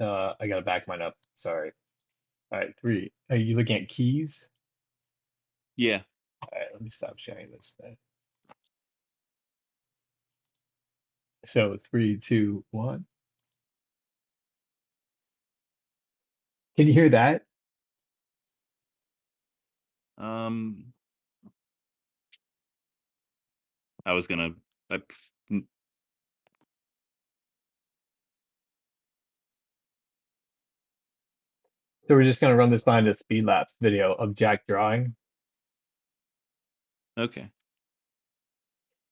I gotta back mine up. Sorry. All right, three. Are you looking at keys? Yeah. All right, let me stop sharing this thing. So three, two, one. Can you hear that? Um, I was gonna. I, mm, So we're just gonna run this behind a speed lapse video of Jack drawing. okay.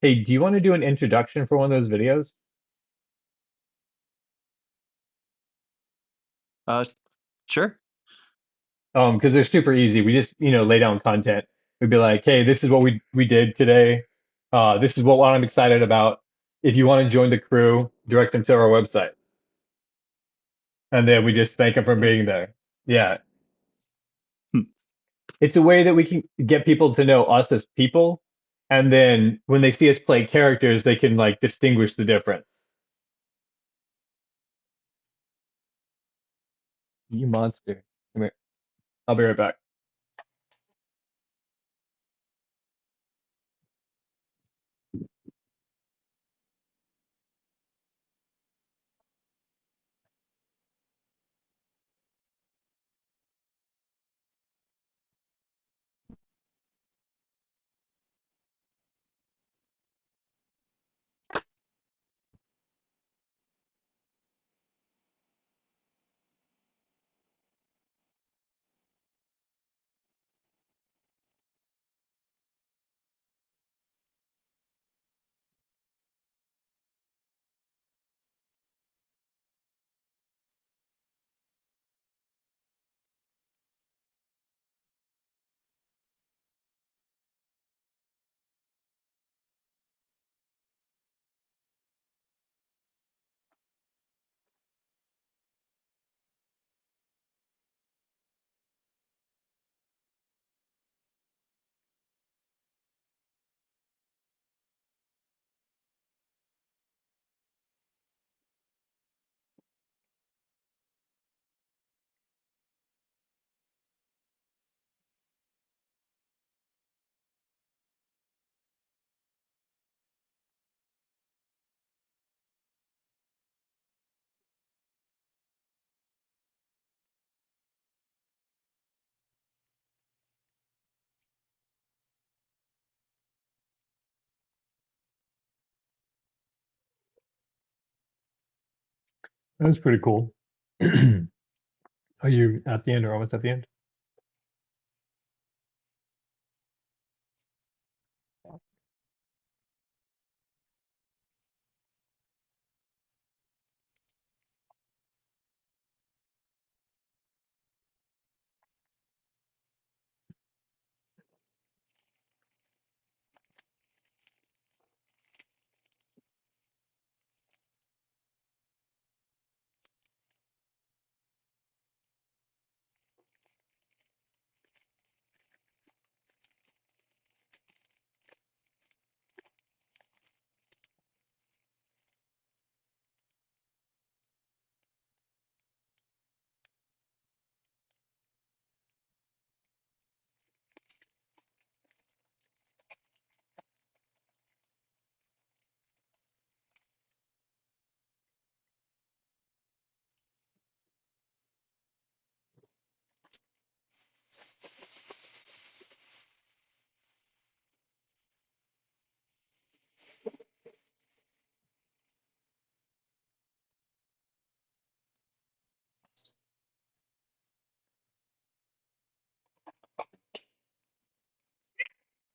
Hey, do you want to do an introduction for one of those videos? Uh, sure. Because they're super easy. We just, lay down content. We'd be like, hey, this is what we did today. This is what I'm excited about. If you want to join the crew, direct them to our website. And then we just thank them for Okay. being there. Yeah. Hmm. It's a way that we can get people to know us as people. And then when they see us play characters, they can like distinguish the difference. You monster. Come here. I'll be right back. That was pretty cool. Are you at the end or almost at the end?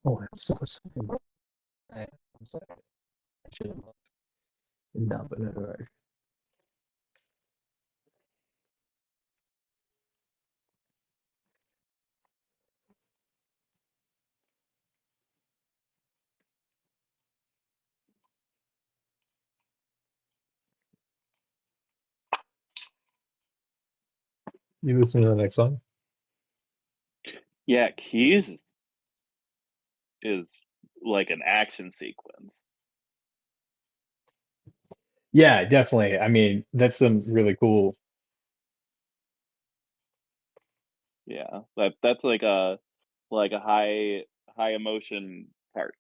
Oh, I'm so sorry. I'm sorry. I should have not been right. You listen to the next song? Yeah, keys is like an action sequence. Yeah, definitely. I mean, that's some really cool. Yeah, that's like a high emotion part.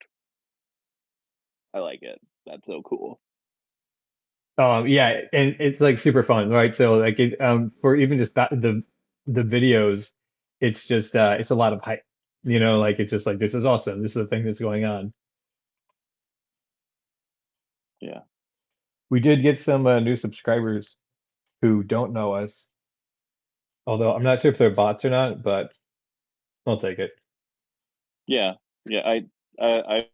I like it. That's so cool. Yeah, and it's like super fun, right? So like for even just the videos, it's just it's a lot of hype. Like it's just like this is awesome. This is the thing that's going on. Yeah. We did get some new subscribers who don't know us, although I'm not sure if they're bots or not, but I'll take it. Yeah. Yeah. I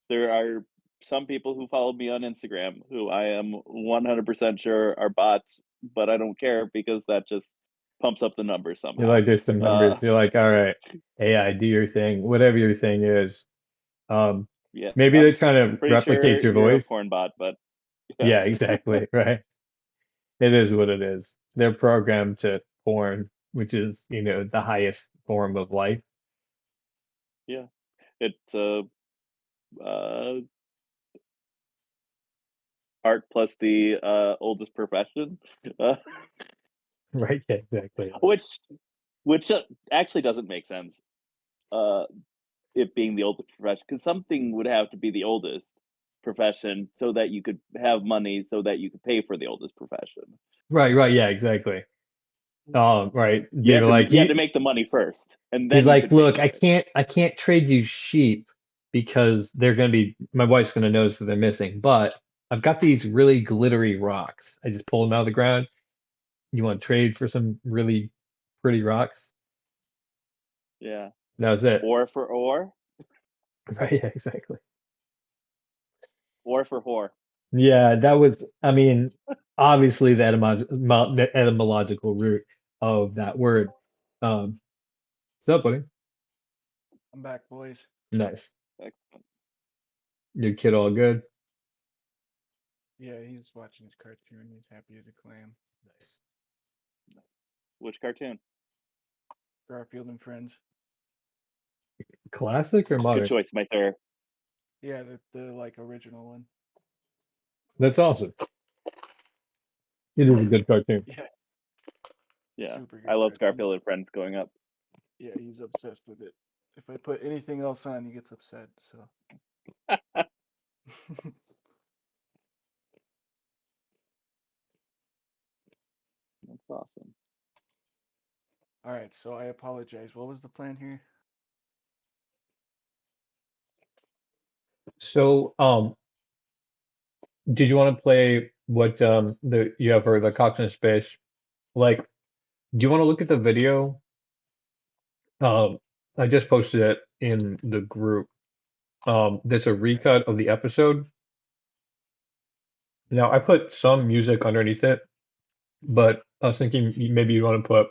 there are some people who follow me on Instagram who I am 100% sure are bots, but I don't care because that just pumps up the numbers You're somehow. like, there's some numbers. Uh, You're like, all right, AI, do your thing, whatever your thing is. Um, yeah, Maybe I'm they're trying to pretty replicate sure your you're a voice. porn bot, but yeah, Yeah, exactly. Right. It is what it is. They're programmed to porn, which is, the highest form of life. yeah, it's uh, art plus the oldest profession, uh, Right. Yeah, exactly. which which actually doesn't make sense. Uh, it being the oldest profession because something would have to be the oldest profession so that you could have money so that you could pay for the oldest profession. Right, right. Yeah, exactly. Right. You They had were to like, you had to make the money first, and he's then you like, could pay look, for it. I can't trade you sheep because my wife's gonna notice that they're missing, but I've got these really glittery rocks. I just pulled them out of the ground. You want to trade for some really pretty rocks? Yeah, That was it. or for or Right, yeah, exactly. or for whore. Yeah, that was, I mean, obviously the etymological root of that word. Um, what's up, buddy? I'm back, boys. Nice. Excellent. Your kid all good? Yeah, he's watching his cartoon. He's happy as a clam. Nice. Which cartoon? Garfield and Friends. Classic or Good modern? choice, my sir. Yeah, the like original one. That's awesome. It is a good cartoon. Yeah, Yeah, super I good loved cartoon. Garfield and Friends growing up. Yeah, he's obsessed with it. If I put anything else on, he gets upset. So, That's awesome. all right. So I apologize. What was the plan here? So, did you want to play what the you have for the Cognitive Space? Like, do you want to look at the video? Um, I just posted it in the group. There's a Okay. recut of the episode. Now, I put some music underneath it, but I was thinking maybe you want to put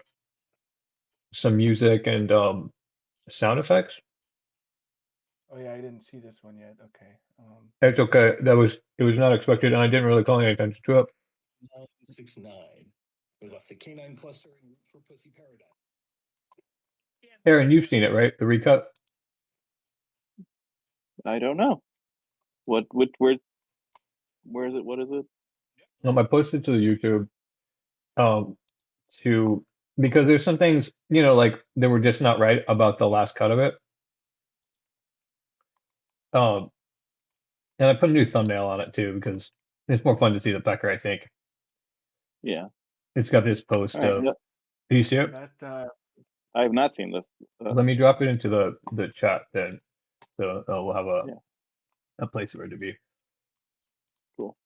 some music and sound effects. Oh yeah, I didn't see this one yet. Okay. It's okay. It was not expected, and I didn't really call any attention to it. 969 with a the canine clustering root for pussy paradigm. Aaron, you've seen it, right? The recut. I don't know where is it? What is it? I posted to the YouTube um to because there's some things, like they were just not right about the last cut of it. Um, and I put a new thumbnail on it too because it's more fun to see the pecker, I think. Yeah. It's got this All post right. of, Yeah, do you see it? That I have not seen this. Let me drop it into the chat then, so we'll have Yeah. a place for it to be. Cool.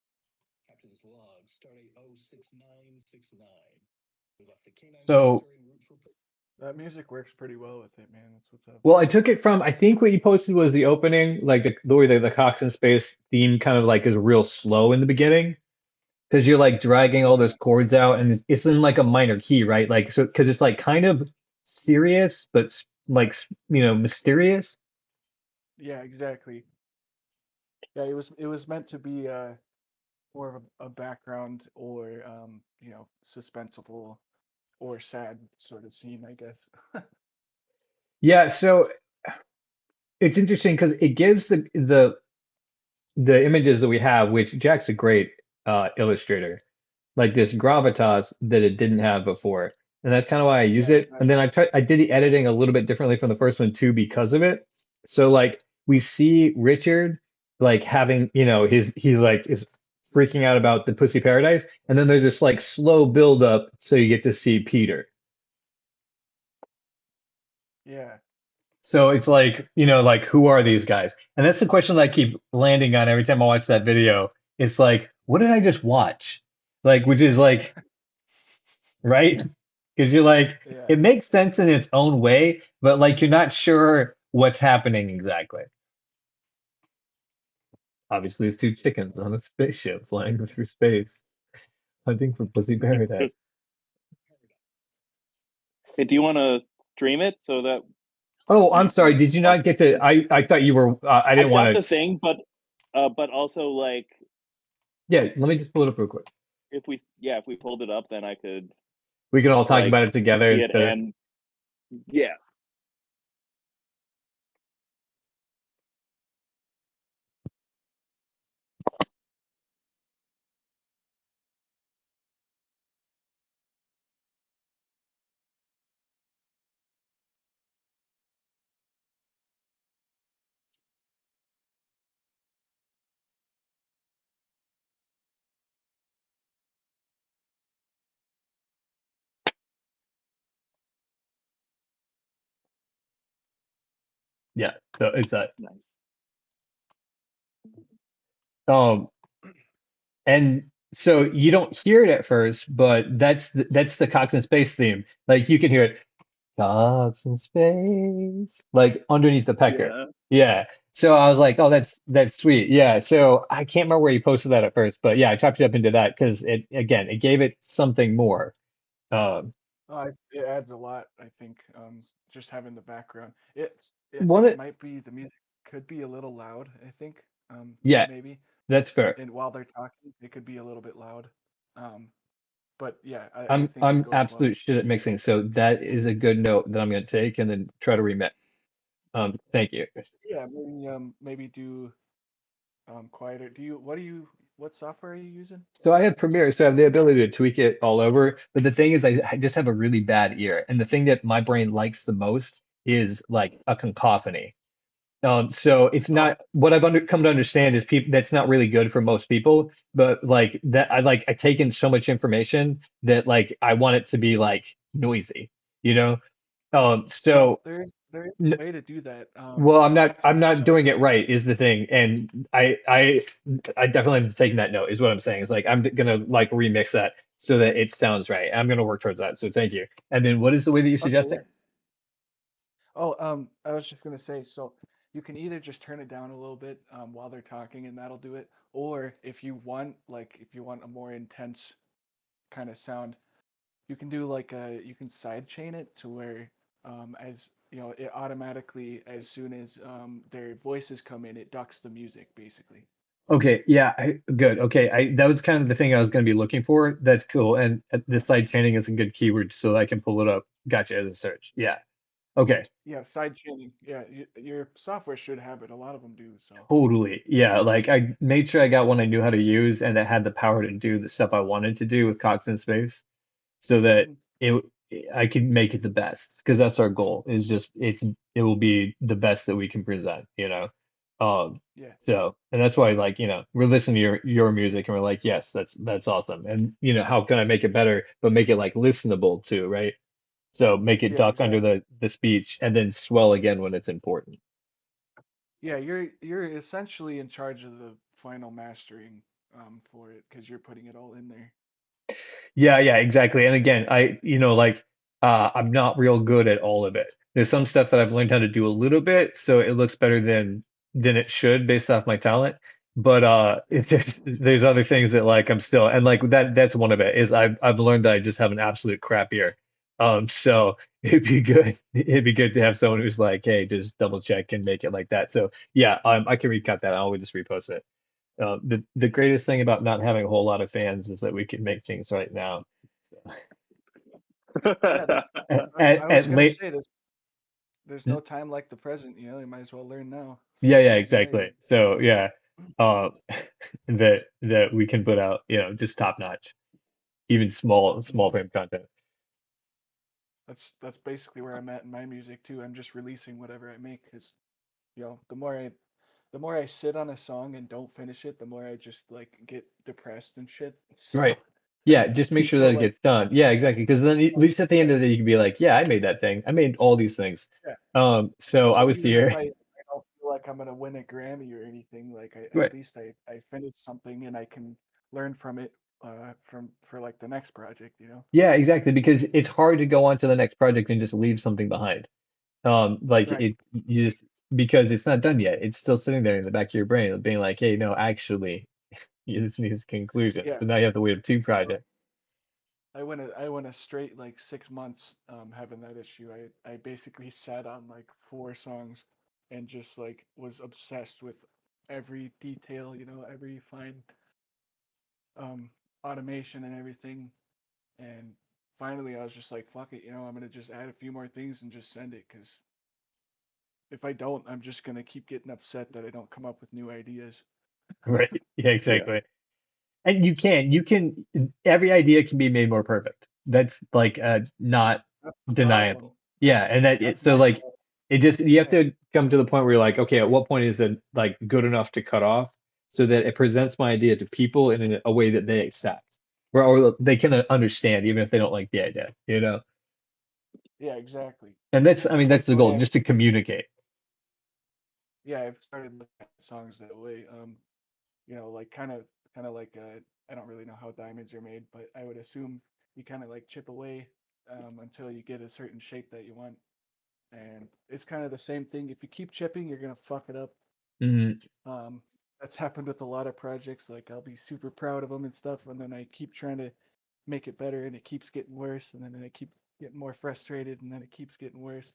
Captain's log, stardate 06969 with a the canine So, clustering root for pussy. that music works pretty well with it, man. That's what's up. well, I took it from, I think what you posted was the opening, like the way the Cox in Space theme kind of like is real slow in the beginning because you're like dragging all those Okay. chords out and it's in like a minor key, right? Like, so, because it's like kind of serious, but like, mysterious. Yeah, exactly. Yeah, it was meant to be more of a background or suspenseful or sad sort of scene, I guess. Yeah, so it's interesting because it gives the images that we have, which Jack's a great illustrator, like this gravitas that it didn't have before. and that's kind of why I use Yeah, it. And then exactly. I did the editing a little bit differently from the first one too because of it. So like we see Richard like having, he's like is freaking out about the Pussy Paradise, and then there's this like slow build up so you get to see Peter. Yeah. So it's like, like who are these guys? And that's the question that I keep landing on every time I watch that video. It's like, what did I just watch? Like, which is like, right? Because you're like, Yeah. it makes sense in its own way, but like you're not sure what's happening exactly. Obviously, it's two chickens on a spaceship flying through space, hunting for pussy paradise. Hey, do you want to stream it so that Oh, I'm we sorry. can Did you watch not it? get to? I thought you were. I I didn't got want the to. thing, but also like Yeah, let me just pull it up real quick. if we pulled it up, then I could We can all talk like about it together see it instead of. and yeah. Yeah, so it's a. Nice. Um, and so you don't hear it at first, but that's the Cox and Space theme. Like you can hear it, Cox and Space, like underneath the pecker. Yeah. Yeah. So I was like, oh, that's sweet. Yeah. So I can't remember where you posted that at first, but yeah, I chopped it up into that because it gave it something more. Um, It adds a lot, I think. Just having the background. I think it one, might be the music could be a little loud, I think. yeah, Maybe. that's fair. And while they're talking, it could be a little bit loud. Um, but yeah, I I'm think it I'm goes well. absolute shit at mixing, so that is a good note that I'm going to take and then try to remix. Thank you. Yeah, maybe do quieter. What software are you using? So I have Premiere, so I have the ability to tweak it all over. But the thing is, I just have a really bad ear, and the thing that my brain likes the most is like a cacophony. So it's Oh, not what come to understand is people that's not really good for most people. But like that, I take in so much information that like I want it to be like noisy, you know. well, So. there's a way to do that. Well, It's I'm not so doing it right is the thing. And I definitely have to take that note is what I'm saying. Is like I'm gonna like remix that so that it sounds right. I'm gonna work towards that. So thank you. And then what is the way that you're okay. suggesting? Yeah. Oh, I was just gonna say, so you can either just turn it down a little bit while they're talking, and that'll do it. Or if you want a more intense kind of sound, you can do you can side chain it to where as you know, it automatically as soon as their voices come in, it ducks the music basically. Okay, yeah, good. Okay, that was kind of the thing I was gonna be looking for. That's cool. And the side chaining is a good keyword so that I can pull it up. Gotcha as a search. Yeah. Okay. Yeah, side chaining. Yeah, your software should have it. A lot of them do. So. Totally. Yeah. Like I made sure I got one I knew how to use and that had the power to do the stuff I wanted to do with Cox in Space, so that Mhm. it I could make it the best because that's our goal is just it will be the best that we can present, you know. Yeah. So and that's why like, we're listening to your music and we're like, yes, that's awesome. And how can I make it better, but make it like listenable too, right? So make it Yeah, duck under exactly. the speech and then swell again when it's important. Yeah, you're essentially in charge of the final mastering for it because you're putting it all in there. Yeah, yeah, exactly. And again, like I'm not real good at all of it. There's some stuff that I've learned how to do a little bit, so it looks better than it should based off my talent. But there's other things that like I'm still and like that's one of it is I've learned that I just have an absolute crap ear. So it'd be good to have someone who's like, hey, just double check and make it like that. So yeah, I can recut that. I'll just repost it. The greatest thing about not having a whole lot of fans is that we can make things right now. So, Yeah, there's. I was at gonna late, say there's no time like the present. You know, you might as well learn now. So yeah, yeah, it's exciting. exactly. So yeah, uh, that we can put out, just top notch, even small frame content. That's basically where I'm at in my music too. I'm just releasing whatever I make because the more I sit on a song and don't finish it, the more I just like get depressed and shit. Right. Yeah, just make sure So that it like gets done. Yeah, exactly. Because then at least at the end yeah, of the day, you can be like, yeah, I made that thing. I made all these things. yeah. So I So was even if here. I don't feel like I'm gonna win a Grammy or anything, like Right. at least I finished something and I can learn from it from for like the next project, you know? Yeah, exactly. Because it's hard to go on to the next project and just leave something behind. Like Right. you just because it's not done yet. It's still sitting there in the back of your brain, being like, hey, no, actually, this needs conclusion. Yeah. So now you have to wait two So projects. I went a straight like 6 months having that issue. I basically sat on like four songs and just like was obsessed with every detail, you know, every fine um automation and everything. And finally I was just like, fuck it, you know, I'm gonna just add a few more things and just send it because if I don't, I'm just gonna keep getting upset that I don't come up with new ideas. Right. Yeah, Yeah. exactly. And you can, every idea can be made more perfect. That's like not That's the problem. deniable. Yeah, and that it That's so my like problem. it just you have Yeah. to come to the point where you're like, okay, at what point is it like good enough to cut off so that it presents my idea to people in a way that they accept, or they can understand even if they don't like the idea, you know? Yeah, exactly. And that's, I mean, that's That's the the way goal, just to communicate. yeah, I've started looking at songs that way. You know, like kind of like I don't really know how diamonds are made, but I would assume you kind of like chip away until you get a certain shape that you want. And it's kind of the same thing. If you keep chipping, you're gonna fuck it up. Hmm. Um, that's happened with a lot of projects. Like I'll be super proud of them and stuff, and then I keep trying to make it better, and it keeps getting worse, and then I keep getting more frustrated, and then it keeps getting worse.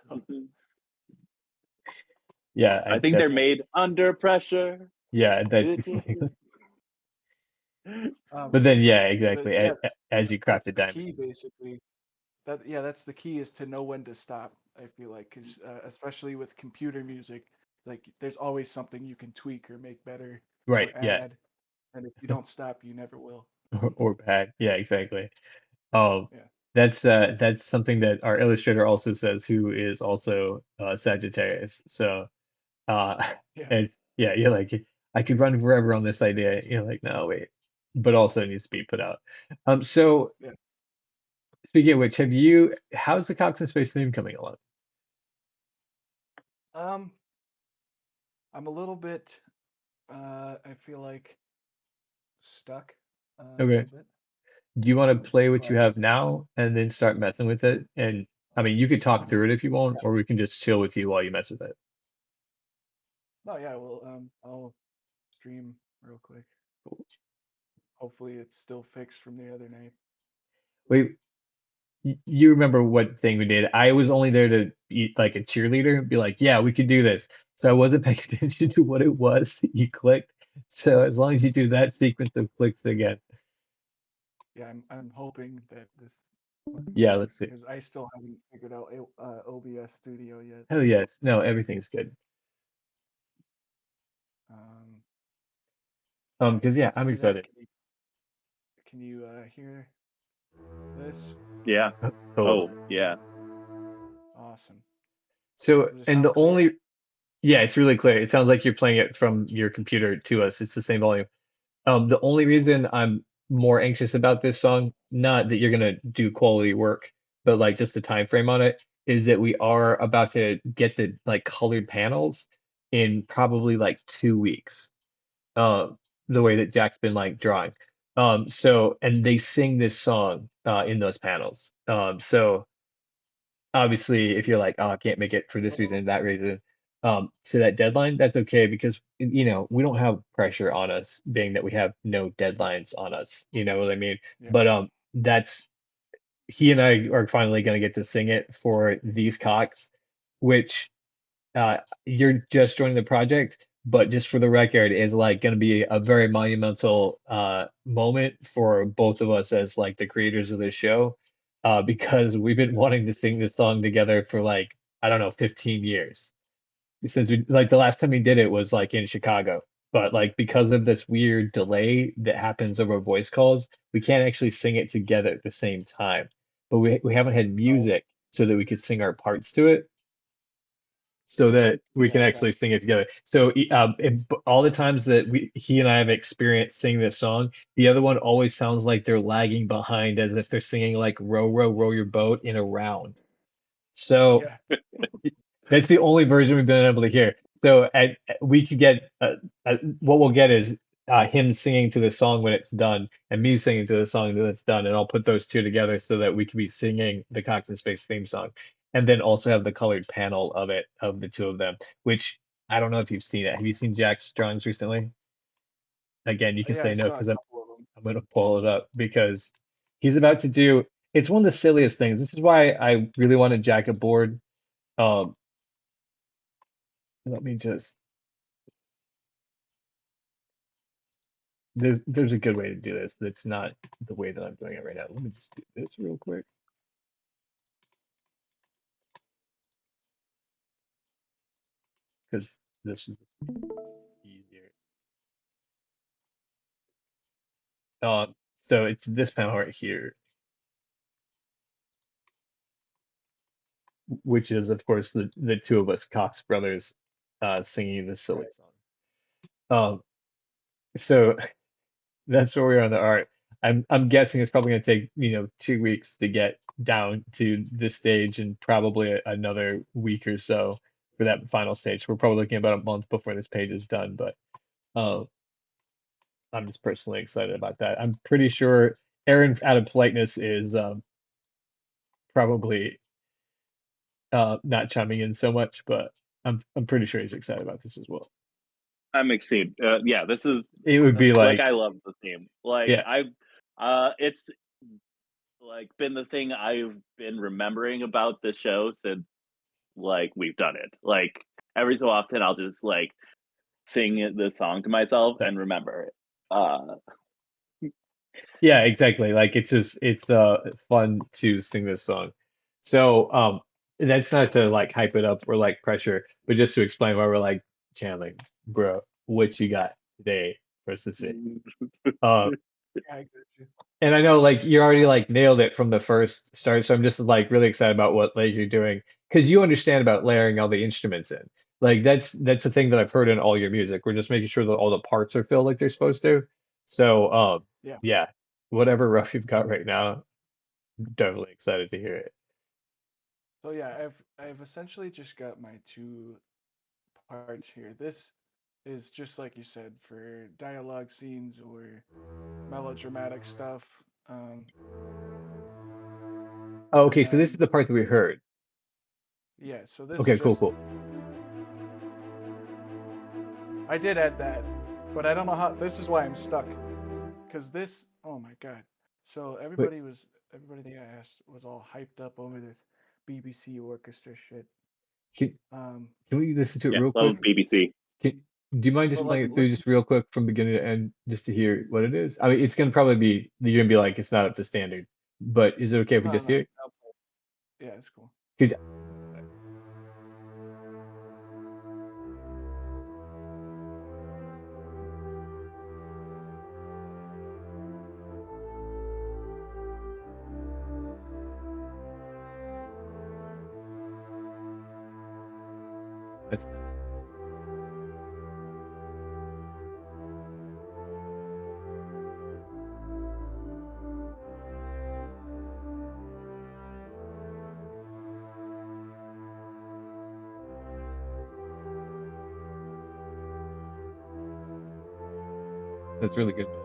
So Mhm. Yeah, I think that's they're made under pressure. yeah, that's um, but then yeah, but exactly. yeah, As you that's crafted the diamond. key basically. That yeah, that's the key is to know when to stop. I feel like because especially with computer music, like there's always something you can tweak or make better Right, or yeah. add, and if you don't stop, you never will. Or bad. Yeah, exactly. Um, Yeah, that's something that our illustrator also says, who is also Sagittarius. So uh, yeah, it's yeah, you're like I could run forever on this idea. You're like, no, wait, but also it needs to be put out. So yeah. speaking of which, how's the Cox and Space theme coming along? Um, I'm a little bit. I feel like stuck a Okay. little bit, Do you want to play what you but have now and then start messing with it? And I mean, you could talk through it if you want, yeah. or we can just chill with you while you mess with it. No, yeah. Well, I'll stream real quick. Hopefully, it's still fixed from the other night. Wait, you remember what thing we did? I was only there to be like a cheerleader, be like, yeah, we could do this. So I wasn't paying attention to what it was that you clicked. So as long as you do that sequence of clicks again. Yeah, I'm hoping that this Yeah, let's see. because I still haven't figured out OBS Studio yet. Oh yes. No, everything's good. Um, Because yeah, let's I'm see that. excited. Can you hear this? Yeah. Totally. Oh, yeah. Awesome. So Does it and sound the clear? only yeah, it's really clear. It sounds like you're playing it from your computer to us. It's the same volume. The only reason I'm more anxious about this song, not that you're gonna do quality work, but like just the time frame on it, is that we are about to get the like colored panels in probably like 2 weeks. Um, the way that Jack's been like drawing. So and they sing this song in those panels. So obviously if you're like, oh, I can't make it for this reason, that reason, to that deadline, that's okay because we don't have pressure on us, being that we have no deadlines on us. You know what I mean? Yeah. But that's he and I are finally gonna get to sing it for these cocks, which you're just joining the project, but just for the record, is like going to be a very monumental moment for both of us as like the creators of this show, because we've been Yeah. wanting to sing this song together for like I don't know, 15 years since we like the last time we did it was like in Chicago. But like because of this weird delay that happens over voice calls, we can't actually sing it together at the same time. but we haven't had Oh, music so that we could sing our parts to it, so that we can yeah, actually sing it together. So all the times that he and I have experienced singing this song, the other one always sounds like they're lagging behind, as if they're singing like "Row, row, row your boat" in a round. So yeah, that's the only version we've been able to hear. So we could get what we'll get is him singing to the song when it's done, and me singing to the song when it's done, and I'll put those two together so that we can be singing the Cox and Space theme song, and then also have the colored panel of it of the two of them. Which I don't know if you've seen it. Have you seen Jack's drawings recently? Again, you can yeah. I say no saw a because couple of them. I'm going to pull it up because he's about to do. It's one of the silliest things. This is why I really wanted Jack aboard. Um, let me just there's a good way to do this that's not the way that I'm doing it right now. Let me just do this real quick because this is easier. So it's this panel right here, which is of course the two of us Cox brothers singing this silly Right. song. So that's where we are on the art. I'm guessing it's probably going to take 2 weeks to get down to this stage, and probably another week or so for that final stage. We're probably looking at about a month before this page is done, but uh, I'm just personally excited about that. I'm pretty sure Aaron, out of politeness, is probably not chiming in so much, but I'm pretty sure he's excited about this as well. I'm excited. Yeah, this is It would be like like, I love the theme. Like yeah, it's like been the thing I've been remembering about the show since like we've done it. Like every so often, I'll just like sing this song to myself and remember it. yeah, exactly. Like it's fun to sing this song. So that's not to like hype it up or like pressure, but just to explain why we're like, Chandler, bro, what you got today for us to sing? Uh, Yeah, I get you. and I know like you already like nailed it from the first start, so I'm just like really excited about what like you're doing because you understand about layering all the instruments in. Like that's the thing that I've heard in all your music. We're just making sure that all the parts are filled like they're supposed to. So Yeah. yeah, whatever rough you've got right now, definitely excited to hear it. So yeah, I've essentially just got my two parts here. This is just like you said for dialogue scenes or melodramatic stuff. Um, Oh, and okay, so this is then the part that we heard. yeah, so this Okay, cool, just cool. I did add that, but I don't know how. This is why I'm stuck. Because this, oh my god. So Wait, everybody that I asked was all hyped up over this BBC orchestra shit. can, Um, can we listen to it yeah, real quick? love BBC. Can, do you mind just but like playing it through listen, just real quick from beginning to end just to hear what it is? I mean, it's gonna probably be you're gonna be like it's not up to standard, but is it okay if we no, just no, hear it? I'll play. Yeah, it's cool. 'Cause One sec. that's nice. That's really good, man.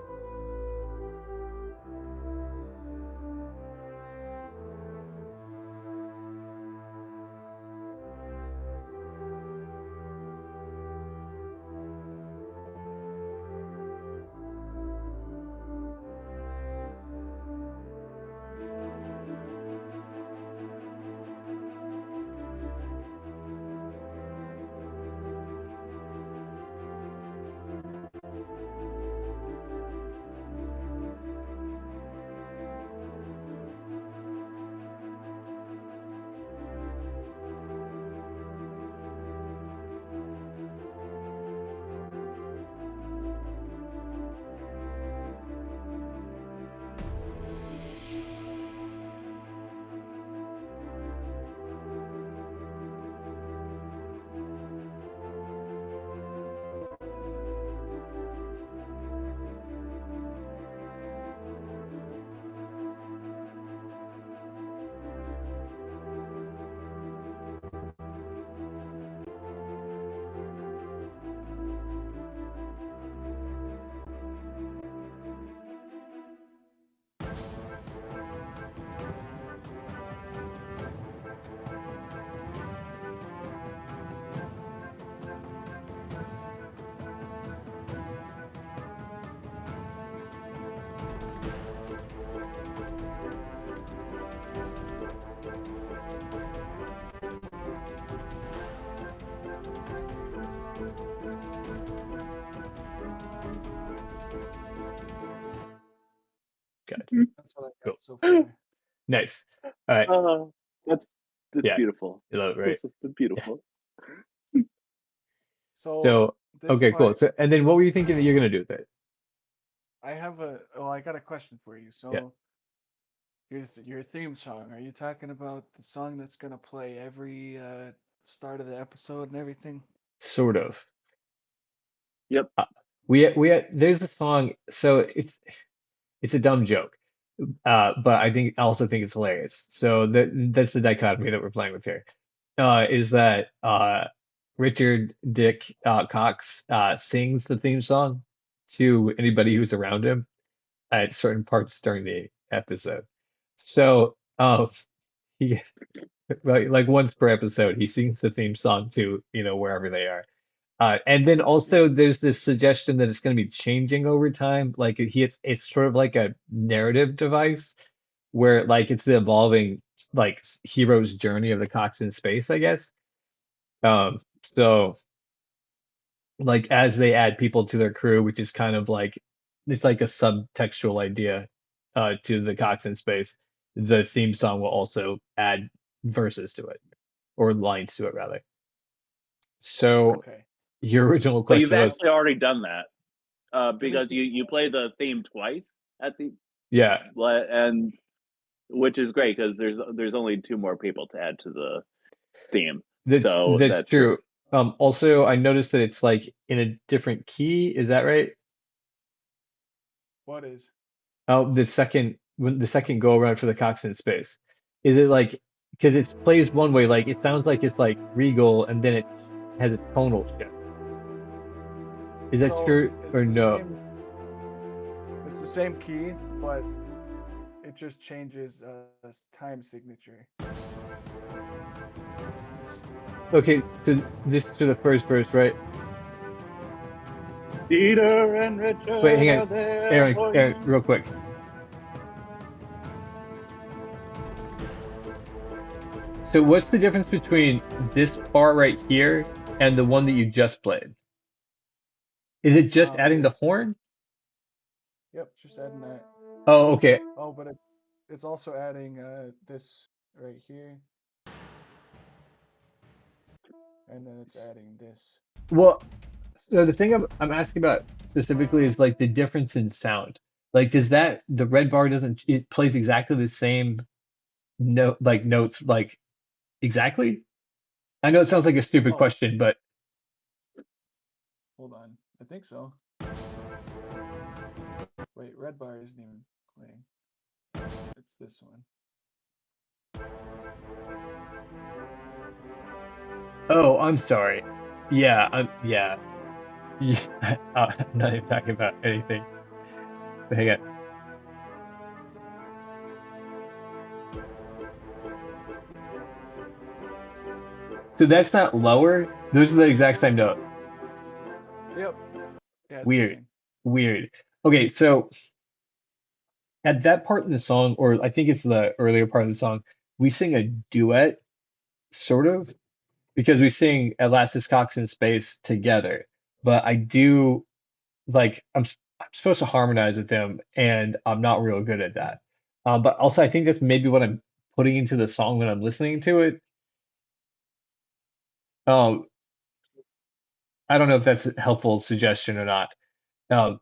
good. That's what I got Cool. so far. Nice. All right. Oh, that's Yeah. beautiful. You love it, right? That's beautiful. So So, this okay, cool. part, So, and then what were you thinking that you're gonna do with it? I got a question for you. Yeah, So your theme song. Are you talking about the song that's gonna play every start of the episode and everything? sort of. Yep. There's a song. So it's a dumb joke. But I also think it's hilarious. So that's the dichotomy that we're playing with here. Is that Richard Dick Cox sings the theme song to anybody who's around him at certain parts during the episode. So he right, like once per episode, he sings the theme song to, wherever they are. And then Yep. also there's this suggestion that it's going to be changing over time. Like it's sort of like a narrative device where like it's the evolving like hero's journey of the Cox in space, I guess. So like as they add people to their crew, which is kind of like it's like a subtextual idea to the Cox in space, the theme song will also add verses to it or lines to it rather. So Okay. your original So you've question was, actually already done that I think because you play the theme twice at the yeah, and which is great because there's only two more people to add to the theme. So that's that's great. true. Also, I noticed that it's like in a different key. Is that right? what is? Oh, the second go around for the Cox in space, is it like because it plays one way, like it sounds like it's like regal, and then it has a tonal shift. Is that So true or no? it's the same key, but it just changes time signature. Okay, so this is to the first verse, right? Peter and Wait, Richard hang are on, there Aaron, for Aaron, you. real quick. So what's the difference between this part right here and the one that you just played? Is it just adding the This horn? Yep, just adding that. Oh, okay. Oh, but it's also adding this right here, and then it's adding this. Well, so the thing I'm asking about specifically is like the difference in sound. Like, does that the red bar doesn't it plays exactly the same note like notes like exactly? I know it sounds like a stupid Oh, question, but hold on. I think so. Wait, red bar isn't even playing. It's this one. oh, I'm sorry. Yeah, yeah. Yeah, I'm not even talking about anything. Hang on. So that's not lower. Those are the exact same notes. Yep. Yeah, it's the Weird, same. weird. Okay, so at that part in the song, or I think it's the earlier part of the song, we sing a duet, sort of, because we sing Elastis Cox in Space together. But I do like I'm supposed to harmonize with him, and I'm not real good at that. But also, I think that's maybe what I'm putting into the song when I'm listening to it. Um, I don't know if that's a helpful suggestion or not. Um,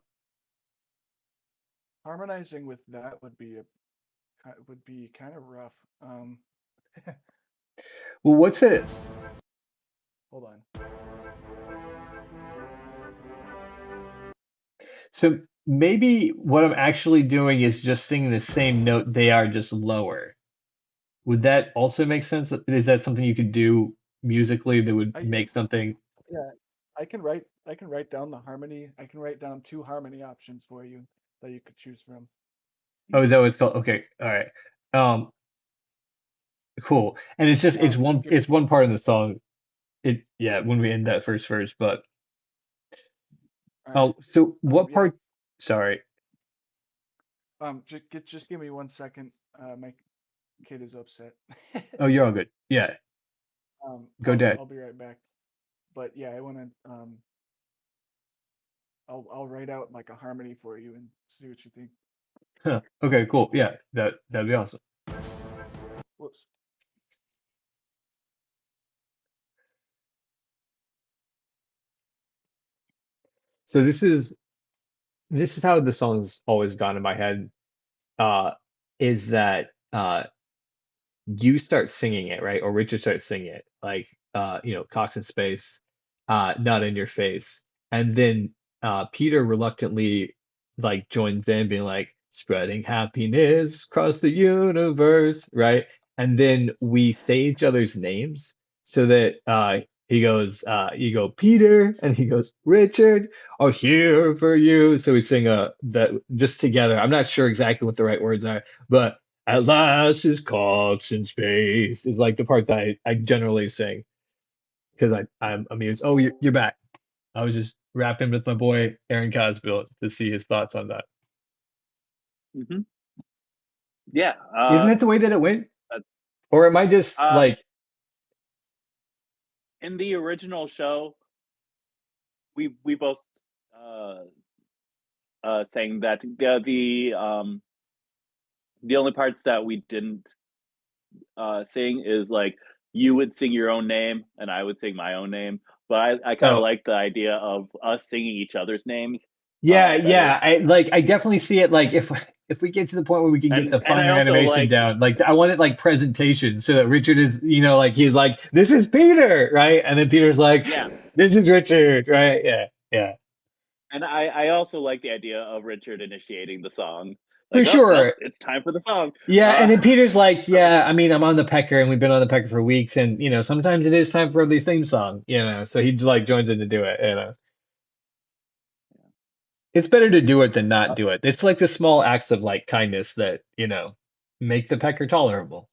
Harmonizing with that would be kind of rough. well, what's it? Hold on. So maybe what I'm actually doing is just singing the same note they are, just lower. Would that also make sense? Is that something you could do musically that would I make something? Yeah, I can write down the harmony. I can write down two harmony options for you that you could choose from. Oh, is that what it's called? Okay, all right. Um, cool. And it's just Give it's one part in the song. It yeah, when we end that first verse, but All right. oh, so what Yeah. part? Sorry. Just give me 1 second. My kid is upset. Oh, you're all good. Yeah, go Dad. I'll be right back. But yeah, I want to I'll write out like a harmony for you and see what you think. Huh. Okay, cool. Yeah, that'd be awesome. Whoops. So this is how the song's always gone in my head. Uh, is that you start singing it, right? Or Richard starts singing it, like Cox in space, not in your face. And then Peter reluctantly like joins in, being like, spreading happiness across the universe, right? And then we say each other's names so that you go, Peter, and he goes, Richard, are here for you. So we sing that just together. I'm not sure exactly what the right words are, but at last is Cox in space is like the part that I generally sing because I'm amused. Oh, you're back. I was just rapping with my boy Aaron Cosbill to see his thoughts on that. Hmm. Yeah. Isn't that the way that it went? Uh, Or am I just um, like, in the original show, we both uh, saying that the only parts that we didn't sing is like you would sing your own name and I would sing my own name. But I kind of oh, like the idea of us singing each other's names yeah, better. yeah. I definitely see it like if we get to the point where we can get the And I finer also animation like down, like I want it like presentation so that Richard is, like he's like, this is Peter, right? And then Peter's like, yeah, this is Richard, right? Yeah, yeah. and I also like the idea of Richard initiating the song. For Like, oh nope, sure. it's time for the song. Yeah, and Uh, then Peter's like, yeah, I mean, I'm on the Pecker and we've been on the Pecker for weeks and sometimes it is time for the theme song, so he just like joins in to do it. It's better to do it than not uh, do it. It's like the small acts of like kindness that, make the Pecker tolerable.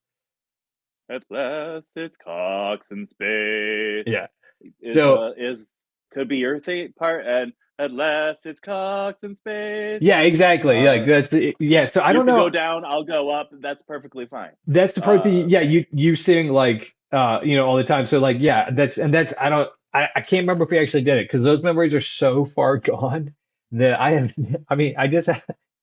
at last, it's Cox in space. Yeah. Is So, could be your part, and at last, it's Cox in space. yeah, exactly. Like Uh, that's yeah, so I you don't could go know. down, I'll go up. That's perfectly fine. That's the part that Uh, yeah, you sing like all the time. So like yeah, that's I can't remember if we actually did it because those memories are so far gone that I have I mean I just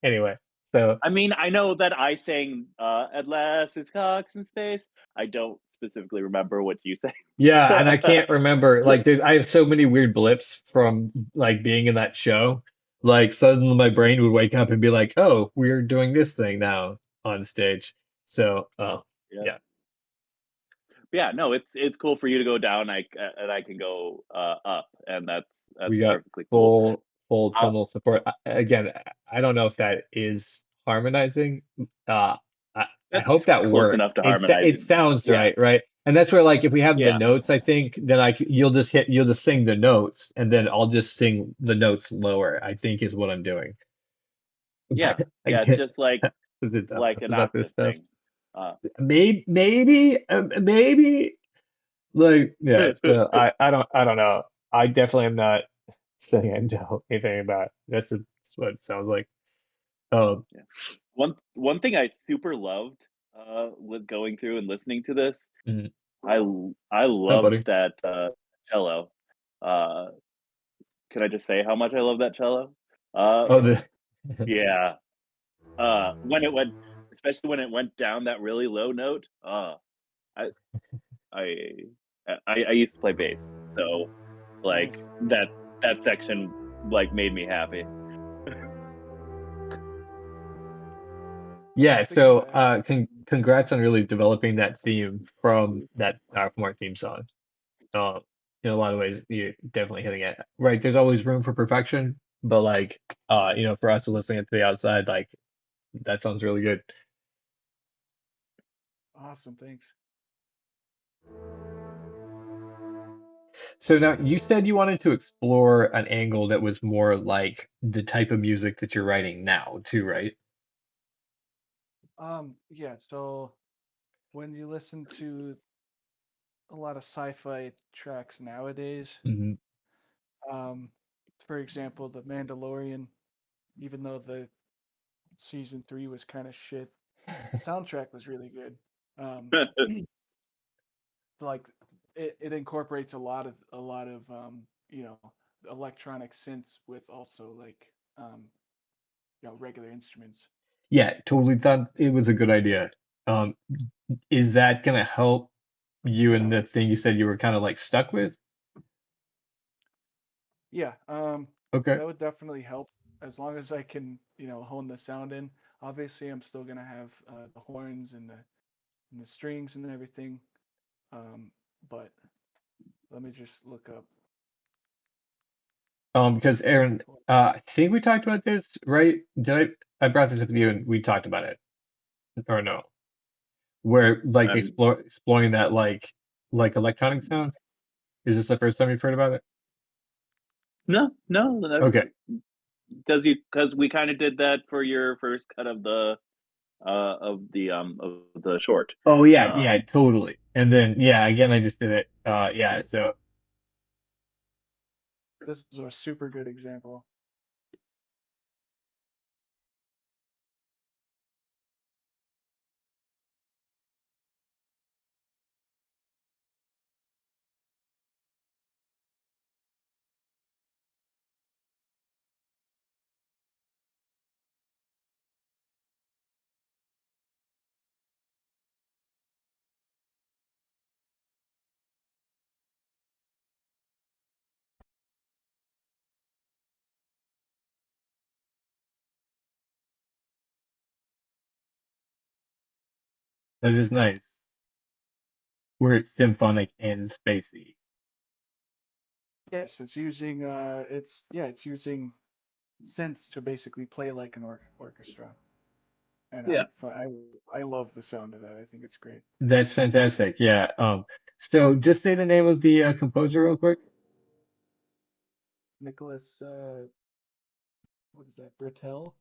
anyway. So I mean, I know that I sang "At Last It's Cox in Space." I don't specifically remember what you yeah, and sang. I can't remember like I have so many weird blips from like being in that show. Like suddenly my brain would wake up and be like, "Oh, we're doing this thing now on stage." So, Yeah, yeah. yeah. No, it's cool for you to go down. And I can go up, and that's We got perfectly cool. full Uh, tonal support. Again, I don't know if that is harmonizing. Uh, I hope that's that close works. enough to It harmonizing. sounds Yeah, right, right? And that's where like if we have the yeah, notes, I think then you'll just sing the notes, and then I'll just sing the notes lower. I think is what I'm doing. yeah, yeah. It's Again, just like because it's an about this octave stuff. thing. Uh, Maybe like yeah. So I don't know. I definitely am not saying I know anything about it. That's what it sounds like. Um, yeah. One thing I super loved with going through and listening to this, mhm. I I What's up, loved buddy? that cello. Uh, can I just say how much I love that cello? Uh, Oh, the yeah. When it went, especially when it went down that really low note. I I I used to play bass, so like Nice. that section like made me happy. Yeah, I yeah. was thinking So, that. congrats on really developing that theme from our theme song. Uh, in a lot of ways, you're definitely hitting it right. There's always room for perfection, but like, for us to listening to the outside, like that sounds really good. Awesome, thanks. So now you said you wanted to explore an angle that was more like the type of music that you're writing now, too, right? Yeah, so when you listen to a lot of sci-fi tracks nowadays, Hmm. um, for example, The Mandalorian, even though the season three was kind of shit, the soundtrack was really good. Um, like it incorporates a lot of you know electronic synths with also like regular instruments. Yeah, totally thought it was a good idea. Um, is that gonna help you in the thing you said you were kind of like stuck with? Yeah, Okay. that would definitely help as long as I can, hone the sound in. Obviously, I'm still gonna have the horns and the strings and everything. But let me just look up. Because Aaron, I think we talked about this, right? Did I brought this up with you and we talked about it, or no? Where like Um, exploring that like electronic sound? Is this the first time you've heard about it? no, no, Okay. because we kind of did that for your first cut of the short. Oh yeah, yeah, Um, totally. And then yeah, again I just did it. Yeah, so This is a super good example. that is nice. Where it's symphonic and spacey. Yes, it's using synths to basically play like an orchestra, and yeah. I love the sound of that. I think it's great. That's fantastic. Yeah. So just say the name of the composer real quick. Nicholas, what is that? Britell?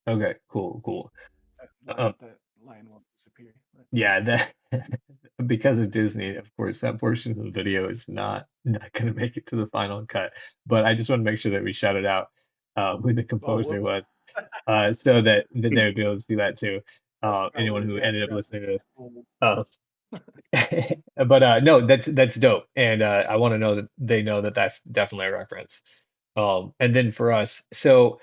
Okay, cool, cool. That line won't disappear. But Yeah, that because of Disney, of course, that portion of the video is not going to make it to the final cut. But I just want to make sure that we shout it out who the oh, composer whoops! was, so that they would be able to see that too. Probably Anyone the who bad ended up guy. listening to this. Uh, but no, that's dope, and I want to know that they know that that's definitely a reference. And then for us, so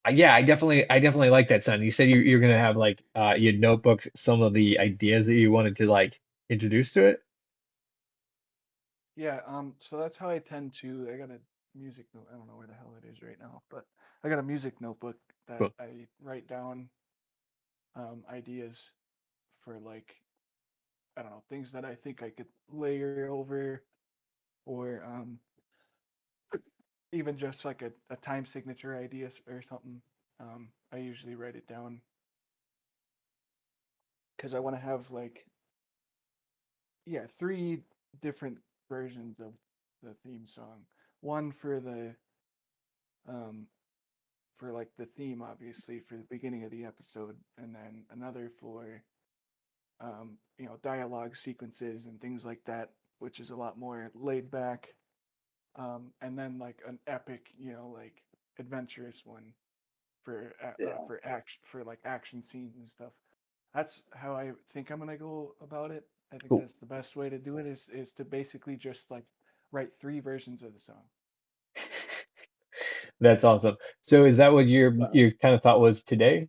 yeah, I definitely like that sound. You said you're gonna have like your notebook, some of the ideas that you wanted to like introduce to it. Yeah, so that's how I tend to. I got a music note. I don't know where the hell it is right now, but I got a music notebook that Cool. I write down ideas for, like, I don't know, things that I think I could layer over, or even just like a time signature idea or something. I usually write it down because I want to have, like, yeah, three different versions of the theme song. One um for like the theme, obviously, for the beginning of the episode, and then another for dialogue sequences and things like that, which is a lot more laid back. And then like an epic, like adventurous one Yeah. for like action scenes and stuff. That's how I think I'm gonna go about it. I think Cool. that's the best way to do it is to basically just like write three versions of the song. That's awesome. So is that what Wow. your kind of thought was today?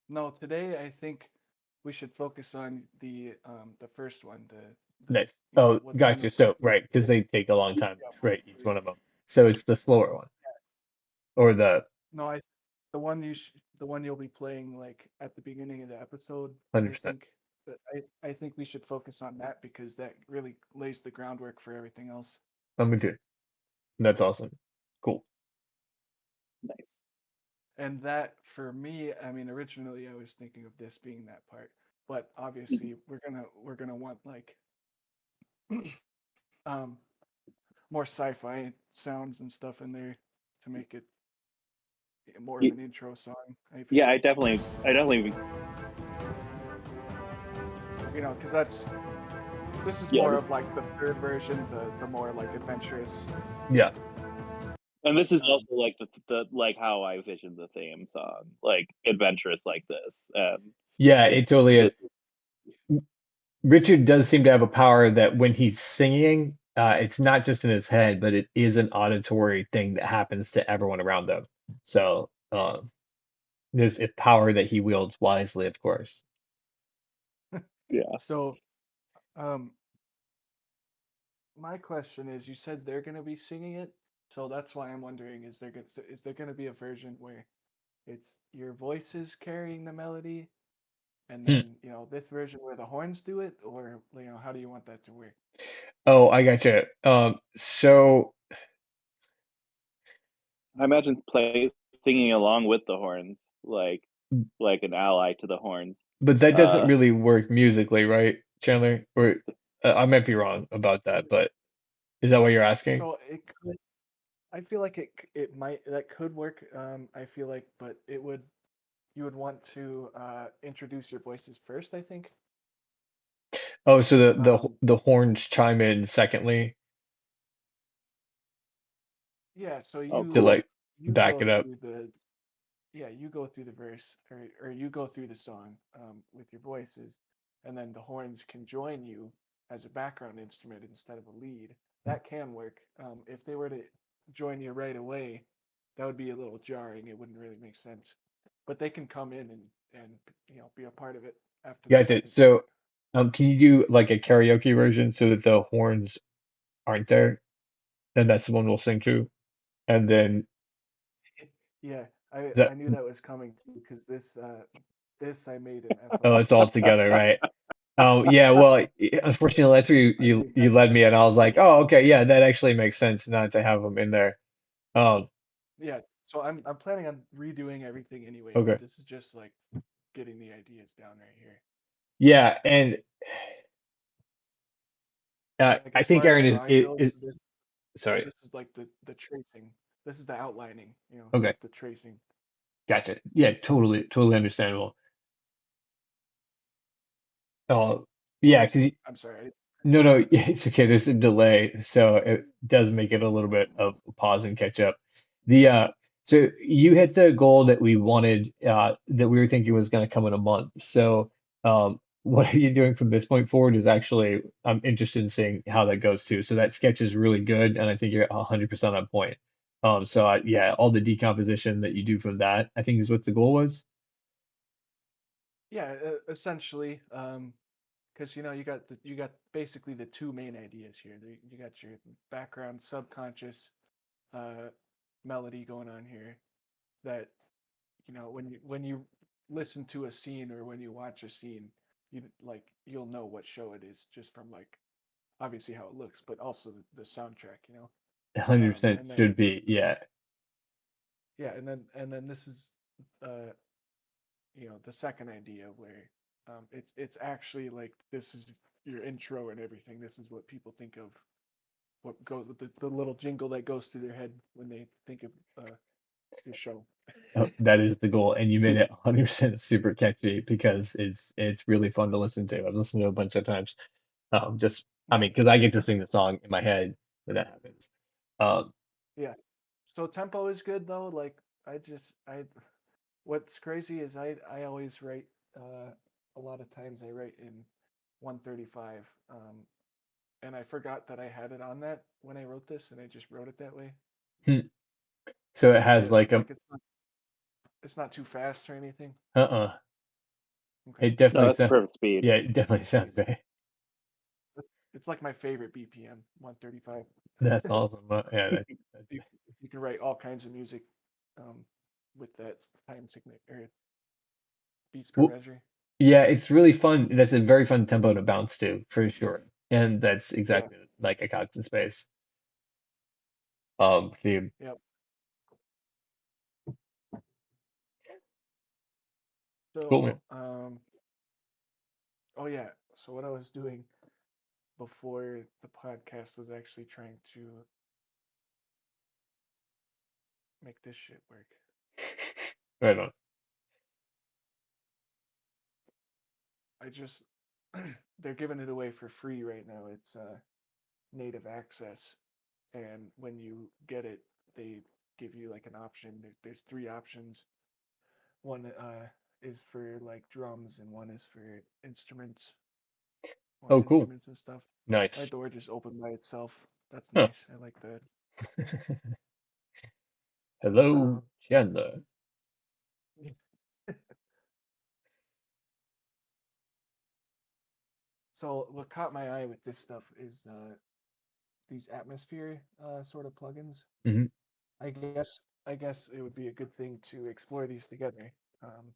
No, today I think we should focus on the first one, the Nice. Oh, what's on the gotcha. So right, because they take a long time yeah, to one, write two, each three. one of them. So it's the slower one or the No, the one you'll be playing like at the beginning of the episode. I 100%. think I think we should focus on that because that really lays the groundwork for everything else. I'm with you. That's awesome. Cool. Nice. And that for me, I mean, originally I was thinking of this being that part, but obviously we're gonna want like um more sci-fi sounds and stuff in there to make it more of Y- an intro song. I Yeah, feel, I definitely, because this is yeah. more of like the third version, the more like adventurous. Yeah. And this is Um, also like the like how I vision the theme song, like adventurous like this, and Yeah, it it totally is. this Richard does seem to have a power that when he's singing, it's not just in his head, but it is an auditory thing that happens to everyone around them. So, um, this power that he wields wisely, of course. Yeah. So, um, my question is, you said they're gonna be singing it, so that's why I'm wondering, is there gonna be a version where it's your voices carrying the melody, and Hmm. then this version where the horns do it, or how do you want that to work? Oh, I gotcha. So, I imagine play singing along with the horns, like an ally to the horns. but that doesn't Uh, really work musically, right, Chandler? Or I might be wrong about that, but is that what you're asking? So it could, I feel like it might that could work. I feel like, but you would want to introduce your voices first, I think. Oh, so Um, the horns chime in secondly yeah, so oh, to cool. like back it up. you go through the verse, or you go through the song with your voices, and then the horns can join you as a background instrument instead of a lead. That can work. If they were to join you right away, that would be a little jarring. It wouldn't really make sense. But they can come in and be a part of it after the Gotcha. second song. So, can you do like a karaoke version so that the horns aren't there? Then that's the one we'll sing to. And then Yeah, I is that I knew that was coming too because this I made an oh, FL. it's all together, right? Oh, yeah. Well, unfortunately, that's where I think you led me, and I was like, oh, okay, yeah, that actually makes sense not to have them in there. Um, yeah. So I'm planning on redoing everything anyway, but okay, this is just like getting the ideas down right here. yeah, and Like I as think far as Aaron drawing is goes, sorry. this is like the tracing. This is the outlining. This Okay, is the tracing. gotcha. Yeah, totally understandable. Uh, What yeah, was because I'm sorry. no, no, it's okay. There's a delay, so it does make it a little bit of a pause and catch up. The so you hit the goal that we wanted, that we were thinking was going to come in a month. So, what are you doing from this point forward is actually I'm interested in seeing how that goes too. So that sketch is really good, and I think you're 100% on point. So yeah, all the decomposition that you do from that, I think is what the goal was. Yeah, essentially, because you got basically the two main ideas here. You got your background subconscious uh, melody going on here that when you listen to a scene or when you watch a scene, you'll know what show it is just from like obviously how it looks, but also the soundtrack. 100% And then should be, yeah. yeah, and then this is uh, the second idea where it's actually like this is your intro and everything. This is what people think of what goes with the little jingle that goes through their head when they think of your show. Oh, that is the goal, and you made it 100% super catchy because it's really fun to listen to. I've listened to it a bunch of times. Just I Yeah, mean, because I get to sing the song in my head when that happens. Um, yeah. So tempo is good though. Like I what's crazy is I always write a lot of times I write in 135 and I forgot that I had it on that when I wrote this and I just wrote it that way. hmm. So it has Yeah, like a like it's not too fast or anything. uh-uh. Okay. It No, definitely that's sounds perfect speed. yeah, it definitely sounds great. It's like my favorite BPM, 135. That's awesome. Yeah, You, you can write all kinds of music um, with that time signature or beats per well, measure. yeah, it's really fun. That's a very fun tempo to bounce to for sure, and that's Yeah. exactly like a Cox in Space theme. Yep. Cool, man. So, oh yeah. So what I was doing before the podcast was actually trying to make this shit work. Right on. I just they're giving it away for free right now. It's native access, and when you get it, they give you like an option. There's three options. One is for like drums, and one is for instruments, Oh, horn cool. instruments and stuff. My Nice. door just opened by itself. That's Huh. nice. I like that. Hello, Um, Chandler. So what caught my eye with this stuff is these atmosphere sort of plugins. Hmm. I guess it would be a good thing to explore these together. Um,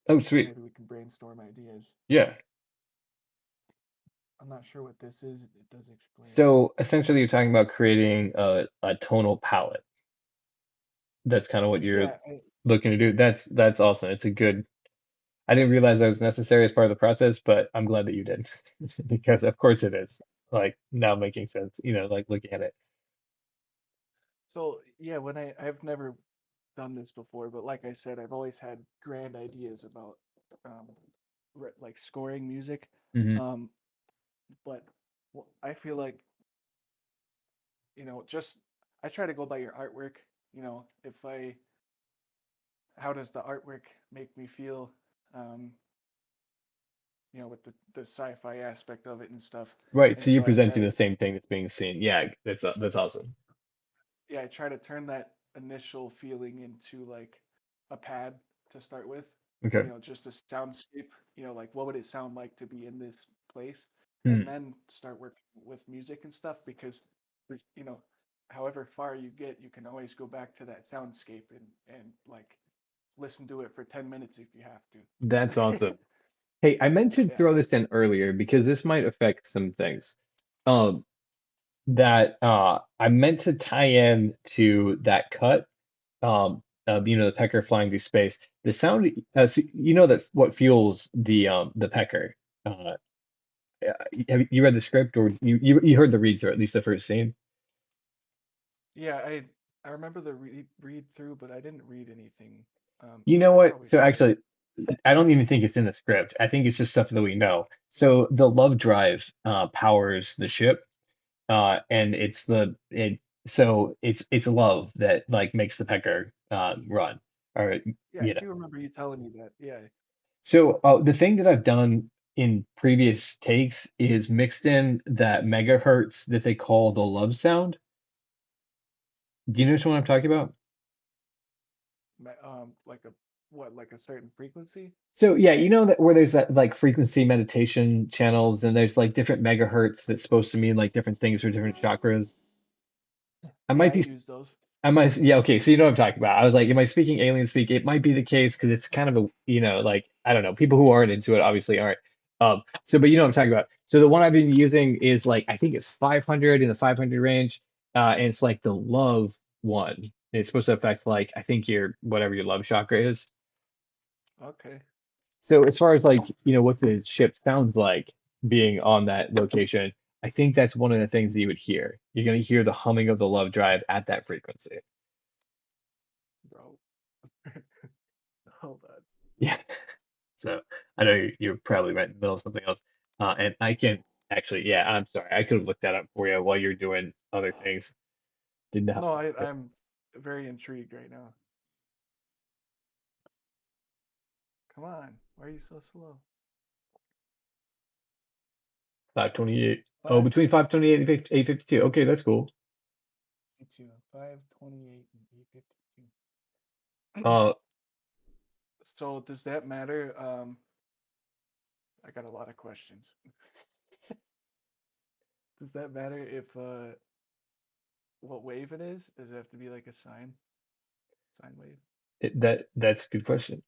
Oh, sweet. Maybe we can brainstorm ideas. Yeah. I'm not sure what this is. It does explain. So essentially, you're talking about creating a tonal palette. That's kind of what you're Yeah, looking to do. That's awesome. It's a good. I didn't realize that was necessary as part of the process, but I'm glad that you did because of course it is. Like now making sense, like looking at it. so yeah, when I've never done this before, but like I said, I've always had grand ideas about um, like scoring music. Hmm. Um, but I feel like just I try to go by your artwork. If I how does the artwork make me feel? Um, with the sci-fi aspect of it and stuff. Right. And So you're so I try presenting to the same thing that's being seen. Yeah, that's awesome. yeah, I try to turn that initial feeling into like a pad to start with. Okay. Just a soundscape. Like what would it sound like to be in this place, and Hmm. then start working with music and stuff because you know, however far you get, you can always go back to that soundscape and like listen to it for 10 minutes if you have That's to. awesome. Hey, I meant to Yeah. throw this in earlier because this might affect some things. Um, that I meant to tie in to that cut, the pecker flying through space. The sound, so that what fuels the pecker. Uh, have you read the script or you heard the read through at least the first scene? Yeah, I remember the read through, but I didn't read anything. You know I what? probably So should have. actually, I don't even think it's in the script. I think it's just stuff that we know. So the love drive powers the ship, and it's love that like makes the pecker run, or Yeah, I you know. do remember you telling me that. Yeah. So the thing that I've done in previous takes is mixed in that megahertz that they call the love sound. Do you know what I'm talking about? Like a what, like a certain frequency? So yeah, you know that where there's that like frequency meditation channels and there's like different megahertz that's supposed to mean like different things for different chakras. I Yeah, might I be use those. yeah, okay, so you know what I'm talking about. I was like, am I speaking alien speak? It might be the case because it's kind of a, like, I don't know, people who aren't into it obviously aren't. But you know what I'm talking about. So the one I've been using is like, I think it's 500 in the 500 range, and it's like the love one. And it's supposed to affect like, I think whatever your love chakra is. Okay, So as far as like, what the ship sounds like being on that location, I think that's one of the things that you would hear. You're going to hear the humming of the love drive at that frequency. bro. Hold on. Yeah. So I know you're probably right in the middle of something else. And I can actually, yeah, I'm sorry. I could have looked that up for you while you're doing other things. Did not No, mean to. I'm very intrigued right now. Come on, why are you so slow? 528. Oh, Five between 528 and 852. Okay, that's cool. 52, 528, and 852. Uh, So does that matter? I got a lot of questions. Does that matter if what wave it is? Does it have to be like a sine wave? that's a good question.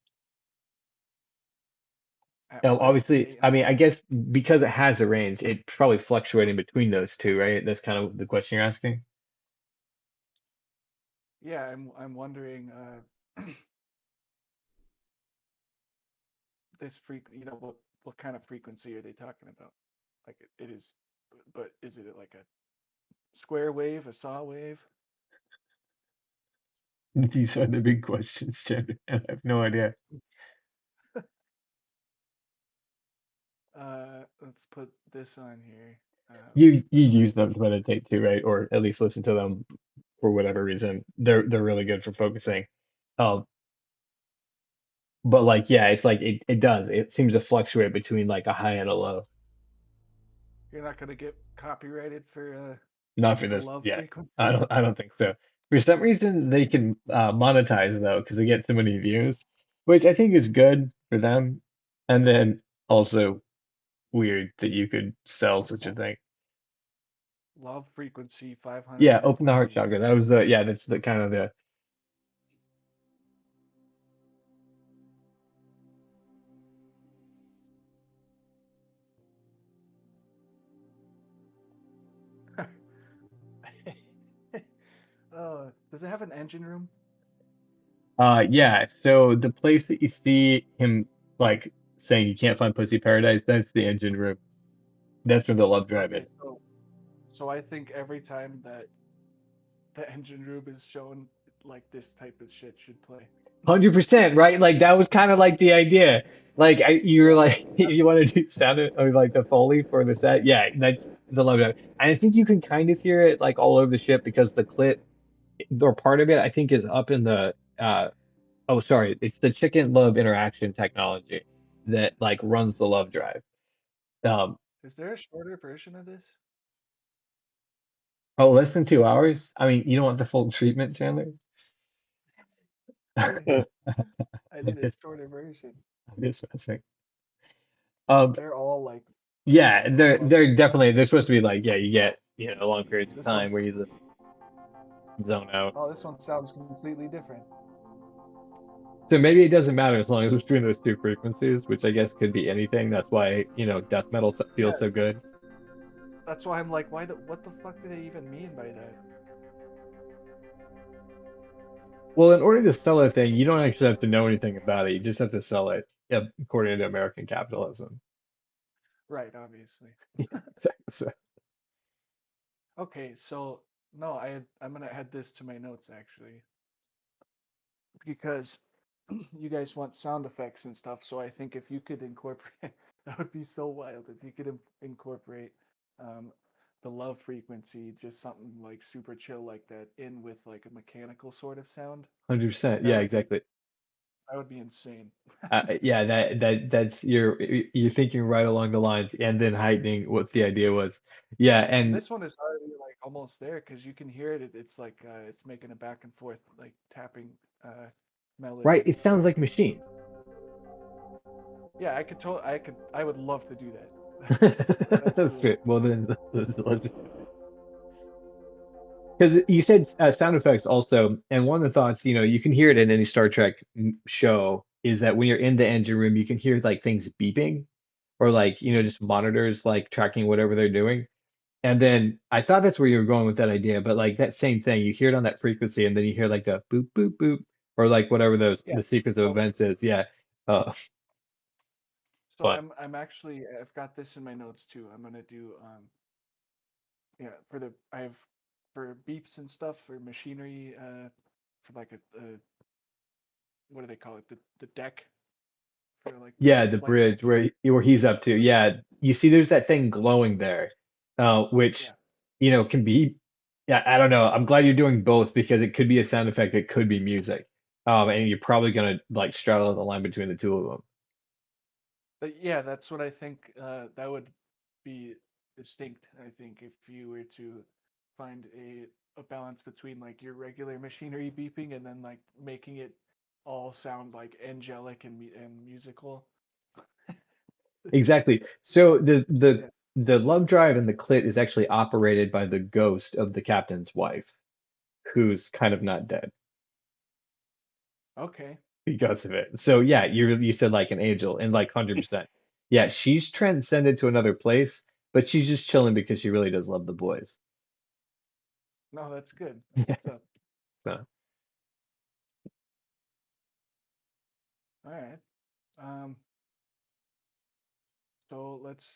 At what? Obviously, Eight I mean, hundred? I guess because it has a range, it's probably fluctuating between those two, right? That's kind of the question you're asking. Yeah, I'm wondering this what kind of frequency are they talking about? Like it is, but is it like a square wave, a saw wave? These are the big questions, Jen. I have no idea. Let's put this on here. You use them to meditate too, right? Or at least listen to them for whatever reason. They're really good for focusing. Um, but like yeah, it's like it does. It seems to fluctuate between like a high and a low. You're not gonna get copyrighted for Not for the this. love Yeah, I frequency. don't I don't think so. For some reason they can monetize though because they get so many views, which I think is good for them. And then also weird that you could sell such a thing. Love frequency Yeah, open the heart 550. chakra. That was the yeah, that's the kind of the Does it have an engine room? yeah, so the place that you see him like saying you can't find pussy paradise, that's the engine room. That's where the love drive Okay, is. so I think every time that the engine room is shown, like this type of shit should play. 100%, right? Like that was kind of like the idea. Like you were Yeah, like you want to do sound or like the Foley for the set. Yeah, that's the love drive. And I think you can kind of hear it like all over the ship because the clip or part of it I think is up in the oh sorry, it's the chicken love interaction technology that like runs the love drive. Um is there a shorter version of this? oh less than 2 hours? I mean, you don't want the full treatment, Chandler? I'm Yeah, I need a just shorter version. I'm just messing. Um They're all like yeah, love. they're supposed to be like yeah, you get long periods of This time where one's you just zone out. oh, this one sounds completely different. So maybe it doesn't matter as long as it's between those two frequencies, which I guess could be anything. That's why, death metal feels Yeah, so good. that's why I'm like, what the fuck do they even mean by that? Well, in order to sell a thing, you don't actually have to know anything about it. You just have to sell it, according to American capitalism. Right, obviously. So, Okay, so no, I'm gonna add this to my notes actually because you guys want sound effects and stuff. So I think if you could incorporate, that would be so wild if you could incorporate um, the love frequency, just something like super chill like that, in with like a mechanical sort of sound. 100%. That Yeah, would be exactly. that would be insane. Yeah, that's you're thinking right along the lines and then heightening what the idea was. Yeah, And and this one is already like almost there because you can hear it. It's like it's making a back and forth like tapping right, melody. it sounds like machines. Yeah, I would love to do that. That's That's cool. great. Well, then let's do it. Because you said sound effects also, and one of the thoughts, you can hear it in any Star Trek show, is that when you're in the engine room, you can hear like things beeping or like, just monitors like tracking whatever they're doing. And then I thought that's where you were going with that idea, but like that same thing, you hear it on that frequency, and then you hear like the boop boop boop, or like whatever Yeah, the sequence of totally. events is. Yeah, uh, So fun. I'm actually I've got this in my notes too. I'm gonna do yeah for the I have for beeps and stuff for machinery for like a what do they call it the deck for like Yeah, the the flight deck. bridge where he's up to. Yeah, you see, there's that thing glowing there, which Yeah. can be. Yeah, I don't know. I'm glad you're doing both because it could be a sound effect, it could be music, and you're probably gonna like straddle the line between the two of them. But yeah, that's what I think. That would be distinct. I think if you were to find a balance between like your regular machinery beeping and then like making it all sound like angelic and musical. Exactly. So Yeah. the love drive and the clit is actually operated by the ghost of the captain's wife, who's kind of not dead Okay. because of it. So yeah, you said like an angel and like 100%. Yeah, she's transcended to another place, but she's just chilling because she really does love the boys. No, that's good. That's what's up. So All right. Um. So let's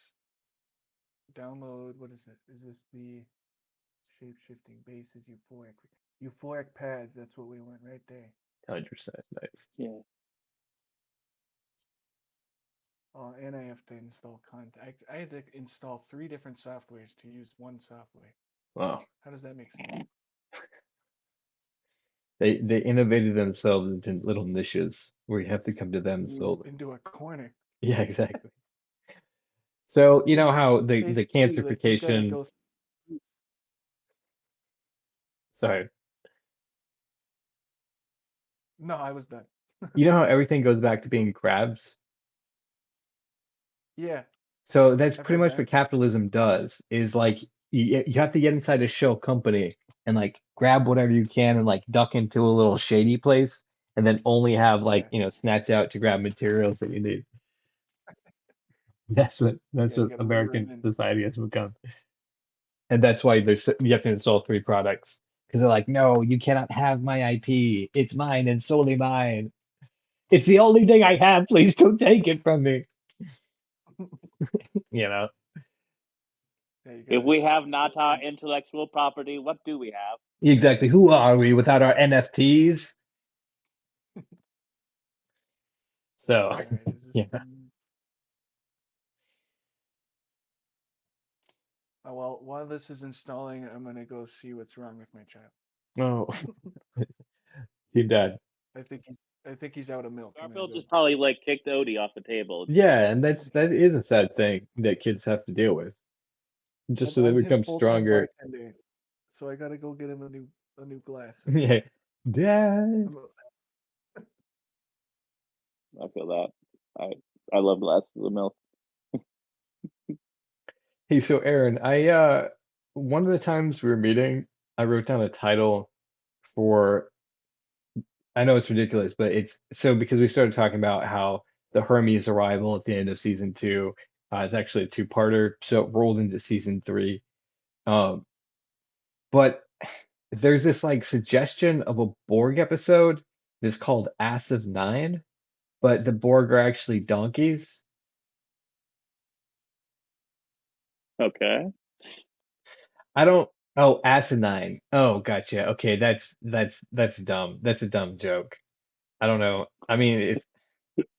download. What is it? Is this the shape shifting bases euphoric? Euphoric pads. That's what we want right there. 100% nice. Yeah. Oh, and I have to install contact. I had to install three different softwares to use one software. Wow. How does that make sense? They innovated themselves into little niches where you have to come to them solely. Into a corner. Yeah, exactly. So you know how the Basically, like you gotta cancerfication, go. sorry, No, I was done. you know how everything goes back to being crabs? Yeah. So that's I've pretty heard much that. what capitalism does, is like you have to get inside a shell company and like grab whatever you can and like duck into a little shady place and then only have like, Yeah, snatch out to grab materials that you need. That's yeah, you what gotta lure American them in. society has become. And that's why you have to install three products because they're like, no, you cannot have my IP. It's mine and solely mine. It's the only thing I have. Please don't take it from me. You know, Yeah, you If gotta. we have not our intellectual property, what do we have? exactly. Who are we without our NFTs? So, All right, is this yeah. thing? Oh, well, while this is installing, I'm gonna go see what's wrong with my child. Oh, team dad. I think he's I think he's out of milk. I'm gonna Garfield go. just probably like kicked Odie off the table. Yeah, and that is a sad thing that kids have to deal with, just so they I'm his become full-time stronger. bartender, so I gotta go get him a new glass of Yeah, milk. dad. I'm- I feel that. I love glasses of milk. Hey, so Aaron, one of the times we were meeting, I wrote down a title for, I know it's ridiculous, but it's so because we started talking about how the Hermes arrival at the end of season two is actually a two-parter, so it rolled into season three. Um, but there's this like suggestion of a Borg episode that's called Ass of Nine, but the Borg are actually donkeys. Okay. I don't. Oh, asinine. Oh, gotcha. Okay, that's dumb. That's a dumb joke. I don't know. I mean,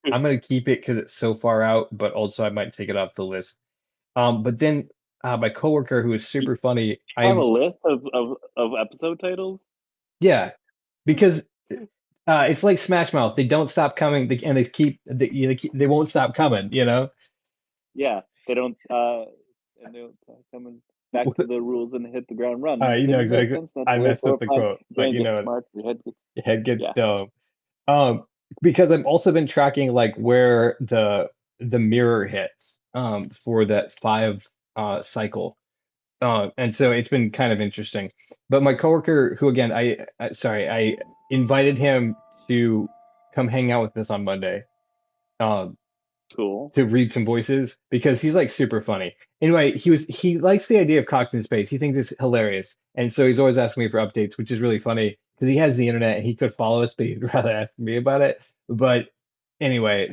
I'm gonna keep it because it's so far out, but also I might take it off the list. But then my coworker who is You super funny, have a I've list of episode titles? yeah, because it's like Smash Mouth. They don't stop coming, and they keep they won't stop coming. You know. Yeah, they don't. And they're coming back to the rules and hit the ground running. You know Didn't make exactly. sense. Not I to wait messed for up a the plan. quote, but Brain you gets know, smart. Your head gets. your head gets Yeah. dumb. Um, because I've also been tracking like where the mirror hits for that five cycle. And so it's been kind of interesting. But my coworker, who again, I invited him to come hang out with us on Monday. Um, Cool. to read some voices because he's like super funny. Anyway, he likes the idea of Cox in space. He thinks it's hilarious, and so he's always asking me for updates, which is really funny because he has the internet and he could follow us, but he'd rather ask me about it. But anyway,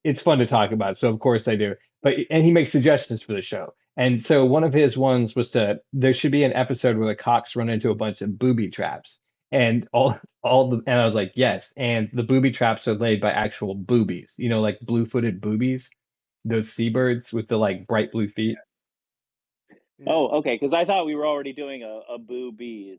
it's fun to talk about, so of course I do. But and he makes suggestions for the show, and so one of his ones was to there should be an episode where the Cox run into a bunch of booby traps. And and I was like, yes. And the booby traps are laid by actual boobies, like blue-footed boobies, those seabirds with the like bright blue feet. Yeah, Oh, okay. Because I thought we were already doing a boo bees.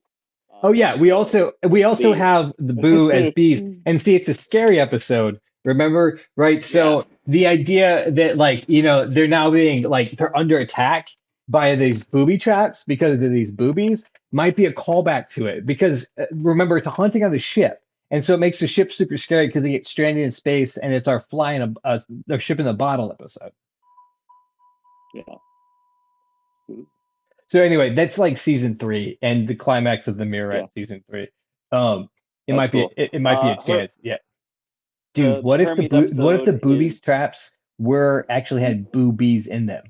Oh yeah, we So also we also bees. have the boo as bees. And see, it's a scary episode. Remember, right? Yeah. So the idea that like, they're now being like they're under attack by these booby traps because of these boobies might be a callback to it. Because remember, it's a haunting on the ship. And so it makes the ship super scary because they get stranded in space and it's our flying their ship in the bottle episode. Yeah. So anyway, that's like season three and the climax of the mirror Yeah. at season three. Um, it That's might be cool. it might be a chance. Yeah. Dude, The what if Hermes what if the episode is boobies traps were actually had boobies in them?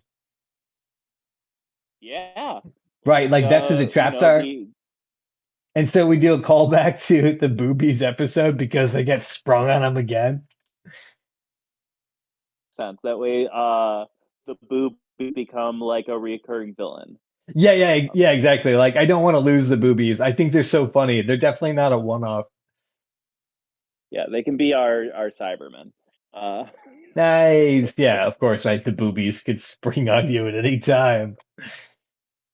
yeah, Right, like that's what the traps are. the And so we do a callback to the boobies episode because they get sprung on them again. sense that way. The boob become like a recurring villain. Yeah, exactly. Like I don't want to lose the boobies. I think they're so funny. They're definitely not a one-off. Yeah, they can be our Cybermen. Uh, Nice. Yeah, of course, right. The boobies could spring on you at any time.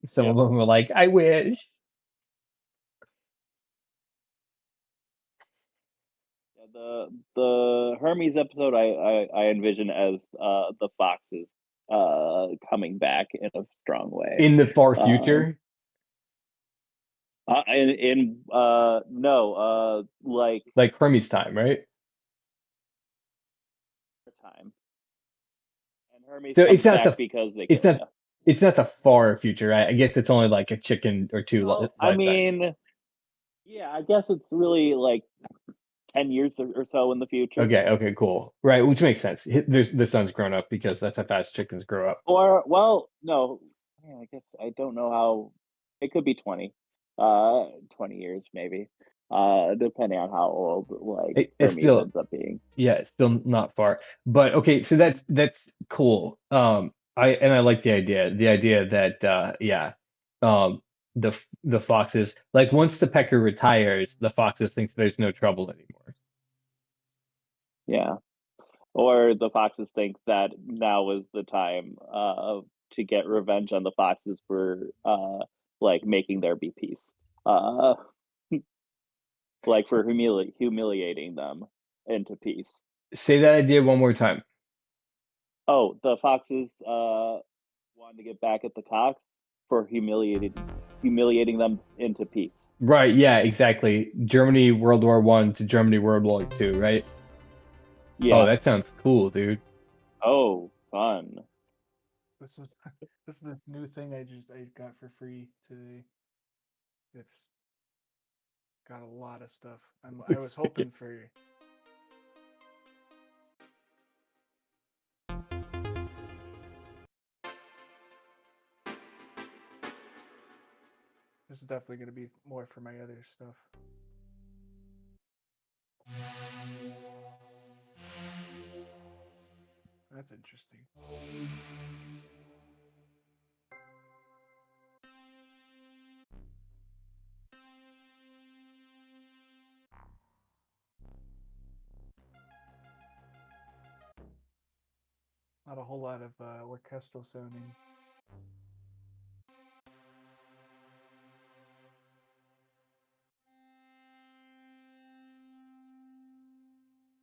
Some of yep. them were like, I wish. Yeah, the Hermes episode I envision as the foxes coming back in a strong way. In the far Uh, future, in no like like Hermes time, right? time. And Hermes So comes back because they it's kill not you. it's not the far future, right? I guess it's only like a chicken or two Well, I lifetimes. mean, yeah, I guess it's really like 10 years or so in the future. Okay, cool. Right, which makes sense. The sun's grown up because that's how fast chickens grow up. Or, well, no, yeah, I guess I don't know how, it could be 20 years maybe, depending on how old like It's Hermes still ends up being. Yeah, it's still not far. But okay, so that's cool. I like the idea that yeah, um the foxes, like once the pecker retires, the foxes thinks there's no trouble anymore. Yeah. Or the foxes think that now is the time to get revenge on the foxes for like making there be peace. Uh, like for humiliating them into peace. Say that idea one more time. Oh, the foxes wanted to get back at the cocks for humiliating them into peace. Right, yeah, exactly. Germany World War One to Germany World War Two, right? Oh, Yeah. that sounds cool, dude. Oh, fun. This is this new thing I got for free today. It's got a lot of stuff. I was hoping for. This is definitely going to be more for my other stuff. That's interesting. Not a whole lot of orchestral sounding.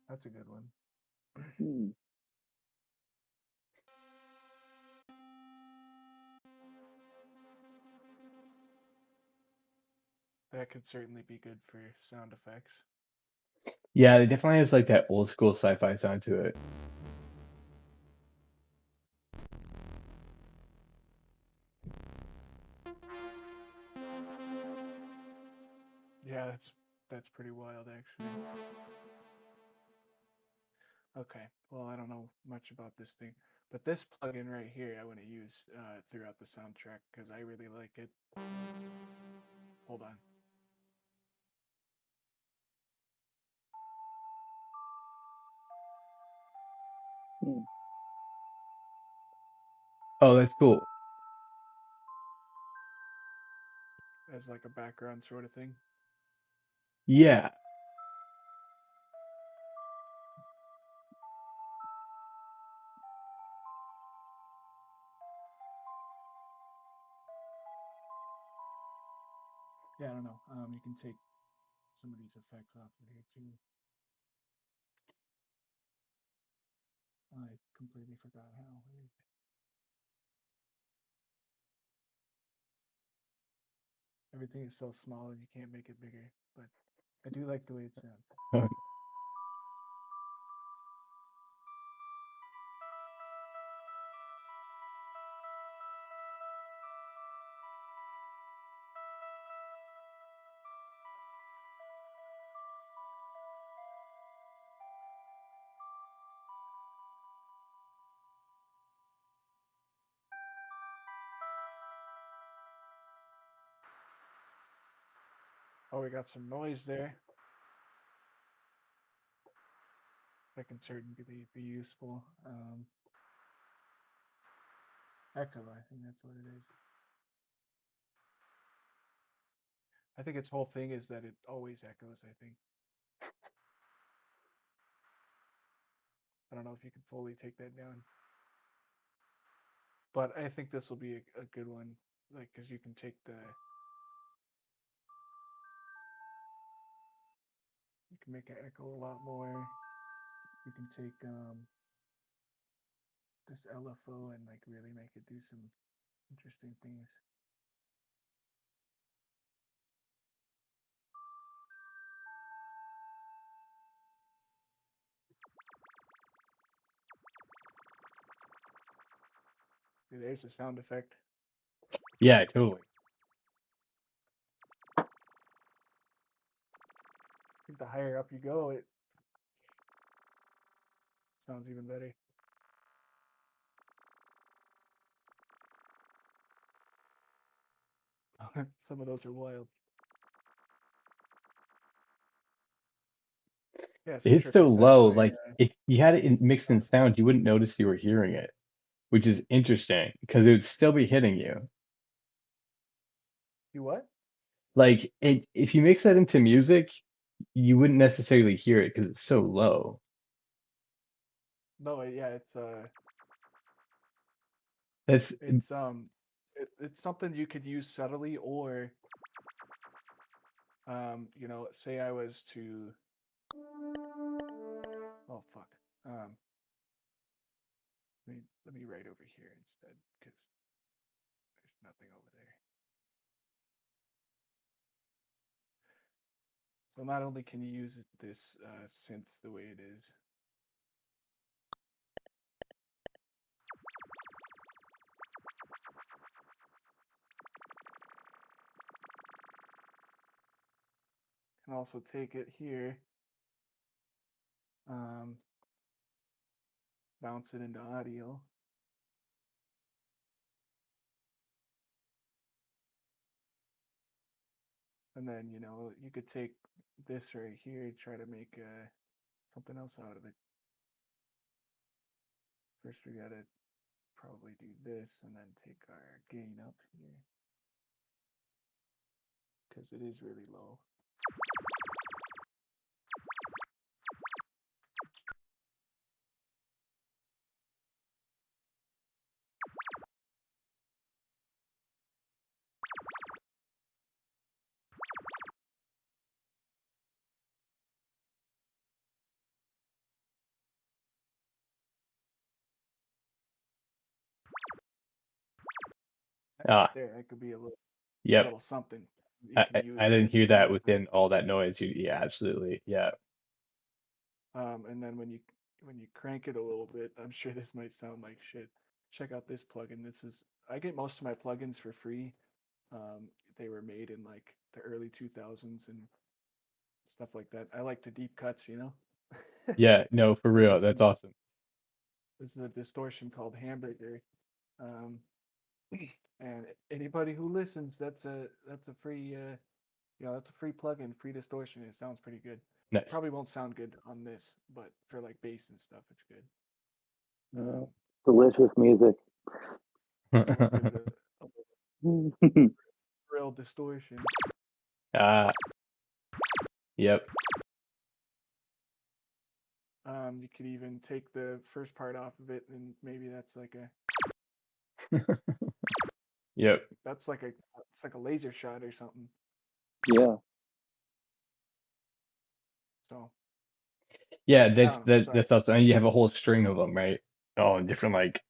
That's a good one. Hmm. That could certainly be good for sound effects. Yeah, it definitely has like that old school sci-fi sound to it. Yeah, that's pretty wild actually. Okay, well I don't know much about this thing, but this plugin right here I want to use throughout the soundtrack because I really like it. Hold on. Hmm. Oh, that's cool. As like a background sort of thing. Yeah. Yeah, I don't know. You can take some of these effects off of here too. I completely forgot how. Everything is so small and you can't make it bigger, but I do like the way it sounds. Oh, we got some noise there. That can certainly be useful. Echo, I think that's what it is. I think its whole thing is that it always echoes, I think. I don't know if you can fully take that down. But I think this will be a good one, like, because you can take you can make it echo a lot more. You can take this LFO and like really make it do some interesting things. There's a sound effect. Yeah, totally. I think the higher up you go, it sounds even better. Some of those are wild. Yeah, so It's Trip, so you said low. my Like if you had it mixed in sound, you wouldn't notice you were hearing it, which is interesting because it would still be hitting you. you what? Like if you mix that into music, you wouldn't necessarily hear it because it's so low. No, yeah, That's it's it's something you could use subtly, or say I was to, oh fuck, let me write over here instead because there's nothing over there. So not only can you use this synth the way it is, you can also take it here, um, bounce it into audio. And then, you could take this right here, try to make something else out of it. First, we gotta probably do this and then take our gain up here because it is really low. That right ah, there, that could be a little yep. little something you I, can I use I didn't to hear feel that different. within all that noise. Yeah, absolutely. Yeah. And then when you crank it a little bit, I'm sure this might sound like shit. Check out this plugin. I get most of my plugins for free. They were made in like the early 2000s and stuff like that. I like the deep cuts. Yeah, no, for real. This That's awesome. this is a distortion called Hamburger. Um, and anybody who listens, that's a free that's a free plugin, free distortion. It sounds pretty good. Nice. Probably won't sound good on this, but for like bass and stuff, it's good. Yeah. Um, Delicious music. we'll give it a real distortion. Ah, yep. You could even take the first part off of it, and maybe Yep. it's like a laser shot or something. Yeah. So Yeah, I that's don't know. that Sorry. that's awesome. And you have a whole string of them, right? Oh, different like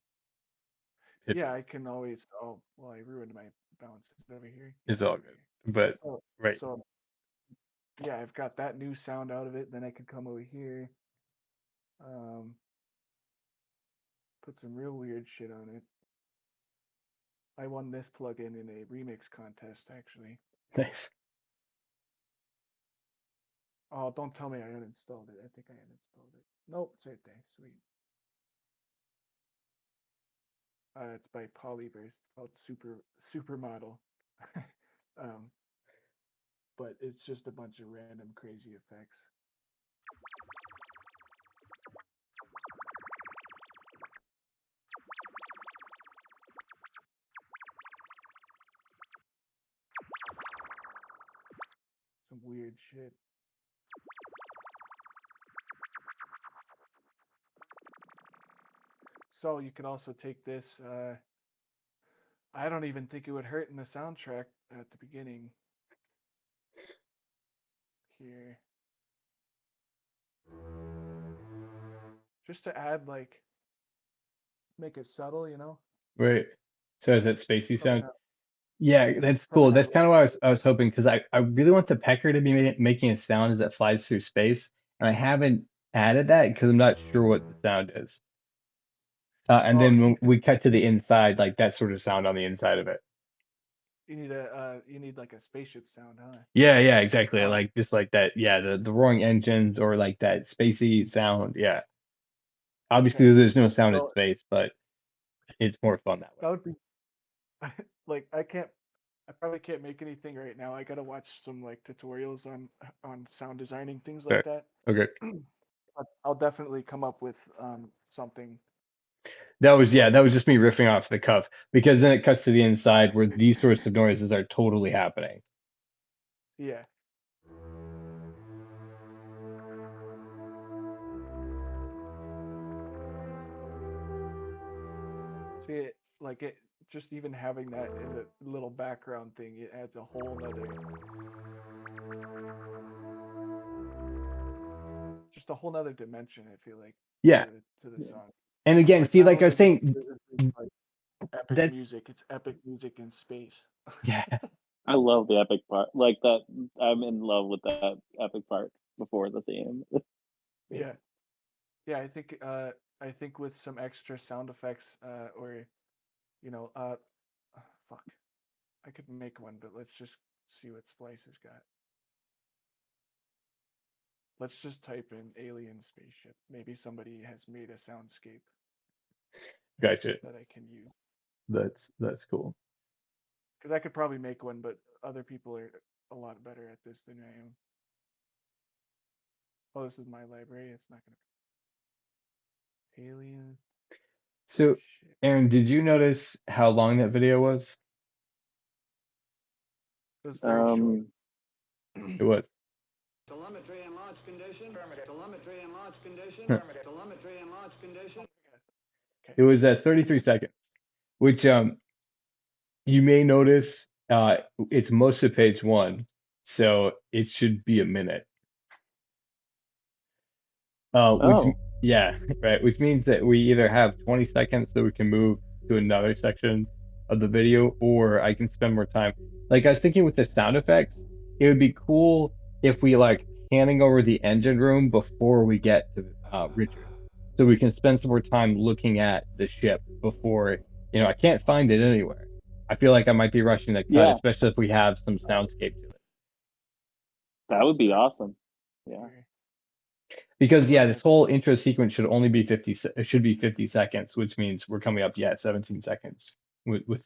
Yeah, pitches. I can always. Oh, well, I ruined my balance. Is it over here? Yeah, It's it's all over good. here. But So, right. so yeah, I've got that new sound out of it. Then I could come over here, um, put some real weird shit on it. I won this plugin in a remix contest, actually. Nice. Oh, don't tell me I uninstalled it. I think I uninstalled it. Nope, it's right there. Sweet. It's by Polyverse. It's called Supermodel. um, but it's just a bunch of random crazy effects. Some weird shit. So you could also take this. I don't even think it would hurt in the soundtrack at the beginning here, just to add like make it subtle. Right. So is that spacey Probably sound? not. Yeah, that's Probably cool. not That's right kind of what away. I was hoping because I really want the pecker to be making a sound as it flies through space, and I haven't added that because I'm not sure what the sound is. And Oh, then when okay. we cut to the inside, like that sort of sound on the inside of it. You need like a spaceship sound, huh? Yeah, exactly. Oh, Like just like that. Yeah, the roaring engines or like that spacey sound. Yeah. Obviously, okay. there's no sound in So space, but it's more fun that way. that would be like I probably can't make anything right now. I gotta watch some like tutorials on sound designing things like Okay. that. Okay. But I'll definitely come up with something That like was just me riffing off the cuff because then it cuts to the inside where these sorts of noises are totally happening. yeah. See it like it just even having that in the little background thing, it adds a whole nother just a whole nother dimension, I feel like, Yeah. to the song. And again, Like see, not like I only was saying, is this like epic that's music, it's epic music in space. yeah, I love the epic part. Like that, I'm in love with that epic part before the theme. Yeah. Yeah, I think with some extra sound effects or you know, fuck. I could make one, but let's just see what Splice has got. Let's just type in alien spaceship. Maybe somebody has made a soundscape gotcha. that I can use. That's cool. Because I could probably make one, but other people are a lot better at this than I am. Oh, this is my library. It's not gonna alien So, ship. Aaron, did you notice how long that video was? It was very short. Um, It was. Telemetry and launch condition. Affirmative. Telemetry and launch condition. Huh. Affirmative. Telemetry and launch condition. Okay. It was at 33 seconds, which you may notice it's most of page one, so it should be a minute. Which oh, yeah, right, which means that we either have 20 seconds that we can move to another section of the video, or I can spend more time. Like I was thinking with the sound effects, it would be cool if we like handing over the engine room before we get to Richard, so we can spend some more time looking at the ship before, I can't find it anywhere. I feel like I might be rushing the cut, yeah, especially if we have some soundscape to it. that would be awesome. Yeah. Okay. Because What yeah, did this I put? whole intro sequence should only be 50 it should be 50 seconds, which means we're coming up 17 seconds with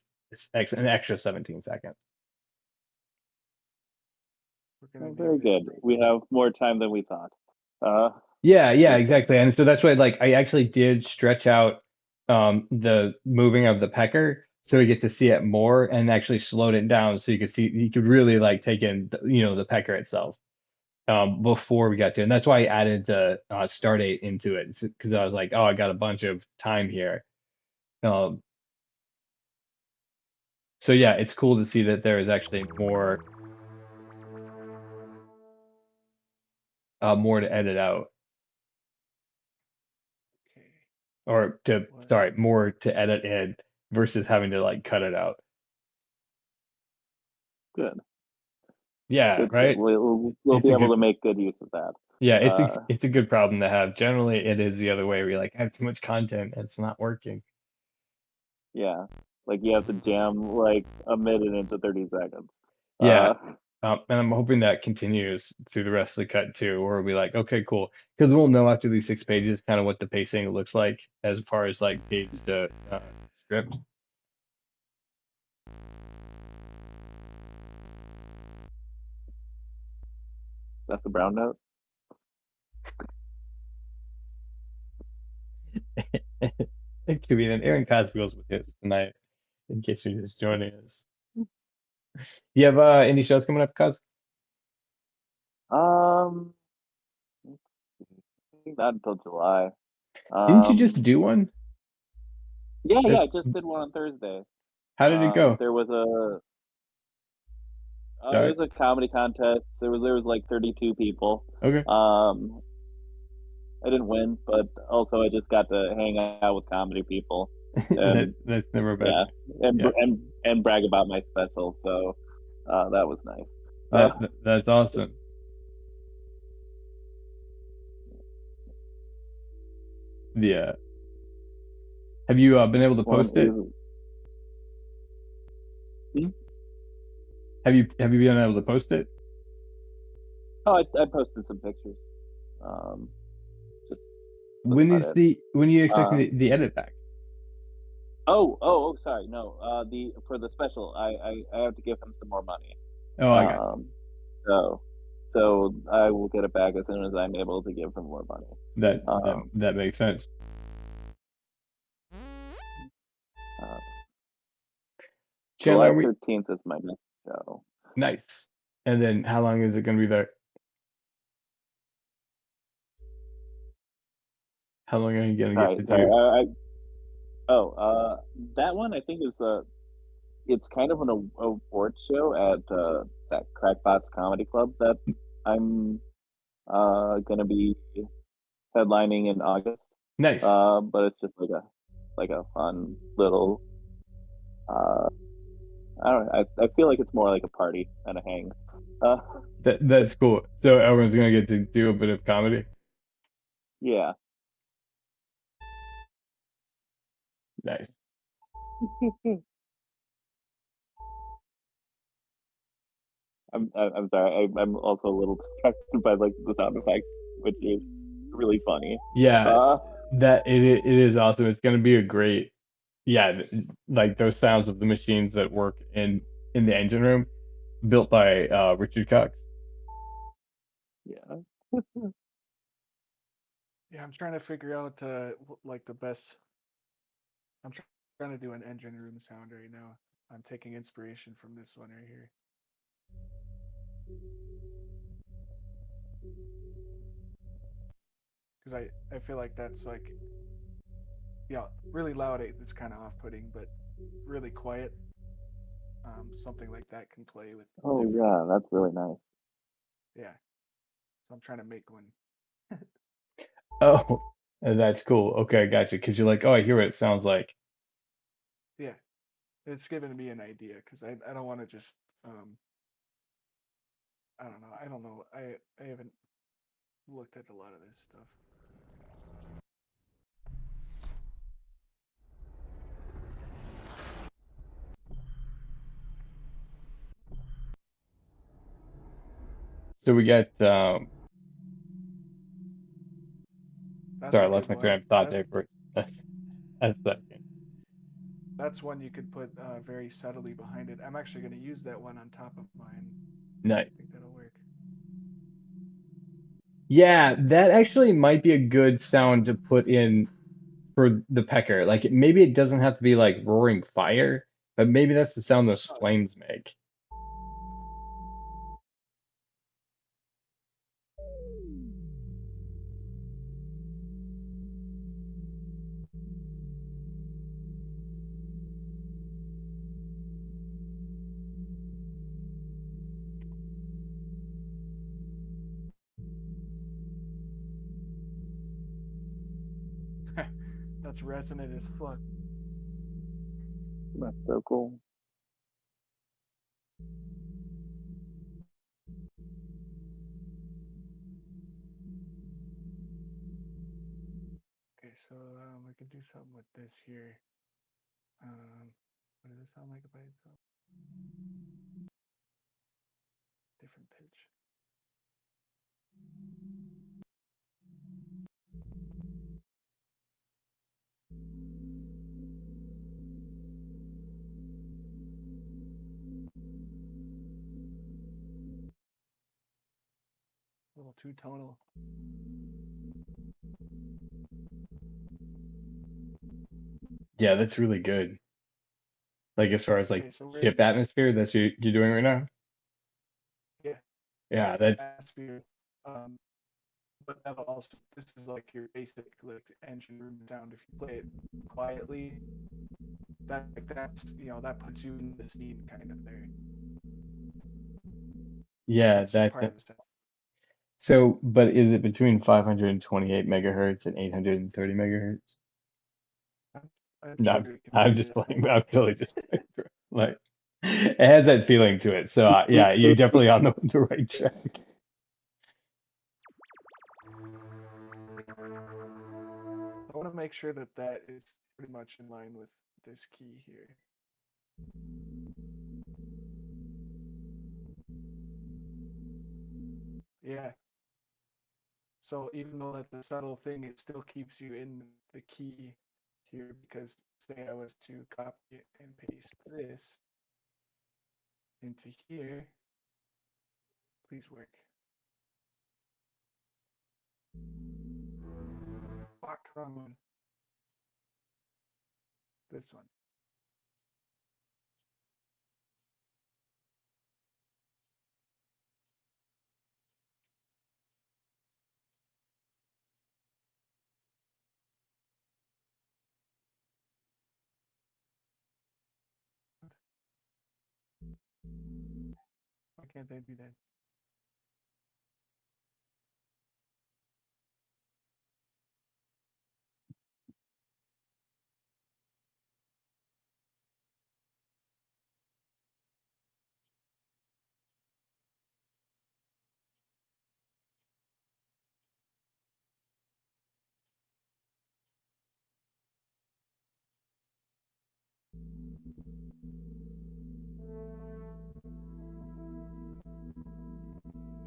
an extra 17 seconds. We're gonna Oh, name very it. good. We have more time than we thought. Uh, Yeah, good thing. exactly. And so that's why like I actually did stretch out the moving of the pecker so we get to see it more and actually slowed it down so you could really like take in the pecker itself before we got to it. And that's why I added the start date into it because I was like, oh, I got a bunch of time here. Um, So yeah, it's cool to see that there is actually more to edit out, Okay. or to What? sorry, more to edit in versus having to like cut it out. Good. Yeah, Good. Good. right. We'll It's be a able good to make good use of that. yeah, Uh, it's a good problem to have. Generally, it is the other way where you like have too much content and it's not working. yeah. Like you have to jam like a minute into 30 seconds. Yeah. Uh, And I'm hoping that continues through the rest of the cut too, where we'll be like, okay, cool, because we'll know after these 6 pages kind of what the pacing looks like as far as like page to script. that's the brown note. Comedian Aaron Cosby was with us tonight, in case you're just joining us. Do you have any shows coming up, Cos? Um, not until July. Didn't you just Um, do one? yeah, That's, I just did one on Thursday. how did it go? There was it Sorry. was a comedy contest. There was like 32 people. Okay. Um, I didn't win, but also I just got to hang out with comedy people and That's never a bad yeah, thing. and Yeah. brag about my special. So that was nice. Uh, That's awesome. Yeah. Have you been able to One post it? is hmm? Have you been able to post it? Oh, I posted some pictures. Um, just that's When about is it. when are you expecting Uh, the edit back? sorry, no. The for the special, I have to give him some more money. Oh, I got Um, so so I will get it back as soon as I'm able to give him more money. you. Um, That makes sense. uh, Chandler, July are we 13th is my next show. nice. And then how long is it going to be there? How long are you going to get Sorry, to sorry. do? Oh, that one I think is it's kind of an award show at that Crackpots Comedy Club that I'm gonna be headlining in August. Nice. But it's just like a fun little uh I don't know, I feel like it's more like a party than a hang. Uh That's cool. So everyone's going to get to do a bit of comedy. yeah. Nice. I'm sorry. I'm also a little distracted by like the sound effects, which is really funny. Yeah, Uh it is awesome. It's going to be a great, yeah, like those sounds of the machines that work in the engine room, built by Richard Cox. yeah. Yeah, I'm trying to figure out like the best. I'm trying to do an engine room sound right now. I'm taking inspiration from this one right here because I feel like that's like, yeah, really loud. It's kind of off-putting, but really quiet. Something like that can play with Oh different. yeah, that's really nice. Yeah, so I'm trying to make one. Oh, that's cool. Okay, gotcha. Because you're like, oh, I hear what it sounds like. Yeah, it's given me an idea because I don't want to just um I don't know. I don't know. I haven't looked at a lot of this stuff. So we got, That's sorry, I a lost good my train one. of thought there for a second. That's one you could put very subtly behind it. I'm actually going to use that one on top of mine. Nice. I think that'll work. Yeah, that actually might be a good sound to put in for the pecker. Like maybe it doesn't have to be like roaring fire, but maybe that's the sound those Oh, flames make. that's resonant as fuck. That's so cool. Okay, so we could do something with this here. What does it sound like by itself? Different pitch. A little too tonal. Yeah, that's really good. Like as far as like Okay, so we're ship atmosphere, that's what you're doing right now. yeah, Yeah, that's atmosphere. Um, but that'll also this is like your basic like engine room sound. If you play it quietly, that's that puts you in the scene kind of there. yeah, That's just part of the sound. so but is it between 528 megahertz and 830 megahertz? I'm, I'm No, sure it can I'm fit just it. playing. I'm totally just playing through. Like it has that feeling to it. So yeah, you're definitely on the right track. One of make sure that that is pretty much in line with this key here. Yeah. So even though that's a subtle thing, it still keeps you in the key here because say I was to copy and paste this into here, please work. Fuck, wrong one. This one. Why can't I do that?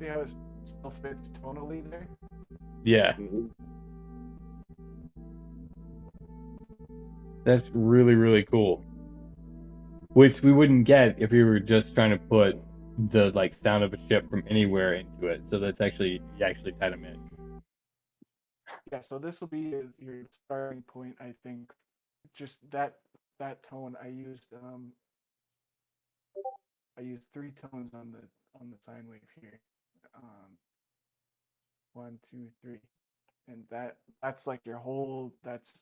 See how it still fits tonally there? Yeah, Mhm. that's really, really cool. Which we wouldn't get if we were just trying to put the like sound of a ship from anywhere into it. So that's actually you actually tied them in. Yeah, so this will be your starting point, I think. Just that tone I used three tones on the sine wave here. Um, one, two, three, and that's like your whole. That's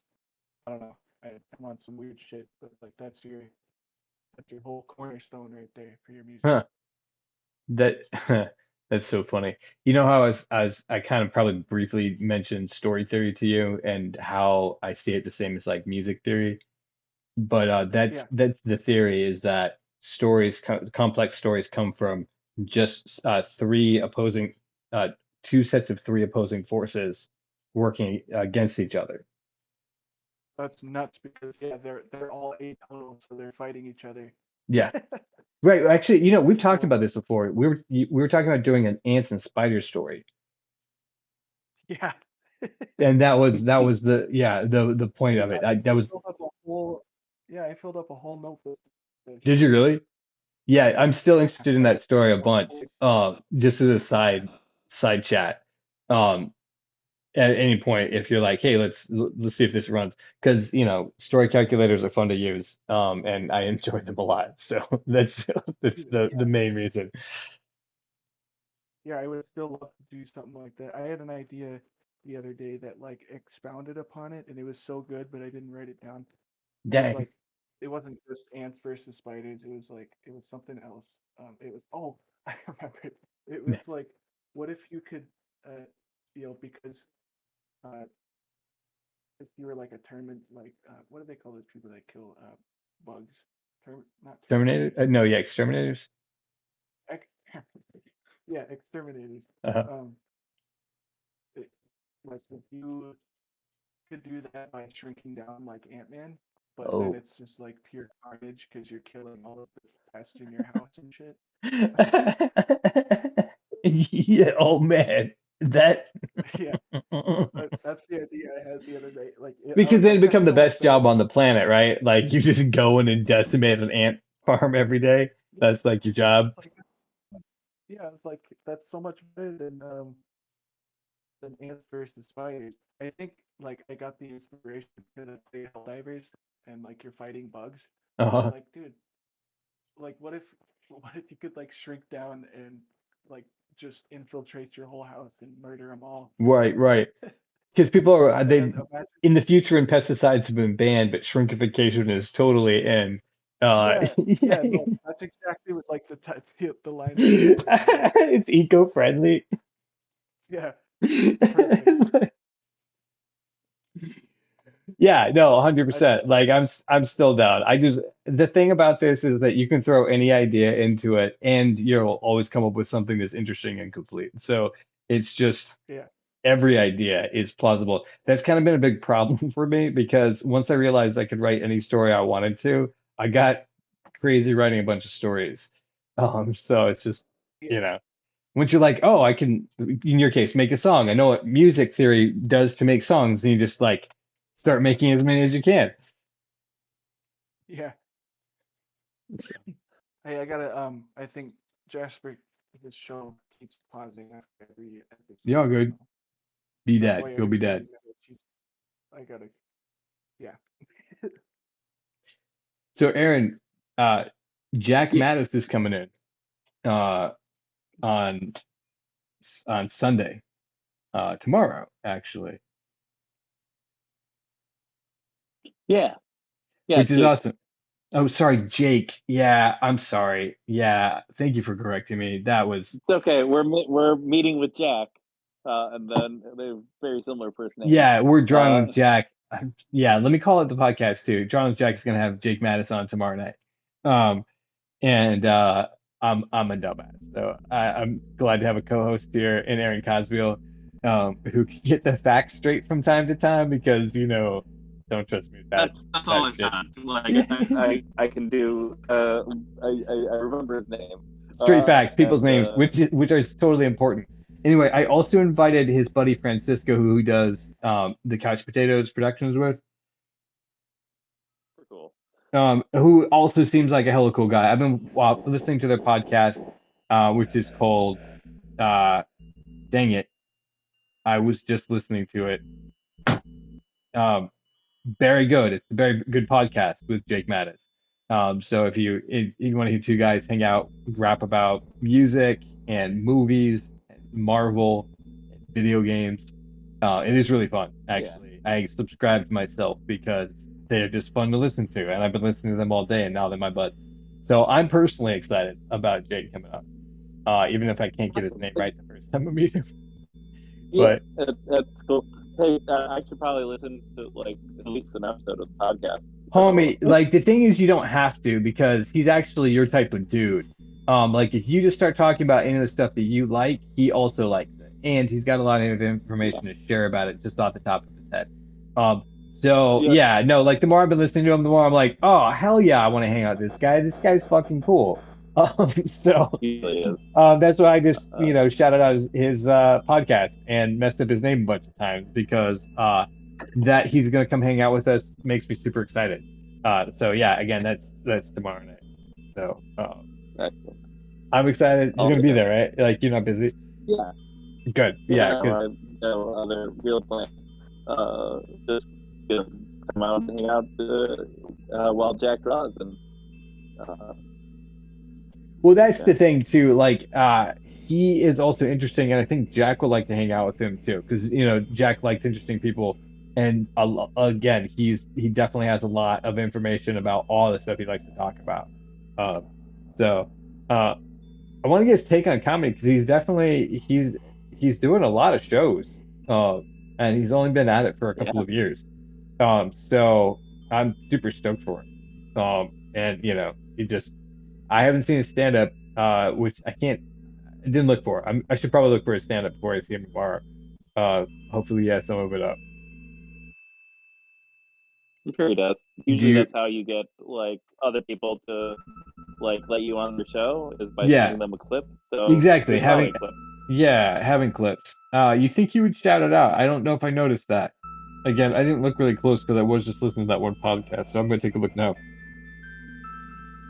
I don't know. I'm on some weird shit, but like that's your whole cornerstone right there for your music. Huh. That that's so funny. You know how I kind of probably briefly mentioned story theory to you and how I see it the same as like music theory. But Yeah, that's the theory is that complex stories come from just three opposing uh, two sets of three opposing forces working against each other. that's nuts because yeah, they're all eight total, so they're fighting each other. Yeah, right. Actually, we've talked So about this before. We were talking about doing an ants and spiders story, yeah. and that was the point of I it. That was filled up a whole yeah, I filled up a whole notebook of Did you shit. really? Yeah, I'm still Yeah, interested in like that story a one bunch. page. Just as a side chat. Um, at any point, if you're like, hey, let's see if this runs, because story calculators are fun to use, and I enjoy them a lot. So that's the Yeah, main reason. yeah, I would still love to do something like that. I had an idea the other day that like expounded upon it, and it was so good, but I didn't write it down. It was Dang. like it wasn't just ants versus spiders. It was something else. It was I remember it. It was like, what if you could, uh, because uh, if you were like a like what do they call those people that kill bugs? Not Terminator? terminators. No, yeah, exterminators. Ex- yeah, exterminators. Uh-huh. Um, it, like if you could do that by shrinking down like Ant-Man, but then Oh. it's just like pure carnage because you're killing all of the pests in your house and shit. Yeah. Oh man, that. Yeah, that's the idea I had the other day. Like I Because was then it like, that's become the so best job absurd. on the planet, right? Like you just go in and decimate an ant farm every day. That's like your job. Like yeah, it's like that's so much better than ants versus spiders. I think like I got the inspiration because of the hell divers and like you're fighting bugs. I was Uh-huh. like, dude, like what if you could like shrink down and like just infiltrate your whole house and murder them all? Right, right. Because people are And then they imagine, in the future when pesticides have been banned, but shrinkification is totally in. yeah, yeah, Yeah. no, that's exactly what like the line that I was thinking of. It's eco-friendly. Yeah, perfect. Yeah, no, I just 100%. Like I'm still down. The thing about this is that you can throw any idea into it and you'll always come up with something that's interesting and complete. So it's just yeah, every idea is plausible. That's kind of been a big problem for me because once I realized I could write any story I wanted to, I got crazy writing a bunch of stories. So it's just, Yeah, you know, once you're like, oh, I can, in your case, make a song. I know what music theory does to make songs, and you just like start making as many as you can. yeah. So, Hey, I gotta I think Jasper, his show keeps pausing after every you're all episode, good. so Be like dad. probably Go every be 30 dad. minutes I gotta, yeah. So Aaron, uh, Jack Yeah. Mattis is coming in uh, on Sunday, tomorrow actually, Yeah. Yeah, which is Jake. awesome. Oh, sorry, Jake. Yeah, I'm sorry. Yeah, thank you for correcting me. That was, It's okay. We're meeting with Jack, and then they have very similar first names. yeah, we're drawing Uh, with Jack. Yeah, let me call it the podcast too. Drawing with Jack is gonna have Jake Mattis on tomorrow night. Um, and I'm a dumbass, so I'm glad to have a co-host here in Aaron Cosbeil, who can get the facts straight from time to time because don't trust me with that's all that I've shit. got. Like I can do. I remember his name. Straight facts, people's And names, which are totally important. Anyway, I also invited his buddy Francisco, who he does the Couch Potatoes productions with, cool. who also seems like a hella cool guy. I've been listening to their podcast, which is called uh, Dang It. I was just listening to it. Um, very good. It's a very good podcast with Jake Mattis. So if you want to hear two guys hang out, rap about music and movies and Marvel and video games, it is really fun. Yeah. Actually, I subscribed myself because they're just fun to listen to, and I've been listening to them all day, and now they're my buds. So I'm personally excited about Jake coming up, even if I can't get his name right the first time I meet him. Yeah, But that's cool. Hey, I should probably listen to like at least an episode of the podcast. So homie, like the thing is, you don't have to because he's actually your type of dude. Like if you just start talking about any of the stuff that you like, he also likes it, and he's got a lot of yeah, information to share about it just off the top of his head. So yeah, yeah, no, like the more I've been listening to him, the more I'm like, oh hell yeah, I want to hang out with this guy. This guy's fucking cool. So he really is. that's why I just Uh, shouted out his podcast and messed up his name a bunch of times because that he's gonna come hang out with us makes me super excited. So yeah, again, that's tomorrow night. So excellent. I'm excited. You're I'll gonna be be there. there, right? Like you're not busy. Yeah, Good. Yeah, yeah. because I no other real plans. Just gonna come out and hang out while Jack draws, and uh, well, that's yeah, the thing too. Like, he is also interesting, and I think Jack would like to hang out with him too, because Jack likes interesting people, and again, he definitely has a lot of information about all the stuff he likes to talk about. Uh, so, uh, I want to get his take on comedy because he's doing a lot of shows, and he's only been at it for a couple yeah. of years. So I'm super stoked for him. And he just I haven't seen his stand up, which I didn't look for. I should probably look for his stand up before I see him tomorrow. Hopefully he has some of it up. I'm sure he does. Do Usually, you? that's how you get like other people to like let you on the show is by Yeah, sending them a clip. So exactly. there's probably a clip. Having clips. You think he would shout it out? I don't know if I noticed that. Again, I didn't look really close because I was just listening to that one podcast. So I'm going to take a look now,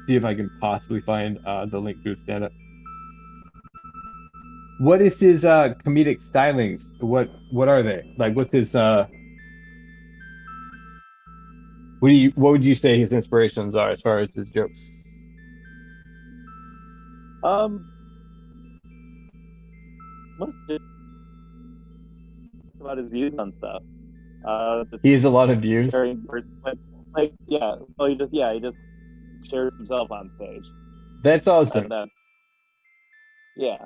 see if I can possibly find the link to his stand up. What is his comedic stylings? What are they? Like what's his what would you say his inspirations are as far as his jokes? Um, let's just talk about his views on stuff. Just He has a lot of views. sharing, like yeah. So he just shares himself on stage, That's awesome. and then yeah,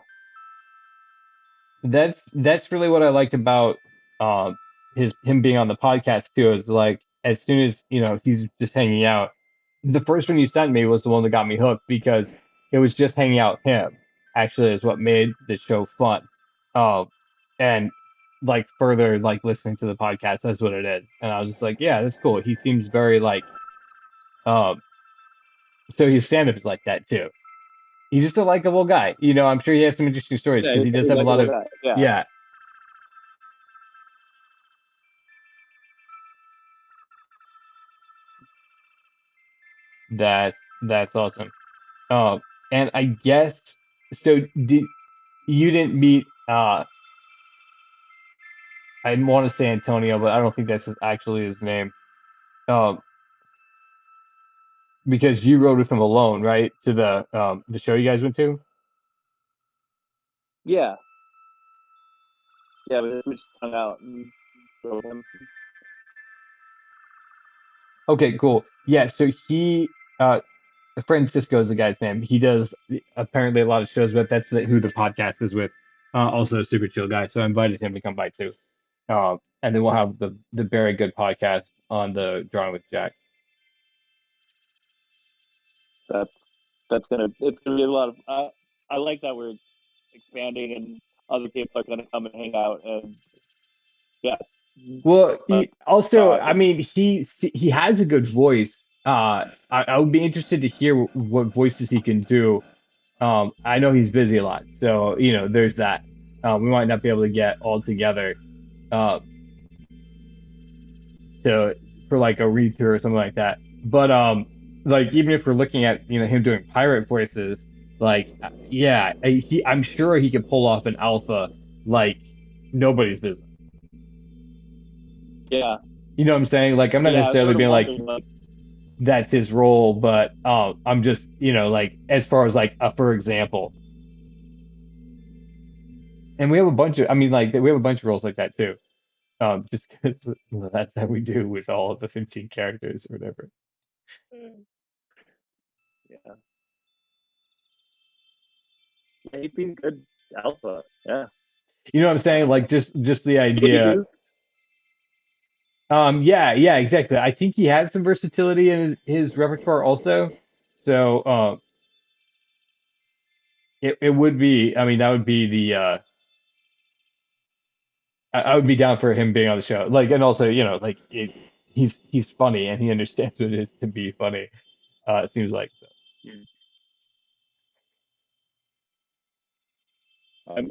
That's really what I liked about him being on the podcast too, is like as soon as he's just hanging out. The first one you sent me was the one that got me hooked because it was just hanging out with him actually is what made the show fun. Um and like further like listening to the podcast, that's what it is. And I was just like, yeah, that's cool. He seems very like um so his stand-up is like that too. He's just a likable guy. I'm sure he has some interesting stories Yeah, because he's he a does have a lot likable of guy. Yeah, yeah, that's awesome. And I guess so did you didn't meet I want to say Antonio, but I don't think that's actually his name. Um, because you rode with him alone, right? To the show you guys went to? yeah, yeah. We just hung out and drove him. Okay, cool. Yeah, so Francisco is the guy's name. He does apparently a lot of shows, but that's who the podcast is with. Also a super chill guy, so I invited him to come by too. And then we'll have the very good podcast on the Drawing with Jack. That it's gonna be a lot of. I like that we're expanding and other people are gonna come and hang out and yeah, Well, like also, talk I and mean, he has a good voice. I would be interested to hear what voices he can do. I know he's busy a lot, so there's that. We might not be able to get all together uh, to for like a read through or something like that. But like even if we're looking at him doing pirate voices, like yeah, I'm sure he could pull off an alpha like nobody's business. yeah, You know what I'm saying? Like I'm not yeah. I was necessarily sort of being like wondering like that's his role, but I'm just like as far as like for example, and we have a bunch of I mean like we have a bunch of roles like that too. Just because that's how we do with all of the 15 characters or whatever. yeah, yeah. He'd be a good alpha. Yeah. You know what I'm saying? Like just the Maybe idea. you. Yeah, exactly. I think he has some versatility in his repertoire also. So it would be. I mean, that would be the. I would be down for him being on the show. Like, and also, like he's funny and he understands what it is to be funny. It seems like so.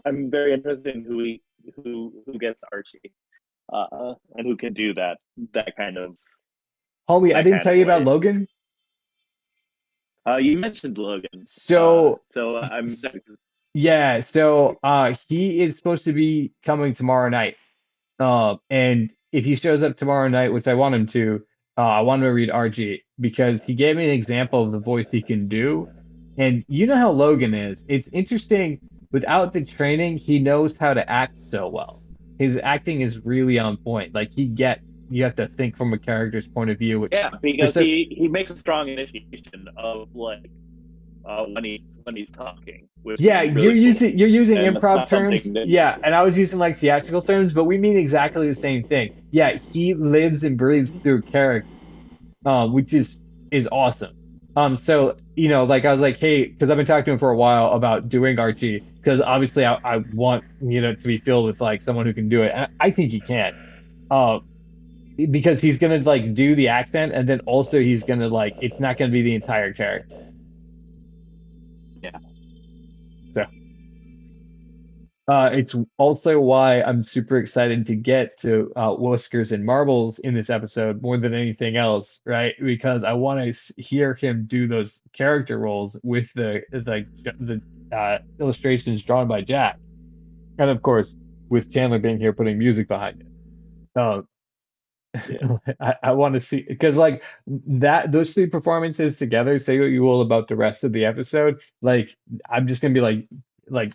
I'm very interested in who gets Archie, and who can do that kind of Homie, I that didn't kind tell of you about voice. Logan. You mentioned Logan, So so I'm yeah, so he is supposed to be coming tomorrow night. And if he shows up tomorrow night, which I want him to, I want him to read RG because he gave me an example of the voice he can do. And you know how Logan is. It's interesting. Without the training, he knows how to act so well. His acting is really on point. Like you have to think from a character's point of view, which yeah, for because so, he makes a strong initiation of like when he's talking, which is yeah, really cool, you're using and that's improv not terms. something that Yeah, and I was using like theatrical terms, but we mean exactly the same thing. Yeah, he lives and breathes through characters. Which is awesome. So like I was like, hey, because I've been talking to him for a while about doing Archie, because obviously I want to be filled with like someone who can do it, and I think he can. Um, because he's gonna like do the accent, and then also he's gonna like it's not gonna be the entire character. yeah, So. It's also why I'm super excited to get to Whiskers and Marbles in this episode more than anything else, right? Because I want to hear him do those character roles with the illustrations drawn by Jack, and of course with Chandler being here putting music behind it. Uh, yeah, I want to see because like that those three performances together, say what you will about the rest of the episode, like I'm just gonna be like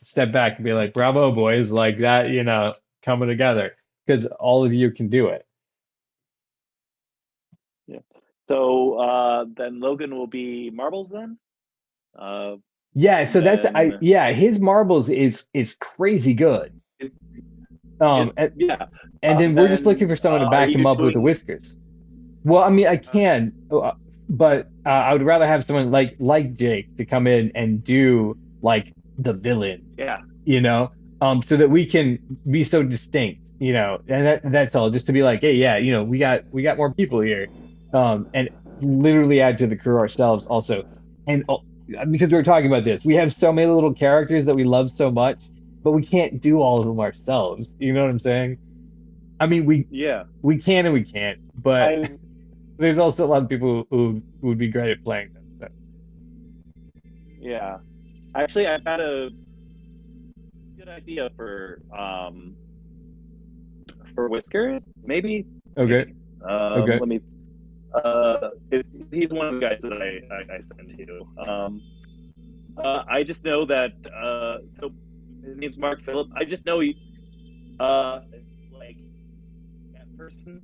step back and be like, bravo boys, like that, coming together because all of you can do it. yeah. So then Logan will be Marbles then, Yeah, so and then yeah, his marbles is crazy good. it, Um is and, yeah. and then we're just looking Then for someone to are back him you up with the doing? whiskers. Well, I mean, I can, but I would rather have someone like Jake to come in and do like the villain, Yeah, you know. so that we can be so distinct, and that's all. Just to be like, hey, yeah, we got more people here, and literally add to the crew ourselves also, and because we were talking about this, we have so many little characters that we love so much, but we can't do all of them ourselves. You know what I'm saying? I mean, Yeah, we can and we can't, but I there's also a lot of people who would be great at playing them. So yeah. Actually, I've had a good idea for Whisker. Maybe, okay, maybe. okay, Let me. He's one of the guys that I send to. I just know that. So his name's Mark Phillip. I just know he like that person.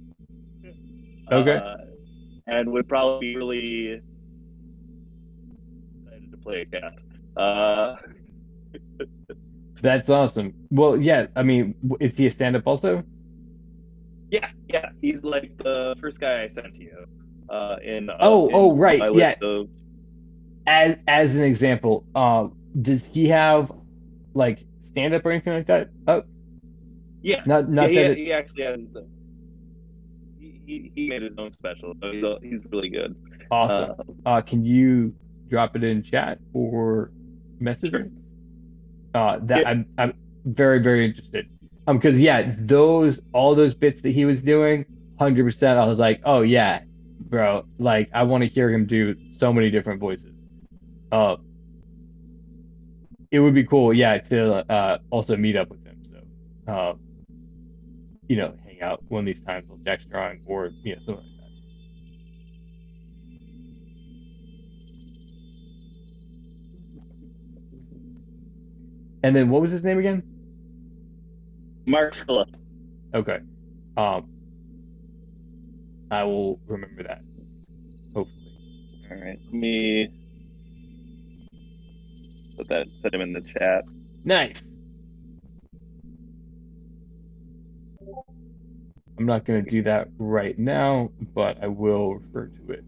okay. Uh, and would probably be really excited to play a cat. Uh, That's awesome. Well, yeah, I mean, is he a stand-up also? yeah, yeah, he's like the first guy I sent to you. Oh, In right. my Yeah. list of As an example, does he have like stand-up or anything like that? Oh, yeah, yeah, not that it he actually has he made his own special, so he's really good. awesome. Uh, Can you drop it in chat or sure. messenger? That Yeah, I'm very, very interested. Because yeah, those all those bits that he was doing, 100%. I was like, oh yeah, bro. Like I want to hear him do so many different voices. Uh, it would be cool, yeah, to also meet up with him. So, hang out one of these times while Jack's drawing, or something like that. And then what was his name again? Mark Phillip. Okay. Um, I will remember that, hopefully. All right, let me put him in the chat. Nice. I'm not going to do that right now, but I will refer to it.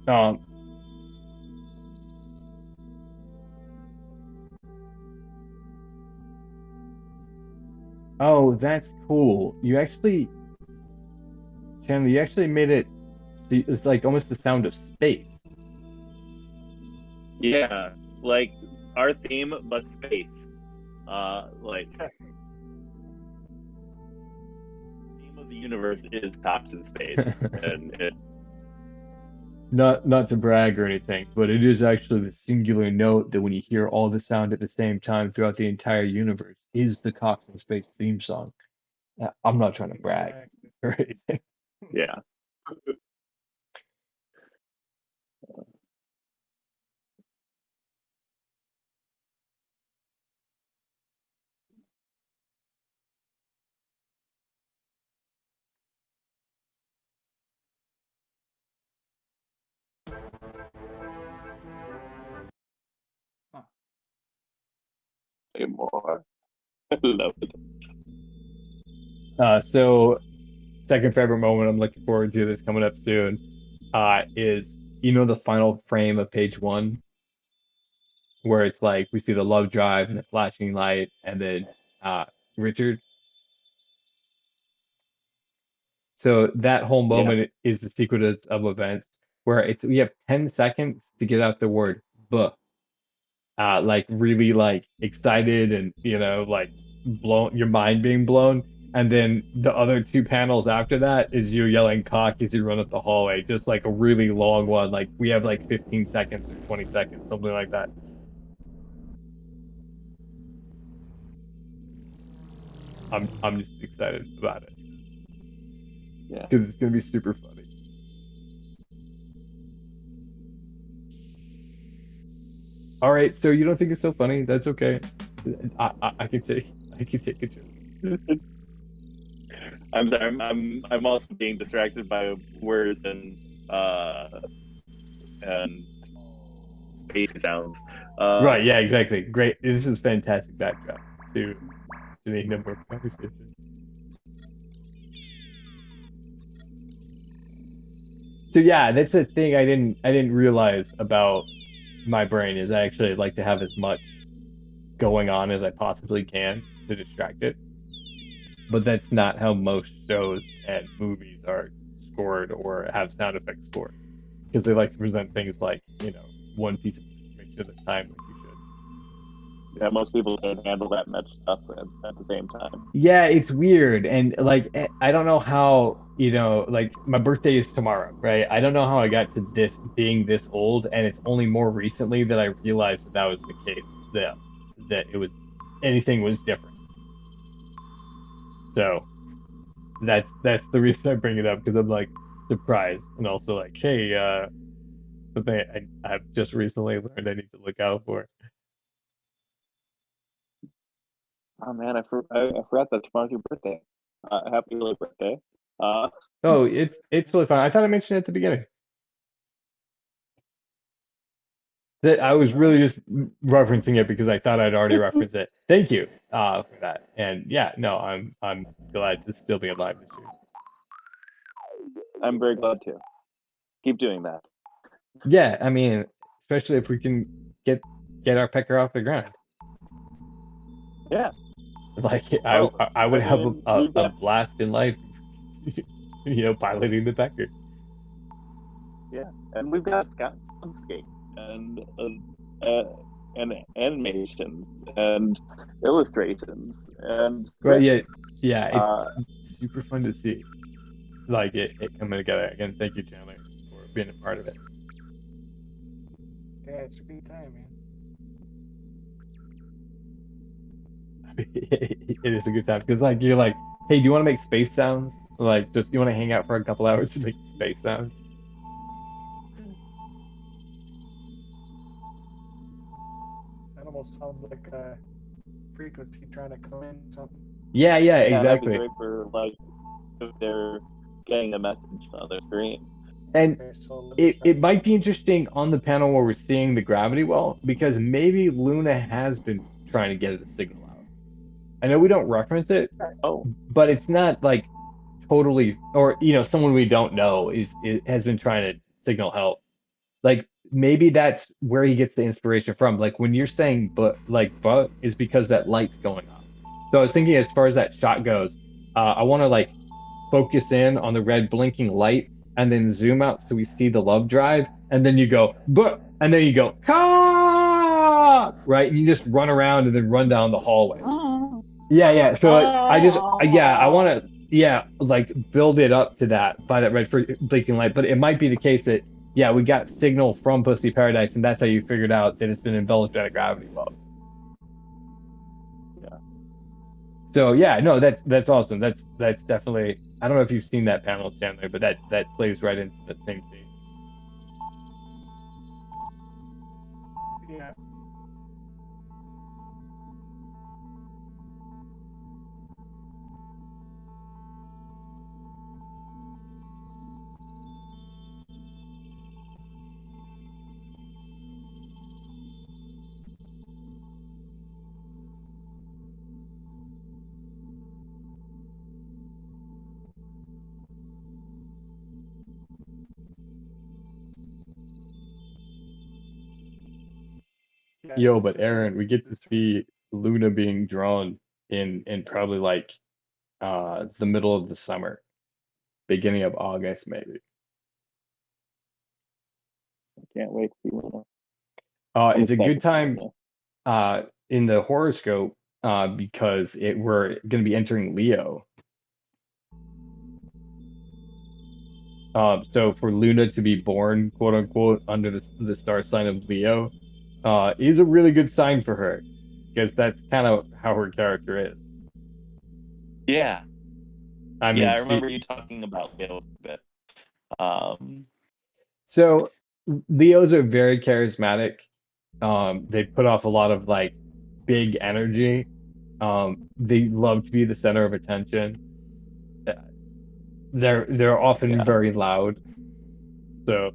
Um, oh, that's cool. Chandler, you actually made it. It's like almost the sound of space. Yeah, like our theme, but space. Like the theme of the universe is tops in space, and it Not to brag or anything, but it is actually the singular note that when you hear all the sound at the same time throughout the entire universe is the Cox and Space theme song. I'm not trying to brag Exactly. or anything. yeah. Huh. Say more. I love it. So second favorite moment I'm looking forward to that's coming up soon is the final frame of page one where it's like we see the love drive and the flashing light and then Richard. So that whole Yeah. moment is the sequence of events where we have 10 seconds to get out the word "buh," like really like excited and like blown, your mind being blown, and then the other two panels after that is you yelling cock as you run up the hallway, just like a really long one. Like we have like 15 seconds or 20 seconds, something like that. I'm just excited about it Yeah. because it's gonna be super funny. All right, so you don't think it's so funny? That's okay. I can take a joke. I'm sorry. I'm also being distracted by words and space sounds. Right, yeah, exactly. Great. This is fantastic backdrop to the number of conversation. So yeah, that's the thing I didn't realize about my brain is I actually like to have as much going on as I possibly can to distract it. But that's not how most shows and movies are scored or have sound effects scored because they like to present things like, one piece of information at a time like you should. Yeah, most people can't handle that much stuff at the same time. Yeah, it's weird. And like I don't know how, like my birthday is tomorrow, right? I don't know how I got to this being this old, and it's only more recently that I realized that that was the case, that it was anything was different. So that's the reason I bring it up because I'm like surprised and also like, hey, something I've just recently learned I need to look out for. Oh man, I forgot that tomorrow's your birthday. Happy early birthday. Uh, Oh, it's really fun. I thought I mentioned it at the beginning. That I was really just referencing it because I thought I'd already referenced it. Thank you for that. And yeah, no, I'm glad to still be alive this year. I'm very glad to. Keep doing that. Yeah, I mean, especially if we can get get our pecker off the ground. Yeah. Like Well, I would I have mean, a, we've a got blast in life, piloting the pecker. yeah, and we've got soundscape and uh, and animations and illustrations and Well, scripts. yeah, yeah, it's Uh, super fun to see, like it coming together. Again, thank you, Chandler, for being a part of it. Yeah, it's a great time, man. It is a good time because like you're like, hey, do you want to make space sounds? Like, just you want to hang out for a couple hours to make space sounds? That almost sounds like a frequency trying to come in or something. Yeah, yeah, yeah, that'd be exactly. great for like if they're getting a message on their screen. And Okay, so let me it try. might be interesting on the panel where we're seeing the gravity well because maybe Luna has been trying to get a signal out. I know we don't reference it, Oh, but it's not like totally, or someone we don't know has been trying to signal help. Like maybe that's where he gets the inspiration from. Like when you're saying but is because that light's going off. So I was thinking as far as that shot goes, I want to like focus in on the red blinking light and then zoom out so we see the love drive and then you go but and then you go car right and you just run around and then run down the hallway. Yeah, yeah. So yeah, I want to, yeah, like build it up to that by that red blinking light. But it might be the case that, yeah, we got signal from Pussy Paradise, and that's how you figured out that it's been enveloped by a gravity well. yeah, So yeah, no, that's awesome. That's definitely. I don't know if you've seen that panel, Chandler, but that plays right into that same scene. Yeah, yeah, Yo, this but is a Aaron, we get to this see Luna being drawn in probably like the middle of the summer, beginning of August maybe. I can't wait to see Luna. I'm It's a good excited for time Luna. in the horoscope because we're going to be entering Leo. So for Luna to be born, quote unquote, under the star sign of Leo, is a really good sign for her because that's kind of how her character is. Yeah, I yeah, mean, I she remember you talking about Leo a bit. Um, so Leos are very charismatic. They put off a lot of like big energy. They love to be the center of attention. Uh, they're often yeah. very loud. So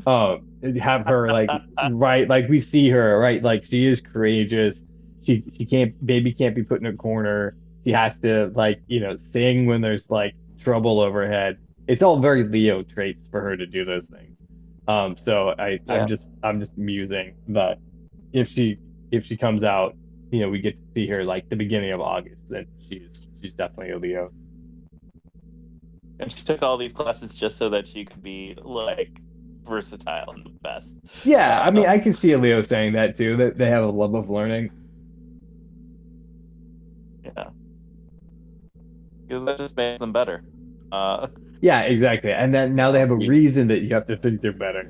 have her like right like we see her right like she is courageous. She can't baby can't be put in a corner. She has to like sing when there's like trouble overhead. It's all very Leo traits for her to do those things. So I'm Yeah. just musing that if she comes out, we get to see her like the beginning of August, then she's definitely a Leo. And she took all these classes just so that she could be like versatile and the best. Yeah, I mean, I Um, can see a Leo saying that too, that they have a love of learning. yeah, because that just makes them better. Uh, Yeah, exactly. And then now they have a you, reason that you have to think they're better.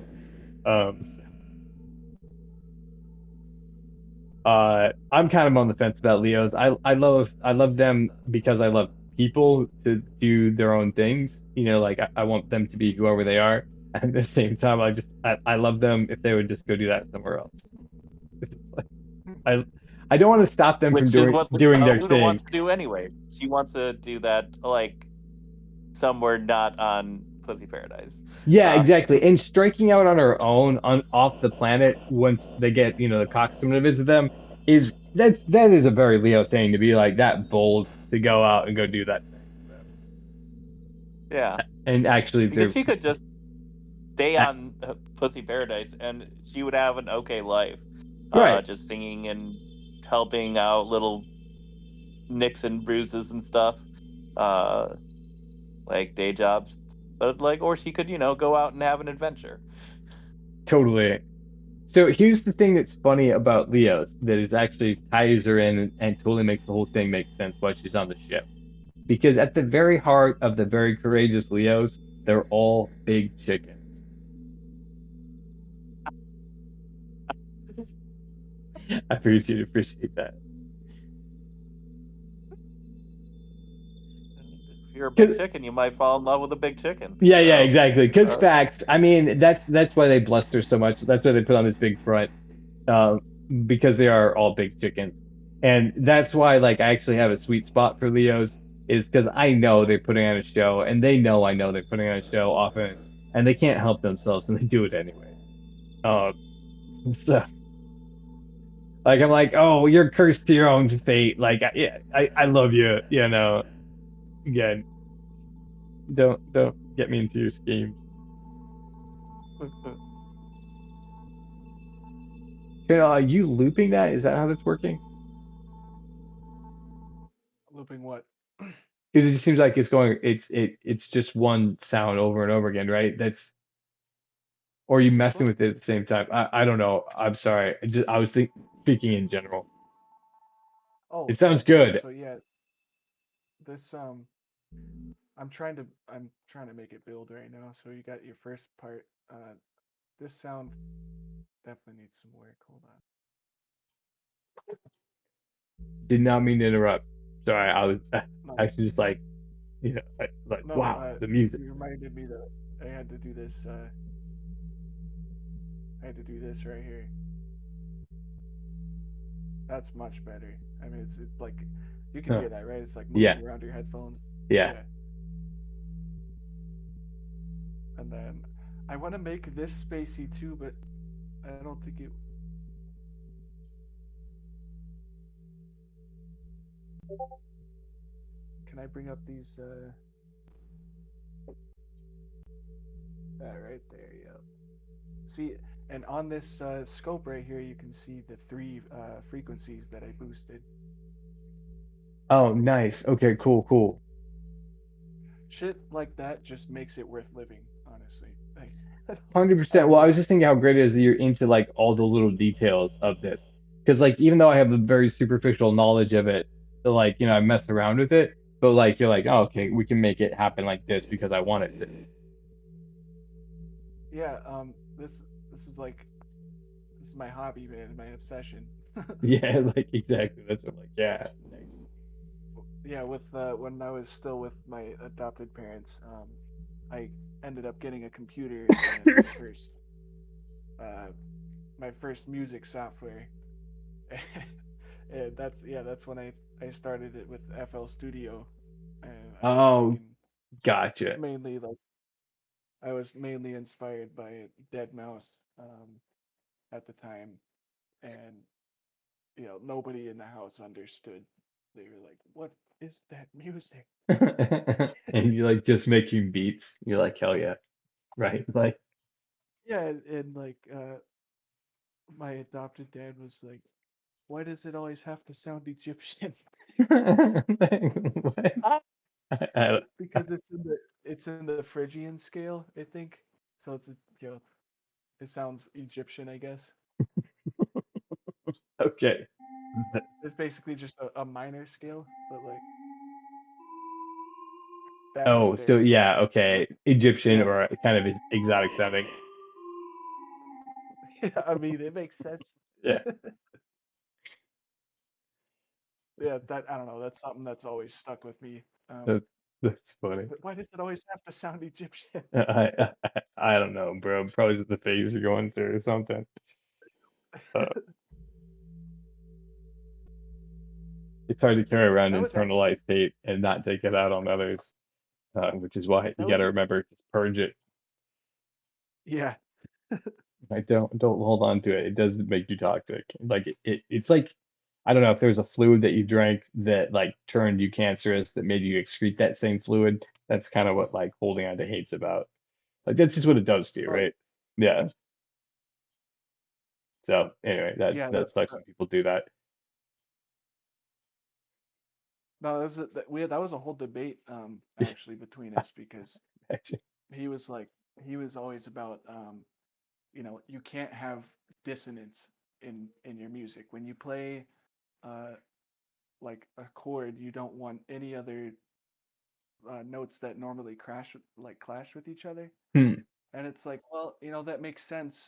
I'm kind of on the fence about Leos. I love them because I love people to do their own things. Like I want them to be whoever they are. At the same time, I love them if they would just go do that somewhere else. Like, I I don't want to stop them from which is doing what doing their Luna thing. wants to do anyway. She wants to do that like somewhere not on Pussy Paradise. Yeah, Uh, exactly. And striking out on her own on off the planet once they get, the coxswain to visit them that is a very Leo thing to be like that bold to go out and go do that thing. So, yeah, and actually because they're she could just stay uh, on Pussy Paradise and she would have an okay life, right, just singing and helping out little nicks and bruises and stuff, uh, like day jobs. But like, or she could, go out and have an adventure. totally. So here's the thing that's funny about Leos that is actually ties her in and totally makes the whole thing make sense while she's on the ship. Because at the very heart of the very courageous Leos, they're all big chickens. I figured you'd appreciate that. And if you're a big 'Cause chicken, you might fall in love with a big chicken. yeah, So, exactly. Because uh, facts. I mean, that's why they bluster so much. That's why they put on this big front, uh, because they are all big chickens, and that's why like I actually have a sweet spot for Leos is because I know they're putting on a show, and they know I know they're putting on a show often, and they can't help themselves, and they do it anyway. Um, so like I'm like, oh, you're cursed to your own fate. Like, yeah, I love you. Again, don't get me into your schemes. Are you looping that? Is that how that's working? Looping what? Because it just seems like it's just one sound over and over again, right? Or are you This messing one? with it at the same time? I don't know. I'm sorry. I was speaking in general. Oh, It sounds good. so yeah, this I'm trying to make it build right now. So you got your first part. This sound definitely needs some work. Hold on. Did not mean to interrupt. Sorry, I was No, actually just like, like no. wow, the music. You reminded me that I had to do this. I had to do this right here. That's much better. I mean, it's like you can Huh. hear that, right? It's like Yeah, moving around your headphones. yeah. Yeah. And then I want to make this spacey too, but I don't think it. Can I bring up these? Right there. Yeah. See, and on this scope right here, you can see the three frequencies that I boosted. Oh, nice. Okay, cool, cool. Shit like that just makes it worth living, honestly. Like, 100%. I Well, I don't. was just thinking how great it is that you're into like all the little details of this. Because like even though I have a very superficial knowledge of it, like I mess around with it, but like you're like, oh, okay, we can make it happen like this because I want it to. Yeah. This is my hobby, man. My obsession. Yeah, like exactly. That's what I'm like, yeah, nice. Yeah. With when I was still with my adopted parents, I ended up getting a computer and uh, my first music software. And that's when I started it with FL Studio, and Oh, gotcha. I was mainly inspired by Dead Mouse at the time, and nobody in the house understood. They were like, "What is that music? And you like just making beats. You're like, hell yeah, right? Like, Yeah, and like my adopted dad was like, why does it always have to sound Egyptian? what? I Because it's in the Phrygian scale, I think. So it sounds Egyptian, I guess. okay. It's basically just a minor scale, but like back in the Oh, day, so I guess. yeah, okay. Egyptian Yeah, or kind of exotic sounding. yeah. I mean, it makes sense. Yeah, Yeah, that I don't know. That's something that's always stuck with me. that, that's funny. But why does it always have to sound Egyptian? I don't know, bro. Probably just the phase you're going through or something. Uh, it's hard to carry around That was actually internalized hate and not take it out on others, which is why you that got was to a remember to purge it. yeah. Like don't hold on to it. It does make you toxic. Like it's like I don't know if there was a fluid that you drank that like turned you cancerous that made you excrete that same fluid. That's kind of what like holding on to hate's about. Like that's just what it does to you, Oh right? Yeah. So anyway, yeah. that sucks when people do that. No, that was a whole debate actually between us because he was like he was always about you can't have dissonance in your music when you play uh like a chord you don't want any other notes that normally clash with each other. Hmm. And it's like, well, that makes sense.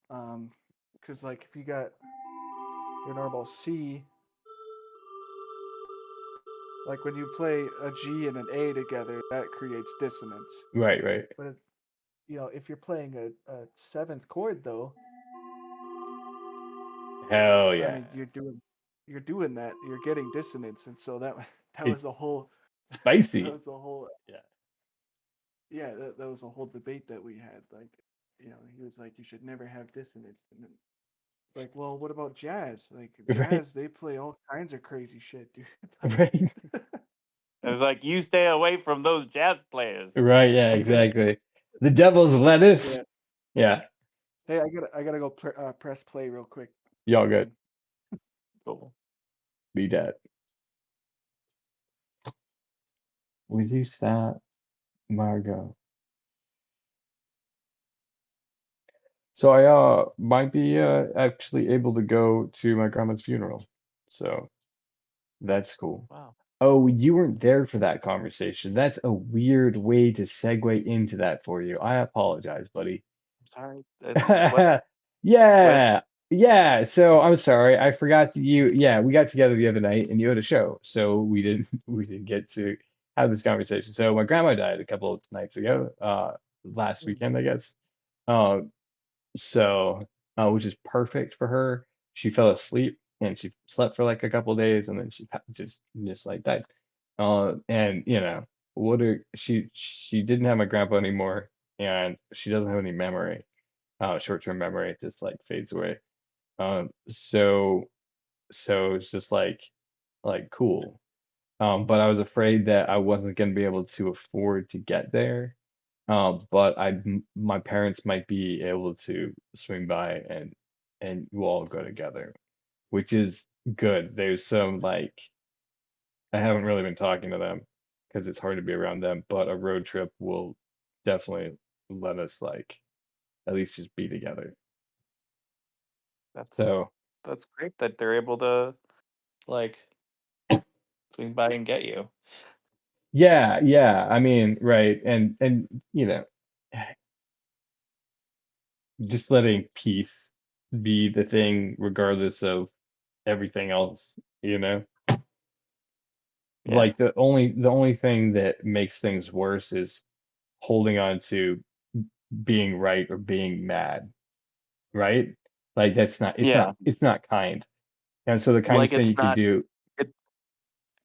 Because like if you got your normal C, like when you play a G and an A together, that creates dissonance. Right, right. But if you're playing a seventh chord though, Hell I yeah. mean you're doing that, you're getting dissonance, and so that that was It's the whole that spicy. was the whole Yeah. yeah that was a whole debate that we had. Like, he was like, you should never have dissonance, and then like, well, what about jazz? Like Right, jazz, they play all kinds of crazy shit, dude. Like, right, It's like you stay away from those jazz players. right. Yeah, exactly. The devil's lettuce. yeah. Yeah, Hey, I gotta go press play real quick. y'all good. Um, Cool. Be dead. Would you stop, Margot? So I might be actually able to go to my grandma's funeral. So that's cool. Wow. Oh, you weren't there for that conversation. That's a weird way to segue into that for you. I apologize, buddy. I'm sorry. What? What? Yeah. Yeah. So I'm sorry. I forgot that yeah, we got together the other night and you had a show. So we didn't get to have this conversation. So my grandma died a couple of nights ago, last weekend, I guess. Uh, so, which is perfect for her. She fell asleep and she slept for like a couple of days and then she just like died. And she didn't have my grandpa anymore and she doesn't have any memory. Short-term memory it just like fades away. So it's just like cool. But I was afraid that I wasn't going to be able to afford to get there. But my parents might be able to swing by and we'll all go together, which is good. There's some like I haven't really been talking to them because it's hard to be around them, but a road trip will definitely let us like at least just be together. That's So that's great that they're able to like swing by and get you. yeah, yeah. I mean, right, and just letting peace be the thing regardless of everything else, you know? Yeah. Like the only thing that makes things worse is holding on to being right or being mad, right? Like that's not it's not Yeah. it's not kind. And so the Like kindest thing it's you can not. do, It.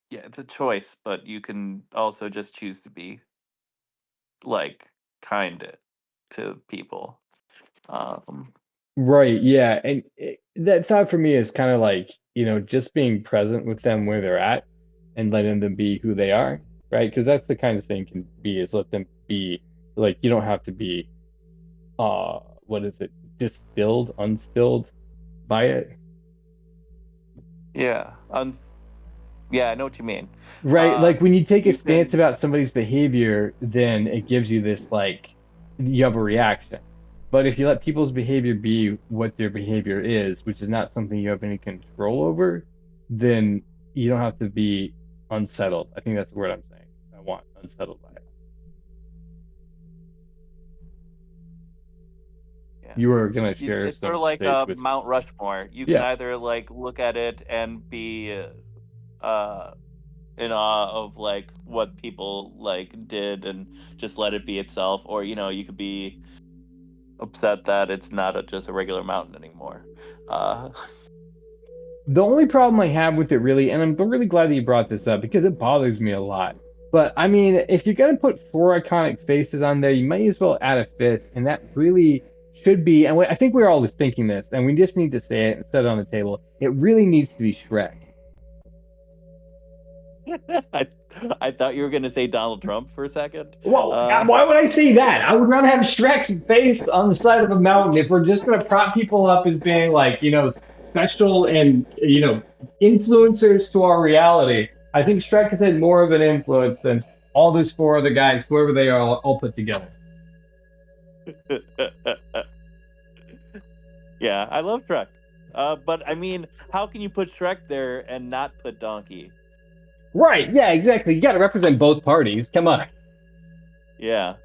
Yeah. It's a choice, but you can also just choose to be like kind to people. Um. right, yeah. And that thought for me is kind of like, just being present with them where they're at. and letting them be who they are, right? Because that's the kind of thing can be is let them be like you don't have to be what is it, distilled, unstilled by it. Yeah. Yeah, I know what you mean. Right, like when you take a You stance can. about somebody's behavior, then it gives you this like you have a reaction. But if you let people's behavior be what their behavior is, which is not something you have any control over, then you don't have to be unsettled. I think that's the word I'm saying. I want unsettled by it. Yeah. You were gonna share It's sort some of like sage wisdom. Mount Rushmore. You can Yeah. either like look at it and be uh in awe of like what people like did and just let it be itself, or you could be upset that it's not just a regular mountain anymore. Uh, The only problem I have with it really, and I'm really glad that you brought this up because it bothers me a lot. But I mean, if you're gonna put four iconic faces on there, you might as well add a fifth, and that really should be. And I think we're all just thinking this, and we just need to say it and set it on the table. It really needs to be Shrek. I I thought you were gonna say Donald Trump for a second. Well, Uh, why would I say that? I would rather have Shrek's face on the side of a mountain if we're just going to prop people up as being like, special and, influencers to our reality. I think Shrek has had more of an influence than all those four other guys, whoever they are, all put together. yeah, I love Shrek. But I mean, how can you put Shrek there and not put Donkey? Right, yeah, exactly. You got to represent both parties. Come on. Yeah.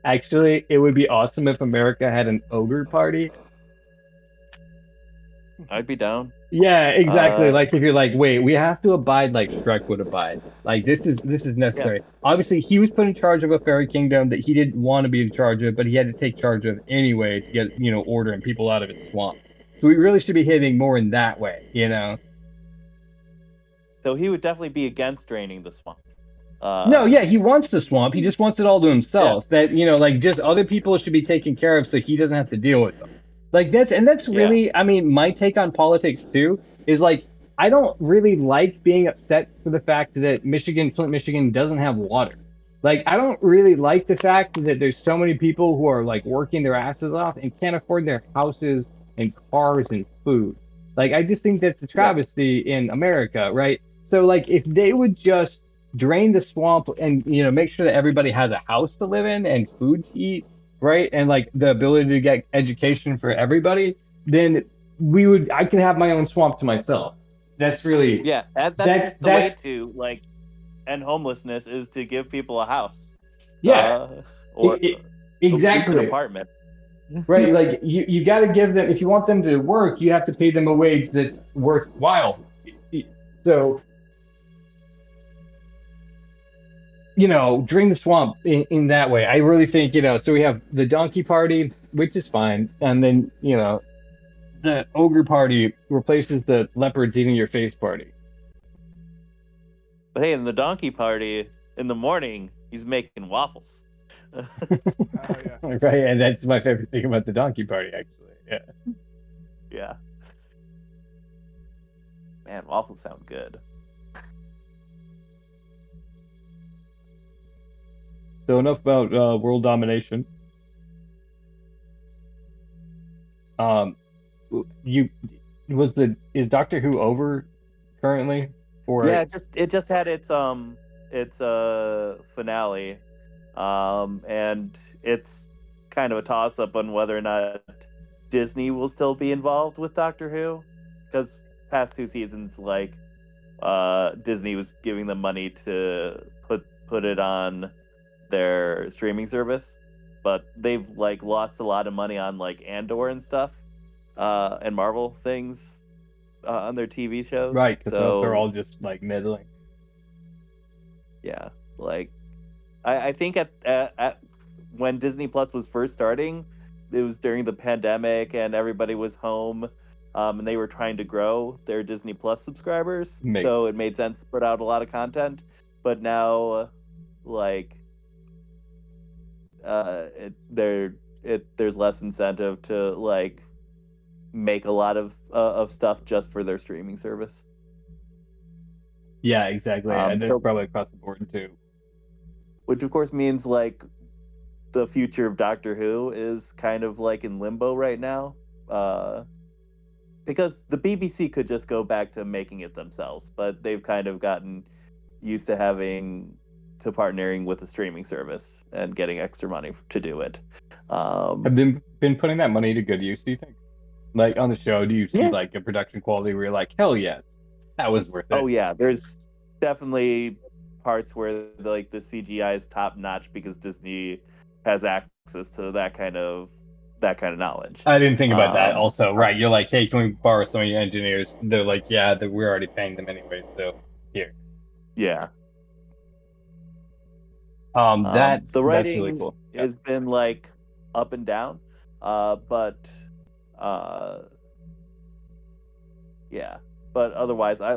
Actually, it would be awesome if America had an ogre party. I'd be down. Yeah, exactly. Uh, Like if you're like, wait, we have to abide like Shrek would abide. Like this is yeah. necessary. Obviously, he was put in charge of a fairy kingdom that he didn't want to be in charge of, but he had to take charge of anyway to get, order and people out of his swamp. So we really should be hitting more in that way. So he would definitely be against draining the swamp. No, Uh, yeah, he wants the swamp. He just wants it all to yeah. himself. That, like just other people should be taken care of so he doesn't have to deal with them. Like that's Yeah. really, I mean, my take on politics too is like I don't really like being upset for the fact that Flint, Michigan doesn't have water. Like I don't really like the fact that there's so many people who are like working their asses off and can't afford their houses and cars and food. Like I just think that's a Yeah. travesty in America, right? So like if they would just drain the swamp and make sure that everybody has a house to live in and food to eat, right, and like the ability to get education for everybody, then I can have my own swamp to myself. That's really Yeah. That's the way that's to like end homelessness is to give people a house, yeah, uh, or it, it, at least an exactly. apartment. Right, like you got to give them, if you want them to work, you have to pay them a wage that's worthwhile. So drain the swamp in that way. I really think, so we have the donkey party, which is fine. And then, the ogre party replaces the leopards eating your face party. But hey, in the donkey party in the morning, he's making waffles. Oh yeah. Right. And that's my favorite thing about the donkey party, actually. Yeah. Yeah. Man, waffles sound good. So enough about world domination. Um, you is Doctor Who over currently? Yeah, Or it just had its finale, and it's kind of a toss up on whether or not Disney will still be involved with Doctor Who, because past two seasons, like Disney was giving them money to put it on their streaming service, but they've like lost a lot of money on like Andor and stuff, and Marvel things on their TV shows. right, because they're all So just like middling. yeah, like I think at when Disney Plus was first starting, it was during the pandemic and everybody was home, and they were trying to grow their Disney Plus subscribers, Makes so sense. it made sense to put out a lot of content. But now, like, there's less incentive to like make a lot of stuff just for their streaming service. Yeah, exactly. And that's So, probably across the board too. which of course means like the future of Doctor Who is kind of like in limbo right now. Uh, because the BBC could just go back to making it themselves, but they've kind of gotten used to having to partnering with a streaming service and getting extra money to do it. Have Um, they been putting that money to good use, do you think? Like on the show, do you see yeah. like a production quality where you're like, hell yes, that was worth Oh it? yeah. There's definitely parts where like the CGI is top notch because Disney has access to that kind of knowledge. I didn't think about that. Um, Also, right, you're like, hey, can we borrow some of your engineers? They're like, yeah, we're already paying them anyway, so here. yeah. That's The really writing cool. Yeah. has been like up and down, but uh, yeah. But otherwise, I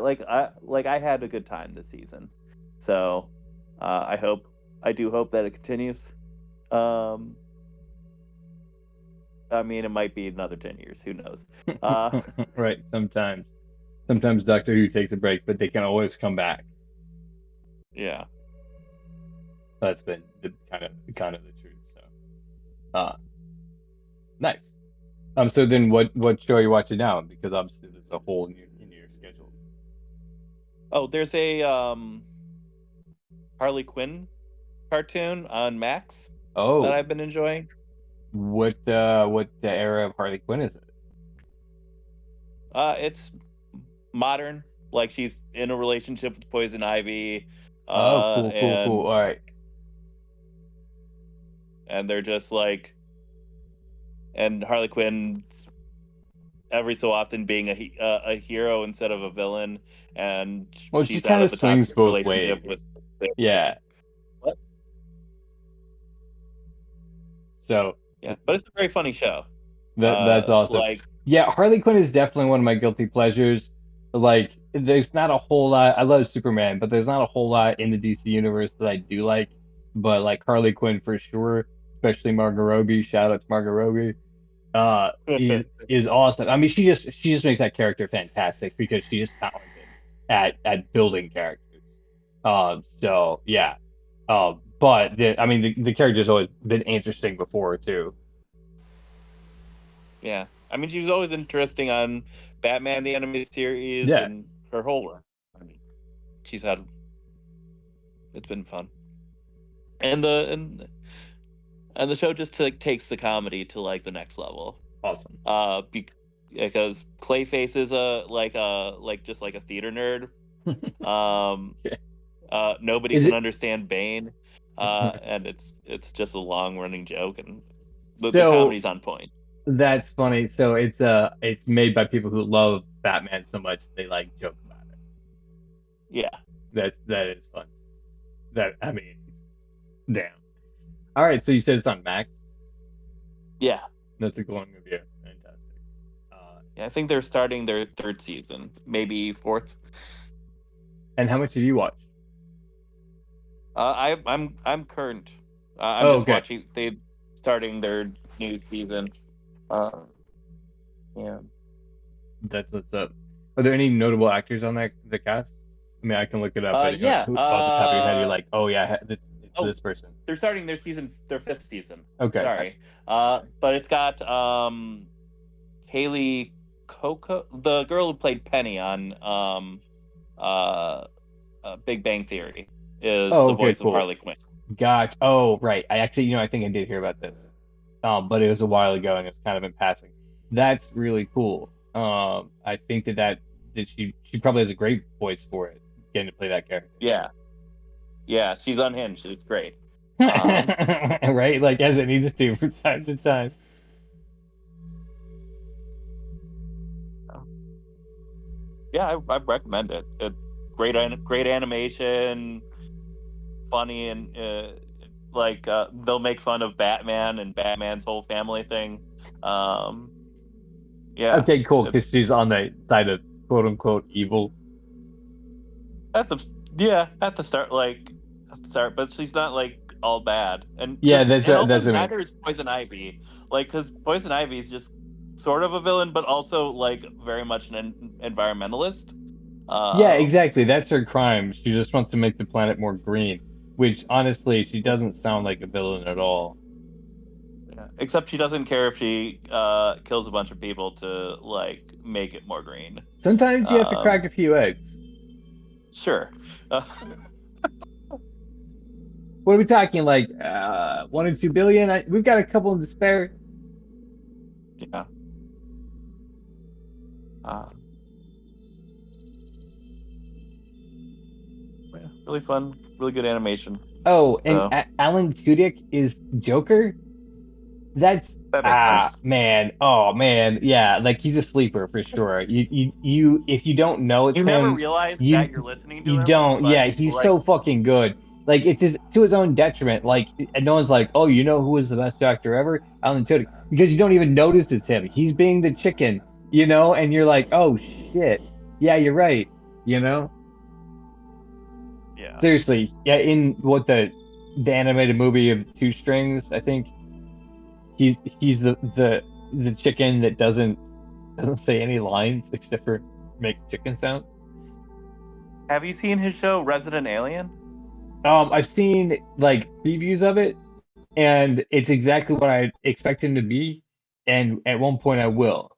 had a good time this season, so I do hope that it continues. Um, I mean, it might be another 10 years. Who knows? Uh, Right, sometimes Doctor Who takes a break, but they can always come back. yeah. That's been the kind of the truth. So, uh, nice. So then what show are you watching now? Because obviously there's a hole in your schedule. Oh, there's a Harley Quinn cartoon on Max that Oh, I've been enjoying. what the era of Harley Quinn is it? It's modern. Like she's in a relationship with Poison Ivy, Oh, cool, cool, cool. and All right. they're just like, and Harley Quinn every so often being a hero instead of a villain, and Well, she she's out kind of of a swings toxic both relationship ways. with. Yeah. What? So Yeah, but it's a very funny show. that's awesome. Like Yeah, Harley Quinn is definitely one of my guilty pleasures. Like, there's not a whole lot. I love Superman, but there's not a whole lot in the DC universe that I do like. But like Harley Quinn for sure, especially Margot Robbie. Shout out to Margot Robbie. Is awesome. I mean, she just makes that character fantastic because she is talented at building characters. So yeah. But I mean, the character's always been interesting before too. yeah, I mean, she was always interesting on Batman the Animated Series Yeah, and her whole run. I mean, she's had it's been fun, and the show just like takes the comedy to like the next level. awesome. Because Clayface is like just like a theater nerd. Um, Yeah. Nobody Is can it understand Bane, and it's just a long running joke, and the so? comedy's on point. That's funny. So it's made by people who love Batman so much they like joke about it. Yeah, That is fun. That I mean, damn. All right, so you said it's on Max. yeah, That's a glowing review. Fantastic. Uh, yeah. I think they're starting their third season, maybe fourth. and how much have you watched? I'm current. I'm Oh, just okay. watching. They starting their new season. Uh, yeah. That's what's up. Are there any notable actors on the cast? I mean, I can look it up, but Yeah. off the top of your head, you're like, oh yeah, it's Oh, this person. they're starting their fifth season. Okay. Sorry. But it's got Haley Coco, the girl who played Penny on uh, Big Bang Theory, is Oh, the okay, voice of cool. Harley Quinn. Gotcha. Oh, right. I actually, I think I did hear about this. But it was a while ago and it was kind of in passing. That's really cool. I think that she probably has a great voice for it, getting to play that character. Yeah, yeah, she's unhinged. It's great. Right? Like as it needs to from time to time. Yeah, I recommend it. It's great animation, funny, and they'll make fun of Batman and Batman's whole family thing. Um, yeah, Okay, cool. it's Because she's on the side of quote unquote evil. at the yeah at the start, but she's not like all bad, Yeah, that's and also that's what I mean. neither is Poison Ivy. Like, because Poison Ivy is just sort of a villain, but also like very much an environmentalist. Yeah, Um, exactly. That's her crime. She just wants to make the planet more green, which honestly, she doesn't sound like a villain at all. yeah. Except she doesn't care if she kills a bunch of people to like make it more green. Sometimes you have to Um, crack a few eggs. sure. What are we talking, like 1 or 2 billion? We've got a couple to spare. Yeah. Uh, yeah. Really fun. Really good animation. Oh, and So Alan Tudyk is Joker? That's that makes sense. man. Oh man. Yeah, like he's a sleeper for sure. You if you don't know it's You never him, realize you that you're listening to you him, don't. but Yeah, he's like, so fucking good. Like it's his to his own detriment. Like and no one's like, "Oh, you know who was the best actor ever?" Alan Tudyk. Because you don't even notice it's him. He's being the chicken, and you're like, "Oh shit. Yeah, you're right." You know? yeah. Seriously. Yeah, in what the animated movie of Two Strings, I think he's the chicken that doesn't say any lines except for make chicken sounds. Have you seen his show Resident Alien? I've seen like previews of it, and it's exactly what I expect him to be, and at one point I will,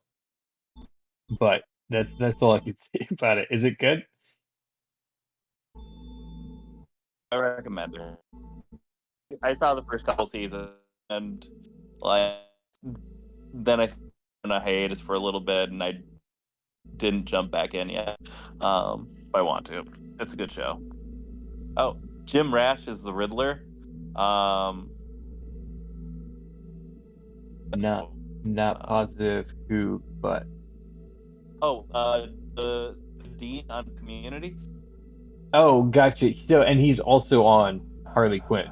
but that's all I can say about it. Is it good? I recommend it. I saw the first couple seasons and like then I went on a hiatus for a little bit and I didn't jump back in yet. But I want to. It's a good show. Oh, Jim Rash is the Riddler. Um, Not not uh, positive who, but oh, the Dean on Community. oh, gotcha. So and he's also on Harley Quinn.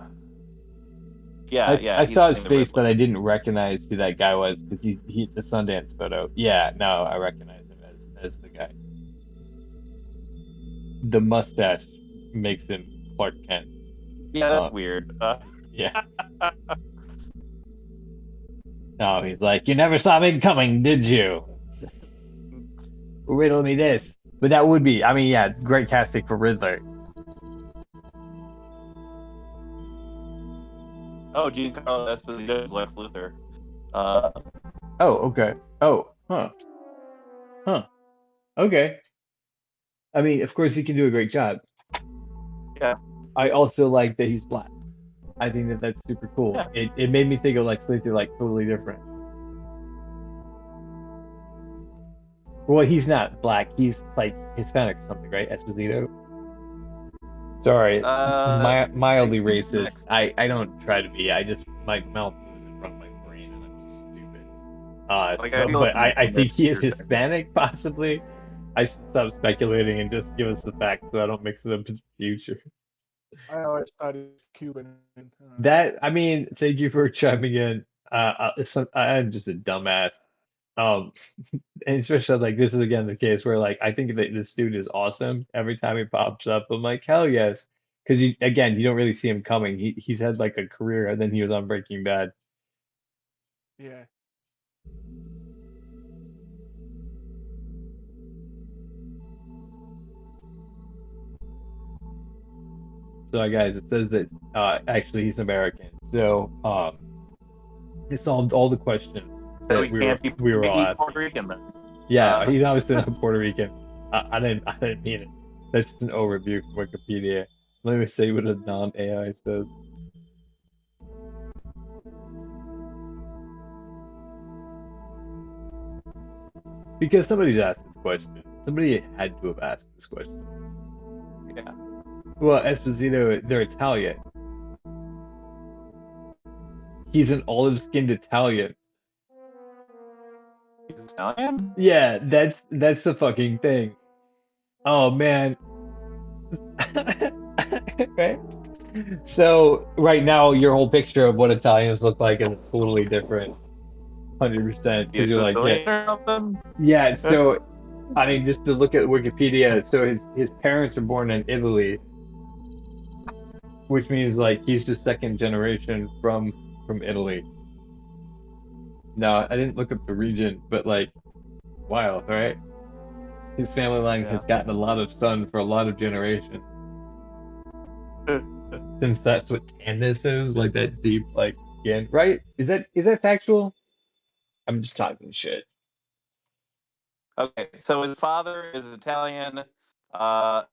Yeah, yeah, I he's saw his playing the face, Riddler. but I didn't recognize who that guy was because he's a Sundance photo. Yeah, no, I recognize him as the guy. The mustache makes him Clark Kent. Yeah, that's Uh, weird. yeah. Oh, he's like, you never saw me coming, did you? Riddle me this. But that would be, I mean, yeah, it's great casting for Riddler. Oh, Giancarlo Esposito is Lex Luthor. Uh, Oh, okay. Oh, huh, huh. Okay. I mean, of course, he can do a great job. yeah, I also like that he's black. I think that that's super cool. yeah. It made me think of like Slither like totally different. Well, he's not black. He's like Hispanic or something, right? Esposito. Sorry, I mildly think he's racist. mixed. I don't try to be. I just my mouth moves in front of my brain and I'm stupid. Like I feel But it's I think he is mixed. Hispanic, possibly. I should stop speculating and just give us the facts so I don't mix it up in the future. I always thought he was Cuban. That I mean, thank you for chiming in. I'm just a dumbass. Um, and especially like this is again the case where like I think that this dude is awesome every time he pops up. I'm like, hell yes, because you don't really see him coming. He's had like a career and then he was on Breaking Bad. Yeah. So guys, it says that actually he's American. So it solved all the questions So that he can't be. we were all Maybe he's asking. Puerto Rican then. Yeah, Uh, he's obviously not Puerto Rican. I didn't mean it. That's just an overview from Wikipedia. Let me see what a non-AI says. Because somebody's asked this question. Somebody had to have asked this question. yeah, Well, Esposito, they're Italian. He's an olive-skinned Italian. he's Italian. Yeah, that's the fucking thing. Oh man. Right? So right now your whole picture of what Italians look like is totally different. 100% because He's you're like, yeah, Sicilian or something. yeah, so I mean just to look at Wikipedia, so his parents were born in Italy, which means like he's just second generation from Italy. No, I didn't look up the region, but like wild, right? His family line Yeah. has gotten a lot of sun for a lot of generations. Since that's what tanness is, like that deep like skin, right? Is that factual? I'm just talking shit. Okay, so his father is Italian.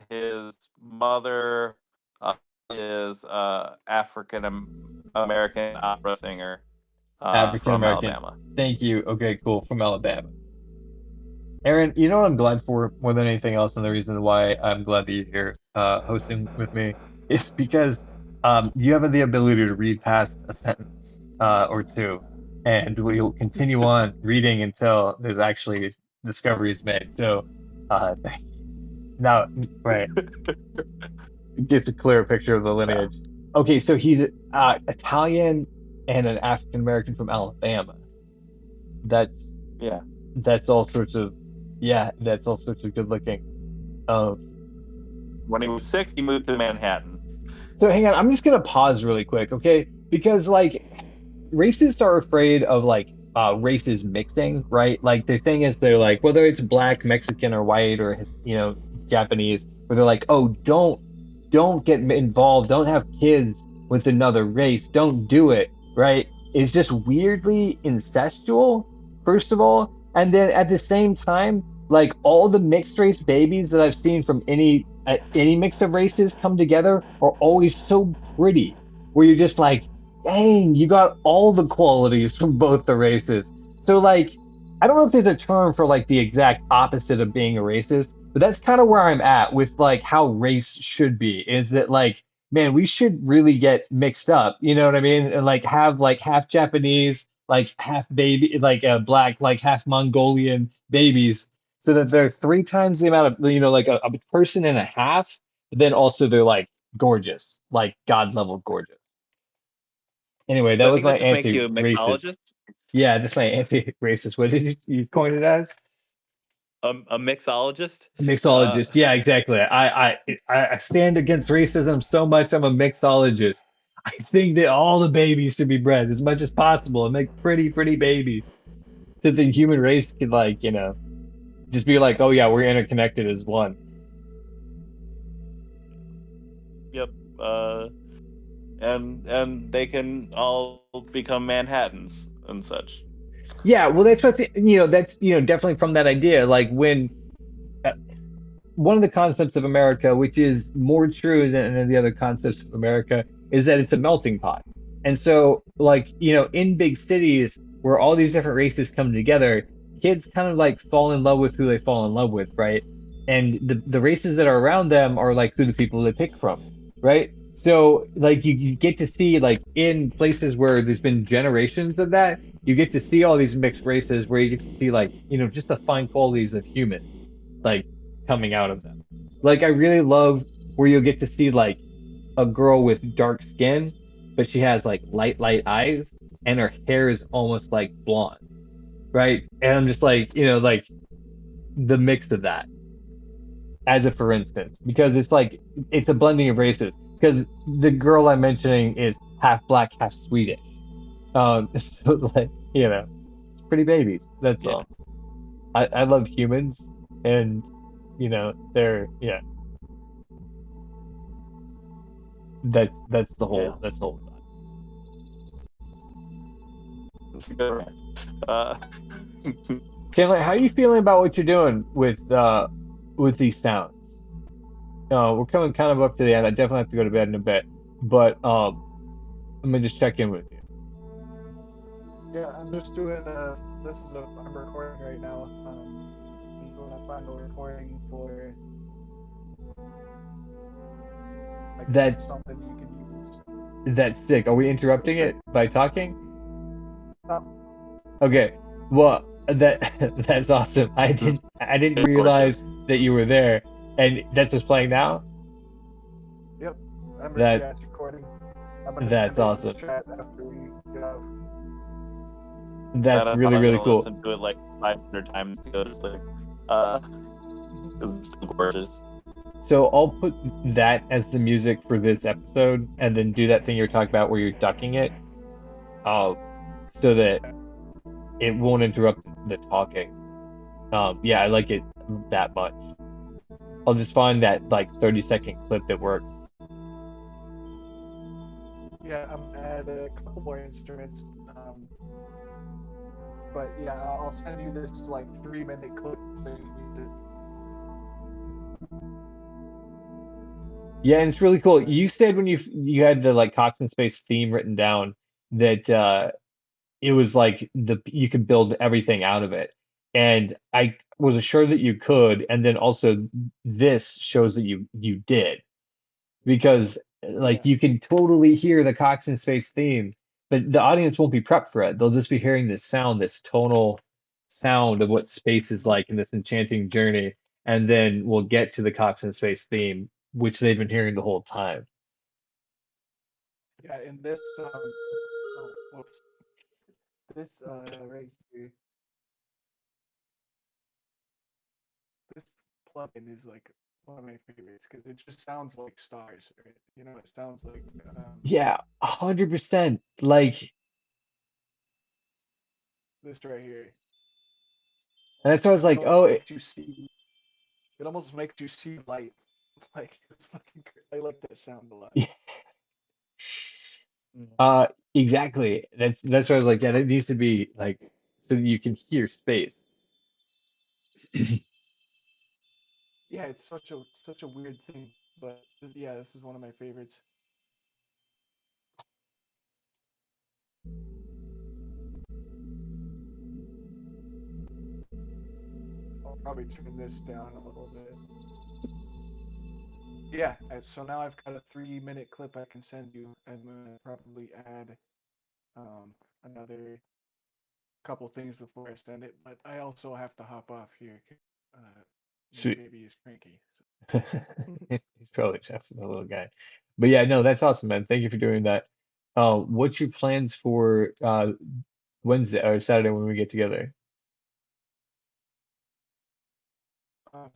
His mother is African American opera singer African from American. Alabama. Thank you. Okay, cool. From Alabama. Aaron, you know what I'm glad for more than anything else, and the reason why I'm glad that you're here hosting with me is because you have the ability to read past a sentence or two, and we'll continue on reading until there's actually discoveries made. So thank you. Now, right, it gets a clearer picture of the Yeah. lineage. Okay, so he's Italian and an African American from Alabama. That's Yeah. that's all sorts of yeah, that's all sorts of good looking. Um, When he was 6, he moved to Manhattan. so hang on, I'm just gonna pause really quick, okay? Because like racists are afraid of like races mixing, right? Like the thing is they're like whether it's black, Mexican or white or Japanese, where they're like, "Oh, don't get involved, don't have kids with another race, don't do it," right? It's just weirdly incestual, first of all, and then at the same time, like all the mixed race babies that I've seen from any mix of races come together are always so pretty, where you're just like, dang, you got all the qualities from both the races. So like, I don't know if there's a term for like the exact opposite of being a racist, but that's kind of where I'm at with like how race should be. Is that like, man, we should really get mixed up. You know what I mean? And have like half Japanese, like half baby, like black, like half Mongolian babies, so that they're three times the amount of like a person and a half. But then also they're like gorgeous, like God level gorgeous. Anyway, that So I was think my that just makes you a anti-racist. mixologist. Yeah, that's my anti-racist. What did you coin it as? A mixologist. Uh, Mixologist. Yeah, exactly. I stand against racism so much. I'm a mixologist. I think that all the babies should be bred as much as possible and make pretty, pretty babies. So the human race could like, just be like, oh yeah, we're interconnected as one. yep. And they can all become Manhattans and such. Yeah, well, that's what that's definitely from that idea. Like when uh, one of the concepts of America, which is more true than any of the other concepts of America, is that it's a melting pot. And so, like, in big cities where all these different races come together, kids kind of like fall in love with who they fall in love with, right? And the races that are around them are like who the people they pick from, right? So, like, you get to see, like, in places where there's been generations of that, you get to see all these mixed races where you get to see, like, just the fine qualities of humans. Like, coming out of them. Like I really love where you'll get to see like a girl with dark skin, but she has like light eyes and her hair is almost like blonde, right? And I'm just like, like the mix of that as a for instance, because it's like it's a blending of races. Because the girl I'm mentioning is half black, half Swedish. So like, it's pretty babies. That's Yeah. all. I love humans and they're yeah. That's the Yeah. whole thought. It's a good rant. Uh, Chandler, how are you feeling about what you're doing with these sounds? We're coming kind of up to the end. I definitely have to go to bed in a bit, but I'm gonna just check in with you. Yeah, I'm just doing this is a I'm recording right now. I'm doing a final recording for like That's something you can use. that's sick. Are we interrupting it by talking? Oh, Okay. Well, that that's awesome. this is I didn't gorgeous. realize that you were there, and that's what's playing now. yep. That Yeah, it's recording. I'm gonna that's send it to the awesome. chat after we get off. That That's I'm really probably really gonna cool. listen to it like 500 times to go to sleep. Uh, because it's so gorgeous. So I'll put that as the music for this episode, and then do that thing you're talking about where you're ducking it, uh, so that it won't interrupt the talking. Yeah, I like it that much. I'll just find that like 30-second clip that works. Yeah, I'm gonna add a couple more instruments. But yeah, I'll send you this like 3 minute clip so you can use it. Yeah, and it's really cool. But You said when you had the like Cox and Space theme written down that it was like you could build everything out of it. And I was assured that you could, and then also this shows that you did because like yeah, you can totally hear the Cox and Space theme, but the audience won't be prepped for it. They'll just be hearing this sound, this tonal sound of what space is like in this enchanting journey, and then we'll get to the Cox and Space theme, which they've been hearing the whole time. yeah. In this, oh, whoops, this right here, this plugin is like one of my favorites because it just sounds like stars, right? You know, it sounds like Yeah, 100%. Like, this right here. and that's why I was It like, almost oh, makes you see. It almost makes you see light. Like it's fucking. I like that sound a lot. Mm. exactly. That's why I was like, yeah, that needs to be like so that you can hear space. Yeah, it's such a weird thing, but yeah, this is one of my favorites. I'll probably turn this down a little bit. Yeah, so now I've got a 3 minute clip I can send you. I'm gonna probably add another couple things before I send it, but I also have to hop off here. My Sweet. baby is cranky. He's probably Jeff, the little guy. But yeah, no, that's awesome, man. Thank you for doing that. What's your plans for Wednesday or Saturday when we get together?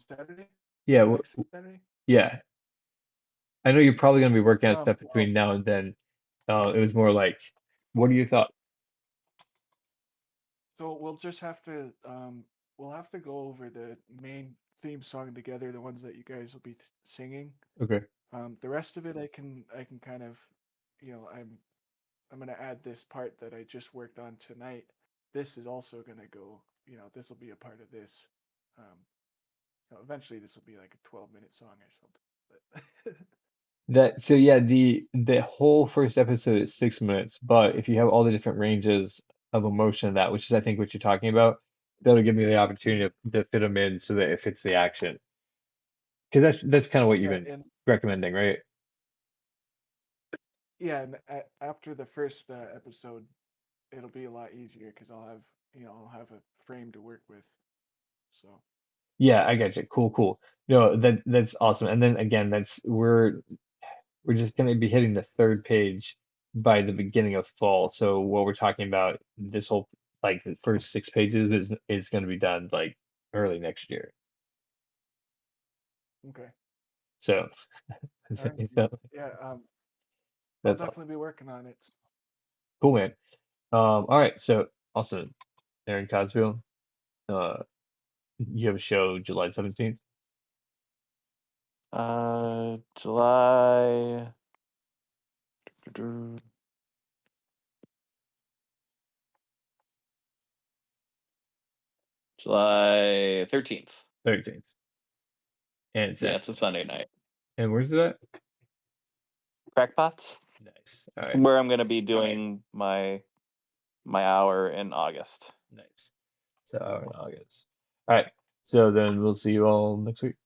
Saturday, Yeah, next Saturday. yeah. I know you're probably gonna be working on stuff Well, between now and then. It was more like, what are your thoughts? so we'll have to go over the main theme song together, the ones that you guys will be singing. Okay. The rest of it I can kind of, I'm gonna add this part that I just worked on tonight. This is also gonna go, this will be a part of this. Um, eventually this will be like a 12-minute song or something. But That so yeah, the whole first episode is 6 minutes, but if you have all the different ranges of emotion of that, which is I think what you're talking about, that'll give me the opportunity to fit them in so that it fits the action. Because that's kind of what you've yeah, been and recommending, right? yeah, and after the first episode, it'll be a lot easier because I'll have a frame to work with. So Yeah, I got you. Cool, cool. No, that's awesome. And then again, that's we're just going to be hitting the third page by the beginning of fall. So what we're talking about, this whole like the first 6 pages is going to be done like early next year. okay, So, all right, so yeah, I'll that's awesome. definitely be working on it. Cool, man. All right. So also, Aaron Cosville, uh, you have a show July 17th. July. July 13th. 13th. And it's Yeah, at, it's a Sunday night. and where's it at? Crackpots, Nice. All right. where I'm going to be doing my hour in August. Nice. So, in August. All right. So then we'll see you all next week.